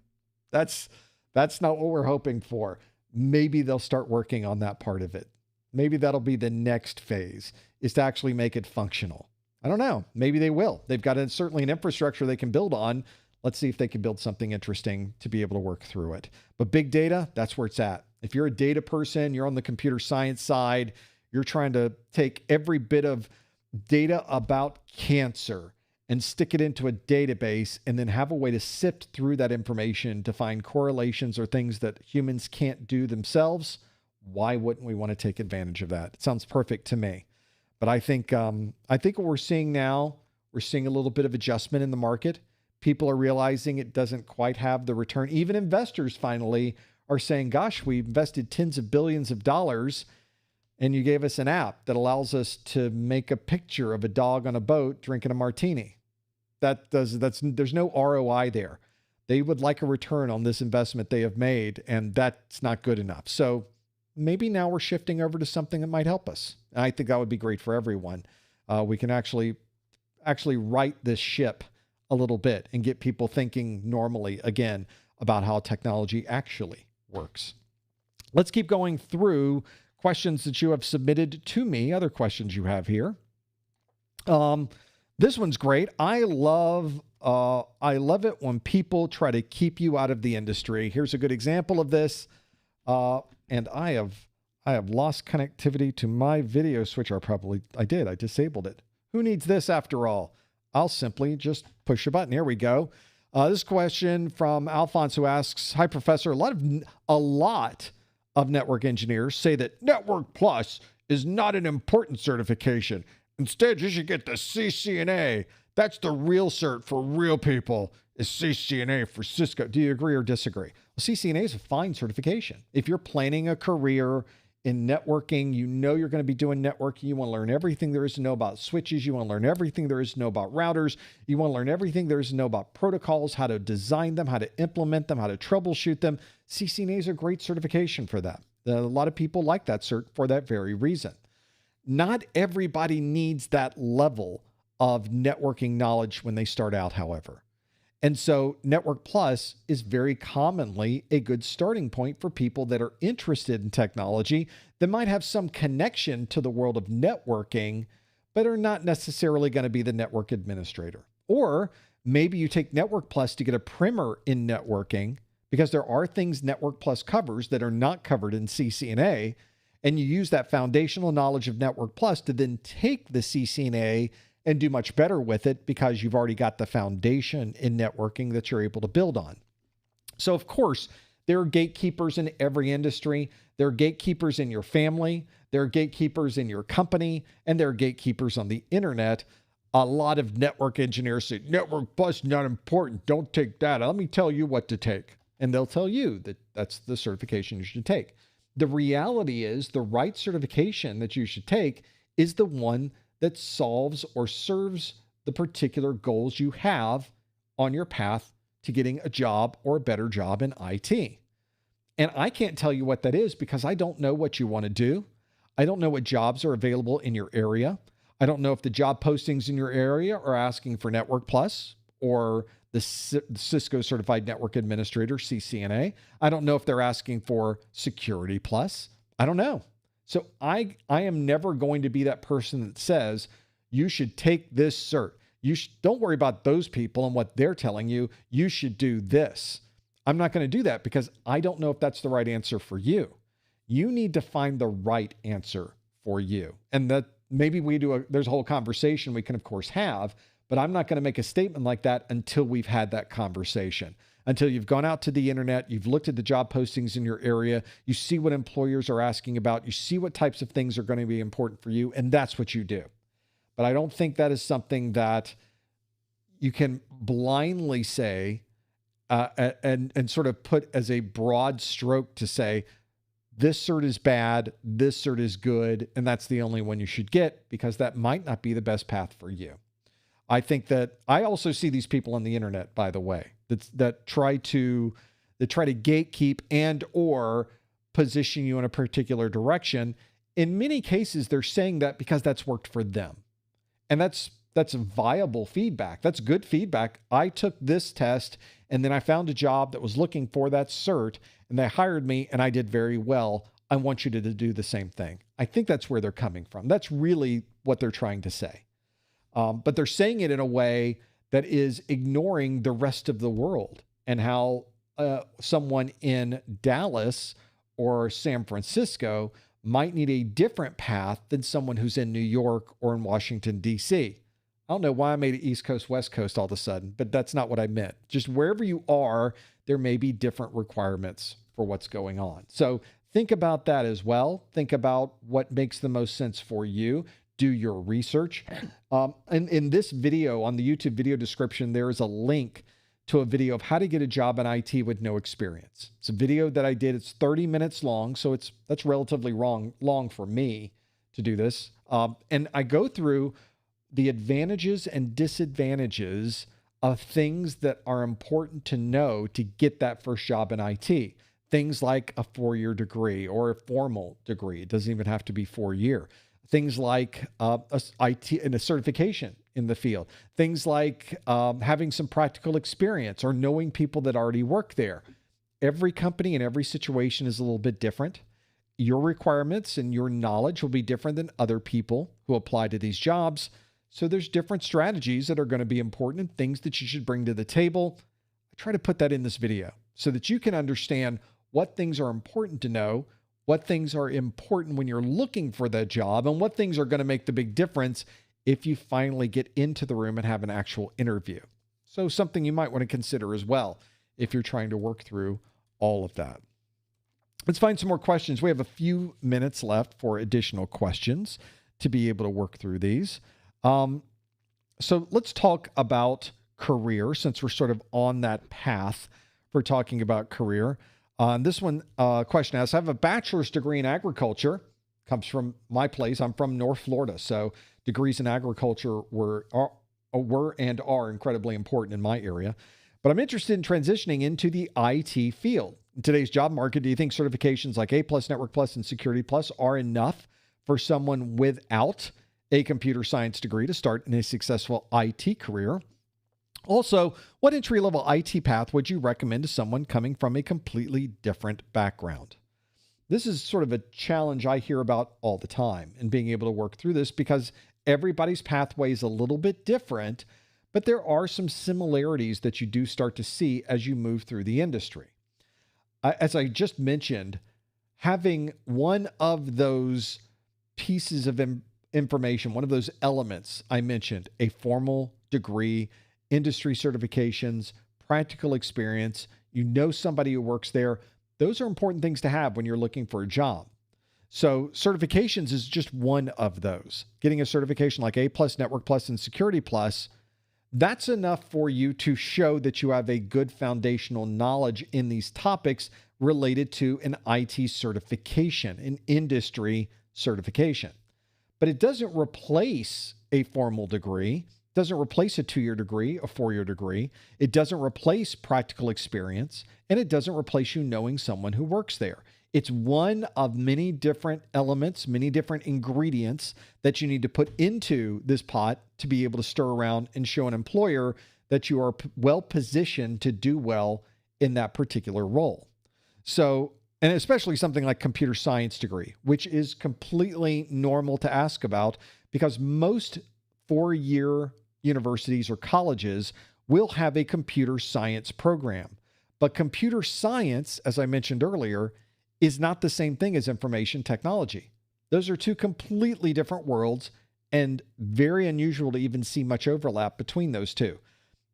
That's not what we're hoping for. Maybe they'll start working on that part of it. Maybe that'll be the next phase, is to actually make it functional. I don't know. Maybe they will. They've got certainly an infrastructure they can build on. Let's see if they can build something interesting to be able to work through it. But big data, that's where it's at. If you're a data person, you're on the computer science side, you're trying to take every bit of data about cancer and stick it into a database and then have a way to sift through that information to find correlations or things that humans can't do themselves, why wouldn't we want to take advantage of that? It sounds perfect to me. But I think what we're seeing now, we're seeing a little bit of adjustment in the market. People are realizing it doesn't quite have the return. Even investors finally are saying, gosh, we invested tens of billions of dollars and you gave us an app that allows us to make a picture of a dog on a boat drinking a martini. There's no ROI there. They would like a return on this investment they have made, and that's not good enough. So maybe now we're shifting over to something that might help us. And I think that would be great for everyone. We can actually right this ship a little bit and get people thinking normally again about how technology actually works. Let's keep going through questions that you have submitted to me, other questions you have here. This one's great. I love it when people try to keep you out of the industry. Here's a good example of this. And I have lost connectivity to my video switcher. I disabled it. Who needs this after all? I'll simply just push a button. Here we go. This question from Alphonse, who asks, "Hi, Professor. A lot of network engineers say that Network Plus is not an important certification. Instead, you should get the CCNA. That's the real cert for real people, is CCNA for Cisco." Do you agree or disagree? Well, CCNA is a fine certification. If you're planning a career in networking, you know you're going to be doing networking. You want to learn everything there is to know about switches. You want to learn everything there is to know about routers. You want to learn everything there is to know about protocols, how to design them, how to implement them, how to troubleshoot them. CCNA is a great certification for that. A lot of people like that cert for that very reason. Not everybody needs that level of networking knowledge when they start out, however. And so Network Plus is very commonly a good starting point for people that are interested in technology that might have some connection to the world of networking, but are not necessarily going to be the network administrator. Or maybe you take Network Plus to get a primer in networking, because there are things Network Plus covers that are not covered in CCNA, and you use that foundational knowledge of Network Plus to then take the CCNA and do much better with it because you've already got the foundation in networking that you're able to build on. So, of course, there are gatekeepers in every industry. There are gatekeepers in your family. There are gatekeepers in your company. And there are gatekeepers on the internet. A lot of network engineers say, Network Plus is not important. Don't take that. Let me tell you what to take. And they'll tell you that that's the certification you should take. The reality is the right certification that you should take is the one that solves or serves the particular goals you have on your path to getting a job or a better job in IT. And I can't tell you what that is because I don't know what you want to do. I don't know what jobs are available in your area. I don't know if the job postings in your area are asking for Network Plus or the Cisco Certified Network Administrator, CCNA. I don't know if they're asking for Security Plus. I don't know. So I am never going to be that person that says, you should take this cert. Don't worry about those people and what they're telling you. You should do this. I'm not going to do that because I don't know if that's the right answer for you. You need to find the right answer for you. And that maybe there's a whole conversation we can, of course, have, but I'm not going to make a statement like that until we've had that conversation. Until you've gone out to the internet, you've looked at the job postings in your area, you see what employers are asking about, you see what types of things are going to be important for you, and that's what you do. But I don't think that is something that you can blindly say and sort of put as a broad stroke to say, this cert is bad, this cert is good, and that's the only one you should get, because that might not be the best path for you. I think that I also see these people on the internet, by the way, that try to gatekeep and or position you in a particular direction. In many cases, they're saying that because that's worked for them. And that's viable feedback. That's good feedback. I took this test and then I found a job that was looking for that cert and they hired me and I did very well. I want you to do the same thing. I think that's where they're coming from. That's really what they're trying to say. But they're saying it in a way that is ignoring the rest of the world, and how someone in Dallas or San Francisco might need a different path than someone who's in New York or in Washington, D.C. I don't know why I made it East Coast, West Coast all of a sudden, but that's not what I meant. Just wherever you are, there may be different requirements for what's going on. So think about that as well. Think about what makes the most sense for you. Do your research. And in this video, on the YouTube video description, there is a link to a video of how to get a job in IT with no experience. It's a video that I did. It's 30 minutes long, so that's relatively long for me to do this. And I go through the advantages and disadvantages of things that are important to know to get that first job in IT. Things like a 4-year degree or a formal degree. It doesn't even have to be 4-year. Things like IT and a certification in the field. Things like having some practical experience or knowing people that already work there. Every company and every situation is a little bit different. Your requirements and your knowledge will be different than other people who apply to these jobs. So there's different strategies that are going to be important and things that you should bring to the table. I try to put that in this video so that you can understand what things are important to know, what things are important when you're looking for that job, and what things are going to make the big difference if you finally get into the room and have an actual interview. So something you might want to consider as well if you're trying to work through all of that. Let's find some more questions. We have a few minutes left for additional questions to be able to work through these. So let's talk about career, since we're sort of on that path for talking about career. This one question asks, I have a bachelor's degree in agriculture. Comes from my place. I'm from North Florida, so degrees in agriculture were and are incredibly important in my area. But I'm interested in transitioning into the IT field. In today's job market, do you think certifications like A+, Network+, and Security+ are enough for someone without a computer science degree to start in a successful IT career? Also, what entry-level IT path would you recommend to someone coming from a completely different background? This is sort of a challenge I hear about all the time, and being able to work through this because everybody's pathway is a little bit different, but there are some similarities that you do start to see as you move through the industry. As I just mentioned, having one of those pieces of information, one of those elements I mentioned, a formal degree, industry certifications, practical experience, you know somebody who works there, those are important things to have when you're looking for a job. So certifications is just one of those. Getting a certification like A+, Network+, and Security+, that's enough for you to show that you have a good foundational knowledge in these topics related to an IT certification, an industry certification. But it doesn't replace a formal degree, doesn't replace a 2-year degree, a 4-year degree. It doesn't replace practical experience, and it doesn't replace you knowing someone who works there. It's one of many different elements, many different ingredients that you need to put into this pot to be able to stir around and show an employer that you are well positioned to do well in that particular role. So, and especially something like computer science degree, which is completely normal to ask about because most 4-year universities or colleges will have a computer science program. But computer science, as I mentioned earlier, is not the same thing as information technology. Those are two completely different worlds and very unusual to even see much overlap between those two.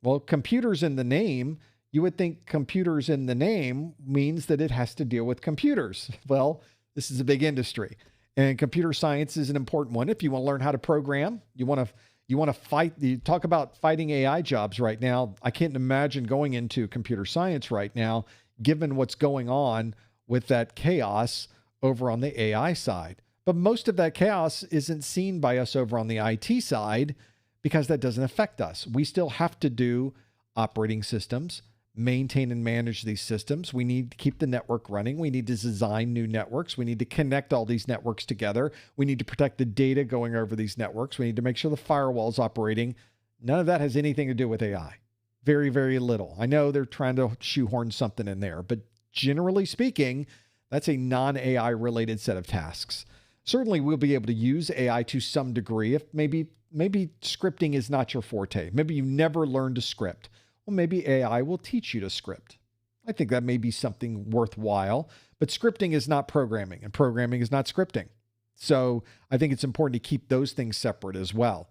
Well, computers in the name, you would think computers in the name means that it has to deal with computers. Well, this is a big industry, and computer science is an important one. If you want to learn how to program, you want to fight, you talk about fighting AI jobs right now. I can't imagine going into computer science right now, given what's going on with that chaos over on the AI side. But most of that chaos isn't seen by us over on the IT side because that doesn't affect us. We still have to do operating systems, maintain and manage these systems. We need to keep the network running. We need to design new networks. We need to connect all these networks together. We need to protect the data going over these networks. We need to make sure the firewall's operating. None of that has anything to do with AI. Very, very little. I know they're trying to shoehorn something in there, but generally speaking, that's a non-AI related set of tasks. Certainly, we'll be able to use AI to some degree if maybe maybe scripting is not your forte. Maybe you never learned to script. Well, maybe AI will teach you to script. I think that may be something worthwhile, but scripting is not programming and programming is not scripting. So I think it's important to keep those things separate as well.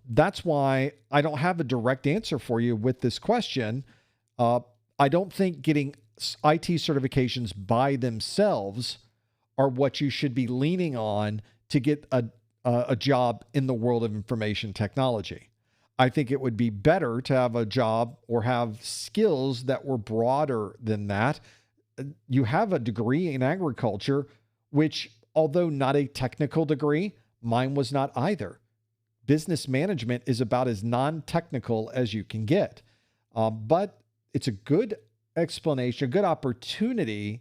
That's why I don't have a direct answer for you with this question. I don't think getting IT certifications by themselves are what you should be leaning on to get a job in the world of information technology. I think it would be better to have a job or have skills that were broader than that. You have a degree in agriculture, which, although not a technical degree, mine was not either. Business management is about as non-technical as you can get. But it's a good explanation, a good opportunity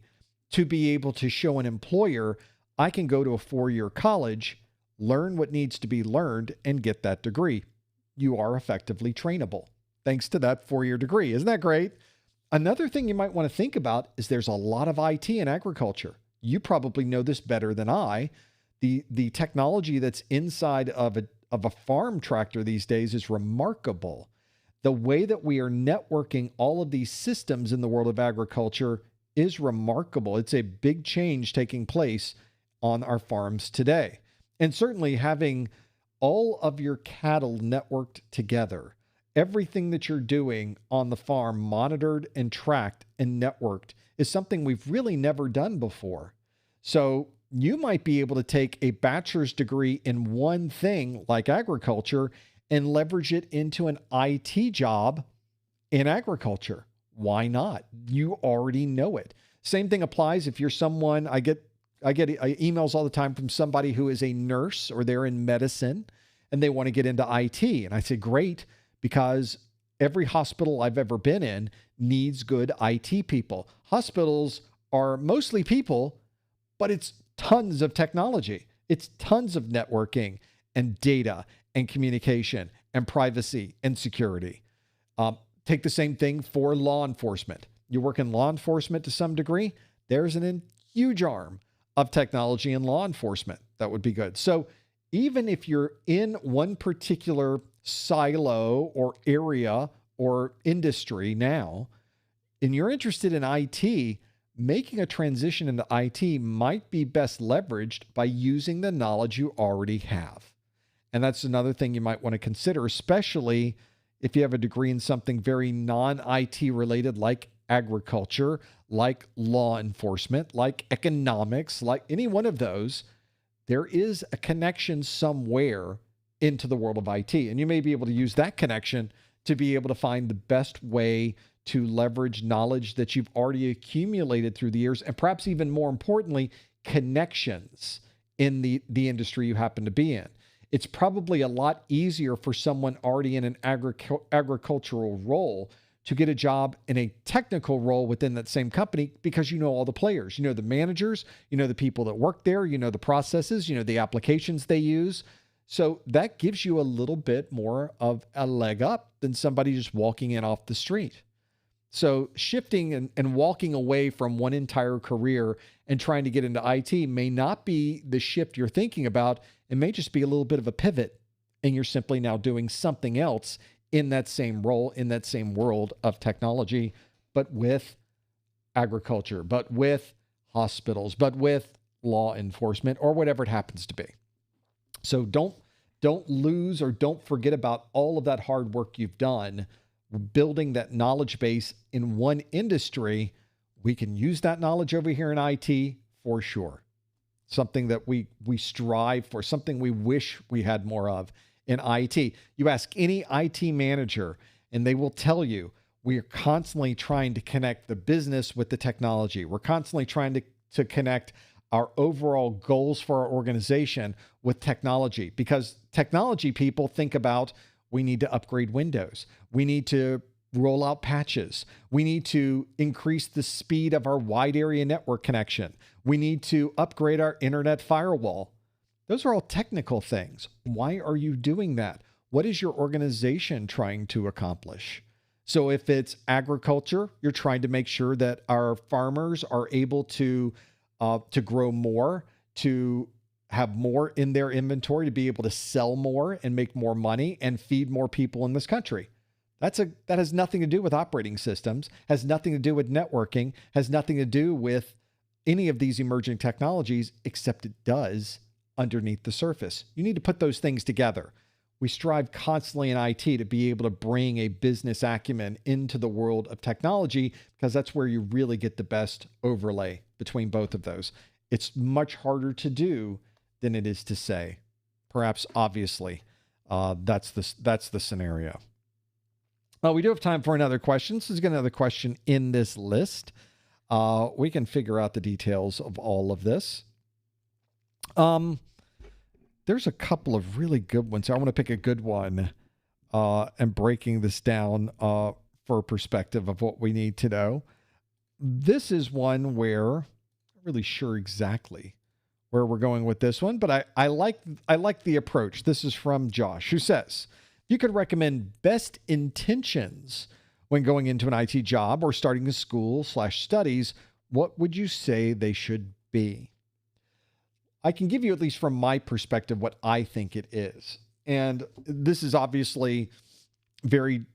to be able to show an employer, I can go to a 4-year college, learn what needs to be learned, and get that degree. You are effectively trainable thanks to that 4-year degree. Isn't that great? Another thing you might want to think about is there's a lot of IT in agriculture. You probably know this better than I. The technology that's inside of a farm tractor these days is remarkable. The way that we are networking all of these systems in the world of agriculture is remarkable. It's a big change taking place on our farms today. And certainly having all of your cattle networked together, everything that you're doing on the farm monitored and tracked and networked is something we've really never done before. So you might be able to take a bachelor's degree in one thing like agriculture and leverage it into an IT job in agriculture. Why not? You already know it. Same thing applies if you're someone, I get emails all the time from somebody who is a nurse or they're in medicine and they want to get into IT. And I say, great, because every hospital I've ever been in needs good IT people. Hospitals are mostly people, but it's tons of technology. It's tons of networking and data and communication and privacy and security. Take the same thing for law enforcement. You work in law enforcement to some degree, there's a huge arm of technology in law enforcement that would be good. So even if you're in one particular silo or area or industry now, and you're interested in IT, making a transition into IT might be best leveraged by using the knowledge you already have. And that's another thing you might want to consider, especially if you have a degree in something very non-IT related like agriculture, like law enforcement, like economics, like any one of those. There is a connection somewhere into the world of IT. And you may be able to use that connection to be able to find the best way to leverage knowledge that you've already accumulated through the years, and perhaps even more importantly, connections in the industry you happen to be in. It's probably a lot easier for someone already in an agricultural role to get a job in a technical role within that same company because you know all the players. You know the managers, you know the people that work there, you know the processes, you know the applications they use. So that gives you a little bit more of a leg up than somebody just walking in off the street. So shifting and walking away from one entire career and trying to get into IT may not be the shift you're thinking about. It may just be a little bit of a pivot, and you're simply now doing something else in that same role, in that same world of technology, but with agriculture, but with hospitals, but with law enforcement, or whatever it happens to be. So don't lose or don't forget about all of that hard work you've done building that knowledge base in one industry. We can use that knowledge over here in IT for sure. Something that we strive for, something we wish we had more of in IT. You ask any IT manager and they will tell you, we are constantly trying to connect the business with the technology. We're constantly trying to connect our overall goals for our organization with technology, because technology people think about, we need to upgrade Windows. We need to roll out patches. We need to increase the speed of our wide area network connection. We need to upgrade our internet firewall. Those are all technical things. Why are you doing that? What is your organization trying to accomplish? So if it's agriculture, you're trying to make sure that our farmers are able to grow more, to have more in their inventory to be able to sell more and make more money and feed more people in this country. That has nothing to do with operating systems, has nothing to do with networking, has nothing to do with any of these emerging technologies, except it does underneath the surface. You need to put those things together. We strive constantly in IT to be able to bring a business acumen into the world of technology, because that's where you really get the best overlay between both of those. It's much harder to do than it is to say. Perhaps obviously, that's the scenario. We do have time for another question. This is another question in this list. We can figure out the details of all of this. There's a couple of really good ones. I want to pick a good one and breaking this down for a perspective of what we need to know. This is one where I'm not really sure exactly where we're going with this one, but I like the approach. This is from Josh, who says, you could recommend best intentions when going into an IT job or starting a school/studies. What would you say they should be? I can give you, at least from my perspective, what I think it is. And this is obviously very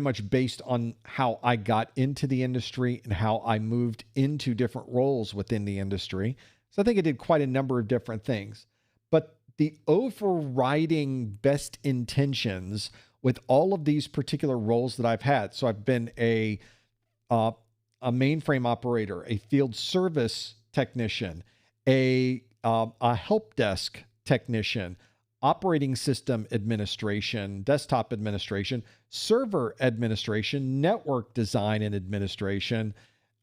much based on how I got into the industry and how I moved into different roles within the industry. So I think I did quite a number of different things. But the overriding best intentions with all of these particular roles that I've had. So I've been a mainframe operator, a field service technician, a help desk technician, operating system administration, desktop administration, server administration, network design and administration,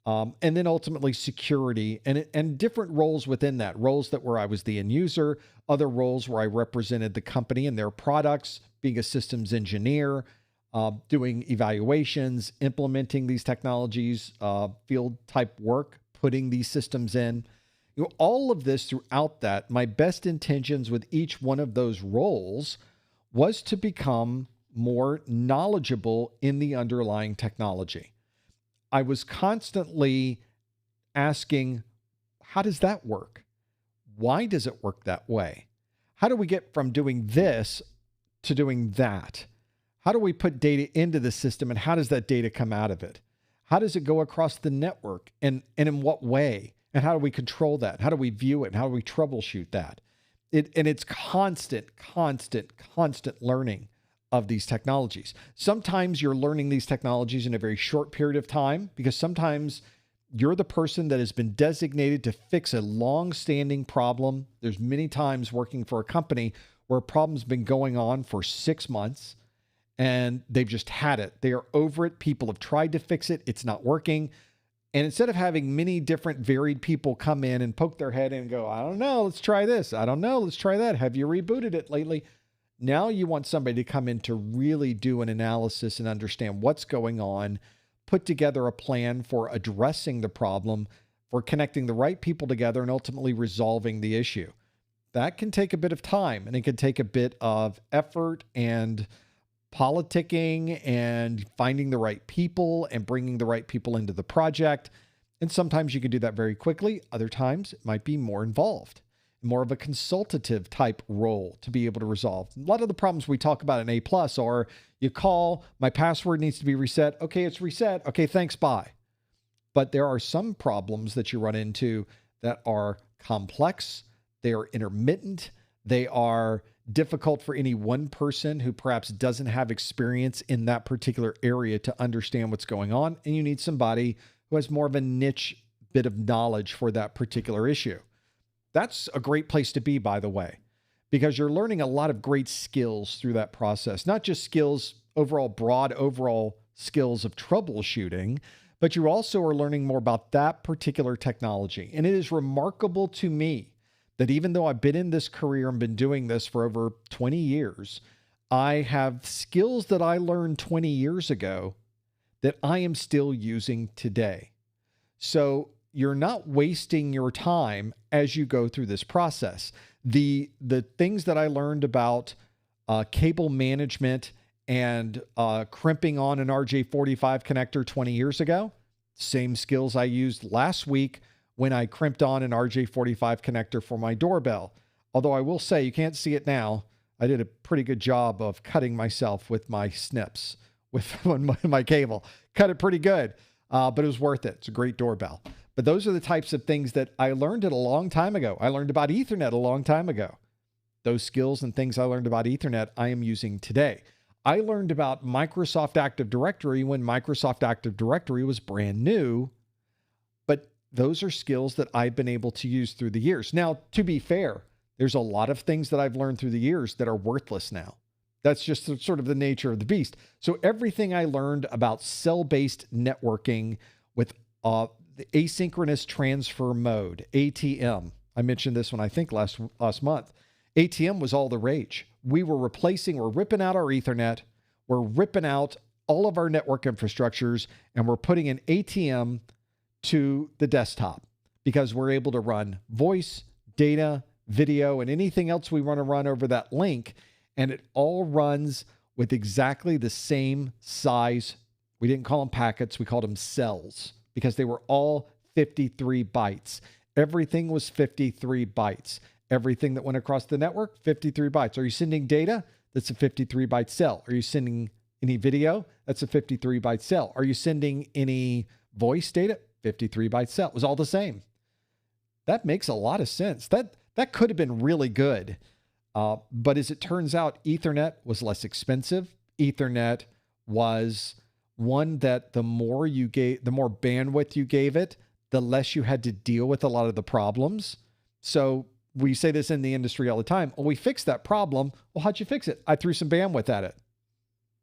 and then ultimately security and different roles within that. Roles where I was the end user, other roles where I represented the company and their products, being a systems engineer, doing evaluations, implementing these technologies, field type work, putting these systems in. All of this throughout that, my best intentions with each one of those roles was to become more knowledgeable in the underlying technology. I was constantly asking, how does that work? Why does it work that way? How do we get from doing this to doing that? How do we put data into the system, and how does that data come out of it? How does it go across the network, and in what way? And how do we control that? How do we view it? And how do we troubleshoot that? It's constant learning of these technologies. Sometimes you're learning these technologies in a very short period of time, because sometimes you're the person that has been designated to fix a long-standing problem. There's many times working for a company where a problem's been going on for 6 months and they've just had it. They are over it. People have tried to fix it. It's not working. And instead of having many different varied people come in and poke their head in and go, I don't know, let's try this. I don't know, let's try that. Have you rebooted it lately? Now you want somebody to come in to really do an analysis and understand what's going on, put together a plan for addressing the problem, for connecting the right people together, and ultimately resolving the issue. That can take a bit of time, and it can take a bit of effort and politicking and finding the right people and bringing the right people into the project. And sometimes you can do that very quickly. Other times it might be more involved, more of a consultative type role to be able to resolve. A lot of the problems we talk about in A+ are, you call, my password needs to be reset. Okay, it's reset. Okay, thanks, bye. But there are some problems that you run into that are complex. They are intermittent. They are difficult for any one person who perhaps doesn't have experience in that particular area to understand what's going on. And you need somebody who has more of a niche bit of knowledge for that particular issue. That's a great place to be, by the way, because you're learning a lot of great skills through that process, not just skills, broad overall skills of troubleshooting, but you also are learning more about that particular technology. And it is remarkable to me that even though I've been in this career and been doing this for over 20 years, I have skills that I learned 20 years ago that I am still using today. So you're not wasting your time as you go through this process. The things that I learned about cable management and crimping on an RJ45 connector 20 years ago, same skills I used last week when I crimped on an RJ45 connector for my doorbell. Although I will say, you can't see it now, I did a pretty good job of cutting myself with my snips, with my cable. Cut it pretty good, but it was worth it. It's a great doorbell. But those are the types of things that I learned it a long time ago. I learned about Ethernet a long time ago. Those skills and things I learned about Ethernet, I am using today. I learned about Microsoft Active Directory when Microsoft Active Directory was brand new, but those are skills that I've been able to use through the years. Now, to be fair, there's a lot of things that I've learned through the years that are worthless now. That's just sort of the nature of the beast. So everything I learned about cell-based networking with the asynchronous transfer mode, ATM. I mentioned this one, I think, last month. ATM was all the rage. We're ripping out our Ethernet. We're ripping out all of our network infrastructures, and we're putting an ATM to the desktop because we're able to run voice, data, video, and anything else we want to run over that link. And it all runs with exactly the same size. We didn't call them packets. We called them cells because they were all 53 bytes. Everything was 53 bytes. Everything that went across the network, 53 bytes. Are you sending data? That's a 53 byte cell. Are you sending any video? That's a 53 byte cell. Are you sending any voice data? 53 byte cell. It was all the same. That makes a lot of sense. That could have been really good. But as it turns out, Ethernet was less expensive. Ethernet was one that the more bandwidth you gave it, the less you had to deal with a lot of the problems. So we say this in the industry all the time. Well, we fixed that problem. Well, how'd you fix it? I threw some bandwidth at it.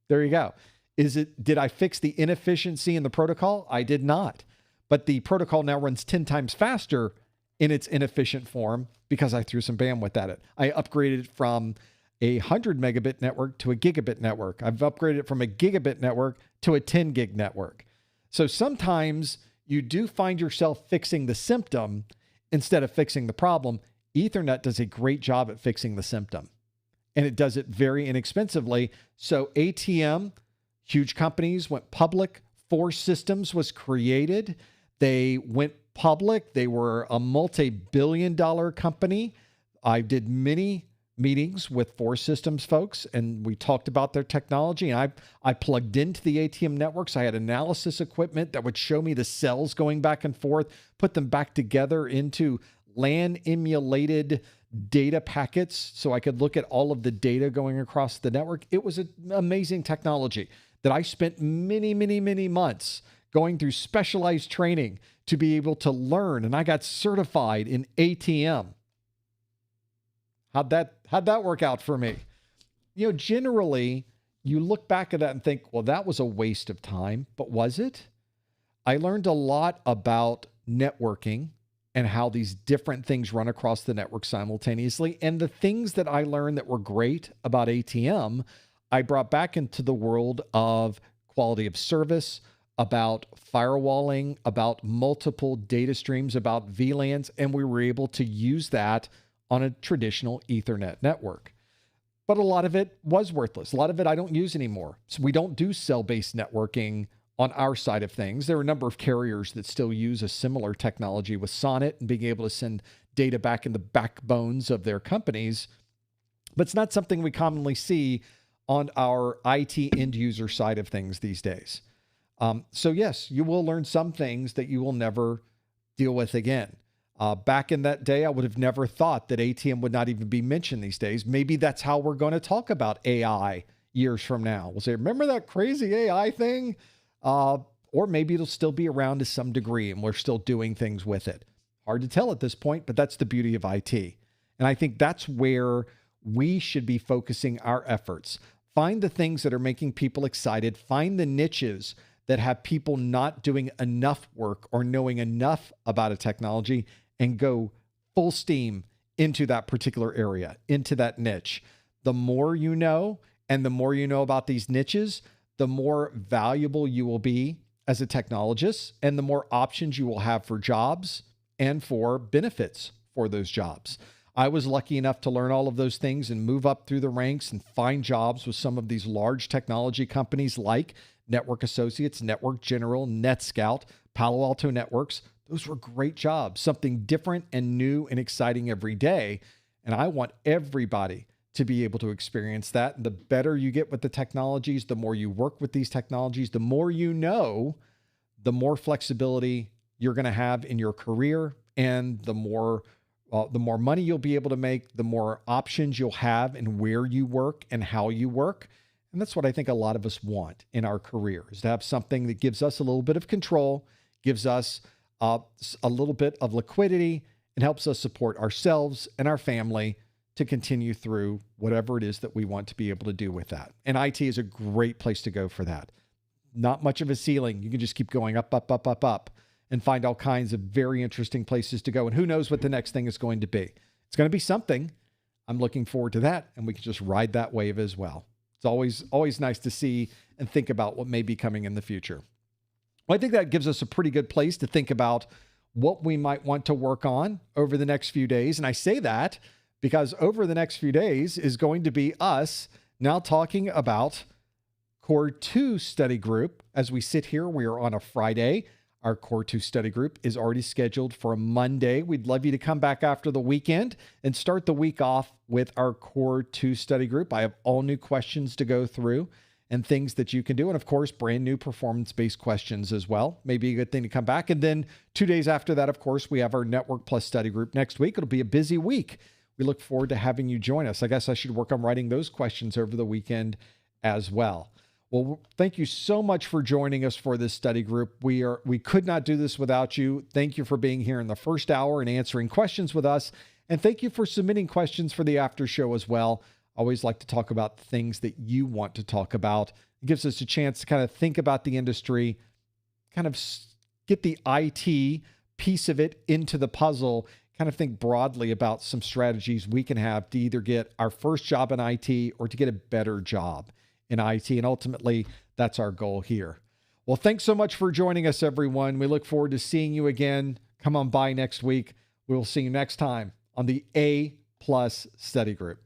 There you go. Did I fix the inefficiency in the protocol? I did not. But the protocol now runs 10 times faster in its inefficient form because I threw some bandwidth at it. I upgraded it from a 100 megabit network to a gigabit network. I've upgraded it from a gigabit network to a 10 gig network. So sometimes you do find yourself fixing the symptom instead of fixing the problem. Ethernet does a great job at fixing the symptom, and it does it very inexpensively. So ATM, huge companies went public. Force Systems was created. They went public. They were a multi-billion-dollar company. I did many meetings with Force Systems folks, and we talked about their technology. And I plugged into the ATM networks. I had analysis equipment that would show me the cells going back and forth, put them back together into LAN emulated data packets so I could look at all of the data going across the network. It was an amazing technology that I spent many, many, many months going through specialized training to be able to learn. And I got certified in ATM. How'd that work out for me? You know, generally you look back at that and think, well, that was a waste of time, but was it? I learned a lot about networking and how these different things run across the network simultaneously. And the things that I learned that were great about ATM, I brought back into the world of quality of service, about firewalling, about multiple data streams, about VLANs, and we were able to use that on a traditional Ethernet network. But a lot of it was worthless. A lot of it I don't use anymore. So we don't do cell-based networking on our side of things. There are a number of carriers that still use a similar technology with Sonnet and being able to send data back in the backbones of their companies, but it's not something we commonly see on our IT end user side of things these days. So yes, you will learn some things that you will never deal with again. Back in that day, I would have never thought that ATM would not even be mentioned these days. Maybe that's how we're going to talk about AI years from now. We'll say, remember that crazy AI thing? Or maybe it'll still be around to some degree and we're still doing things with it. Hard to tell at this point, but that's the beauty of IT. And I think that's where we should be focusing our efforts. Find the things that are making people excited. Find the niches that have people not doing enough work or knowing enough about a technology and go full steam into that particular area, into that niche. The more you know, and the more you know about these niches, the more valuable you will be as a technologist and the more options you will have for jobs and for benefits for those jobs. I was lucky enough to learn all of those things and move up through the ranks and find jobs with some of these large technology companies like Network Associates, Network General, NetScout, Palo Alto Networks, Those were great jobs, something different and new and exciting every day. And I want everybody to be able to experience that. And the better you get with the technologies, the more you work with these technologies, the more you know, the more flexibility you're going to have in your career, and the more money you'll be able to make, the more options you'll have in where you work and how you work. And that's what I think a lot of us want in our careers, to have something that gives us a little bit of control, gives us a little bit of liquidity, and helps us support ourselves and our family to continue through whatever it is that we want to be able to do with that. And IT is a great place to go for that. Not much of a ceiling. You can just keep going up, up, up, up, up, and find all kinds of very interesting places to go. And who knows what the next thing is going to be. It's going to be something. I'm looking forward to that. And we can just ride that wave as well. It's always nice to see and think about what may be coming in the future. Well, I think that gives us a pretty good place to think about what we might want to work on over the next few days. And I say that because over the next few days is going to be us now talking about Core 2 study group. As we sit here, we are on a Friday. Our Core 2 study group is already scheduled for a Monday. We'd love you to come back after the weekend and start the week off with our Core 2 study group. I have all new questions to go through and things that you can do. And of course, brand new performance-based questions as well. Maybe a good thing to come back. And then 2 days after that, of course, we have our Network Plus study group next week. It'll be a busy week. We look forward to having you join us. I guess I should work on writing those questions over the weekend as well. Well, thank you so much for joining us for this study group. We could not do this without you. Thank you for being here in the first hour and answering questions with us. And thank you for submitting questions for the after show as well. I always like to talk about things that you want to talk about. It gives us a chance to kind of think about the industry, kind of get the IT piece of it into the puzzle, kind of think broadly about some strategies we can have to either get our first job in IT or to get a better job in IT. And ultimately, that's our goal here. Well, thanks so much for joining us, everyone. We look forward to seeing you again. Come on by next week. We'll see you next time on the A+ study group.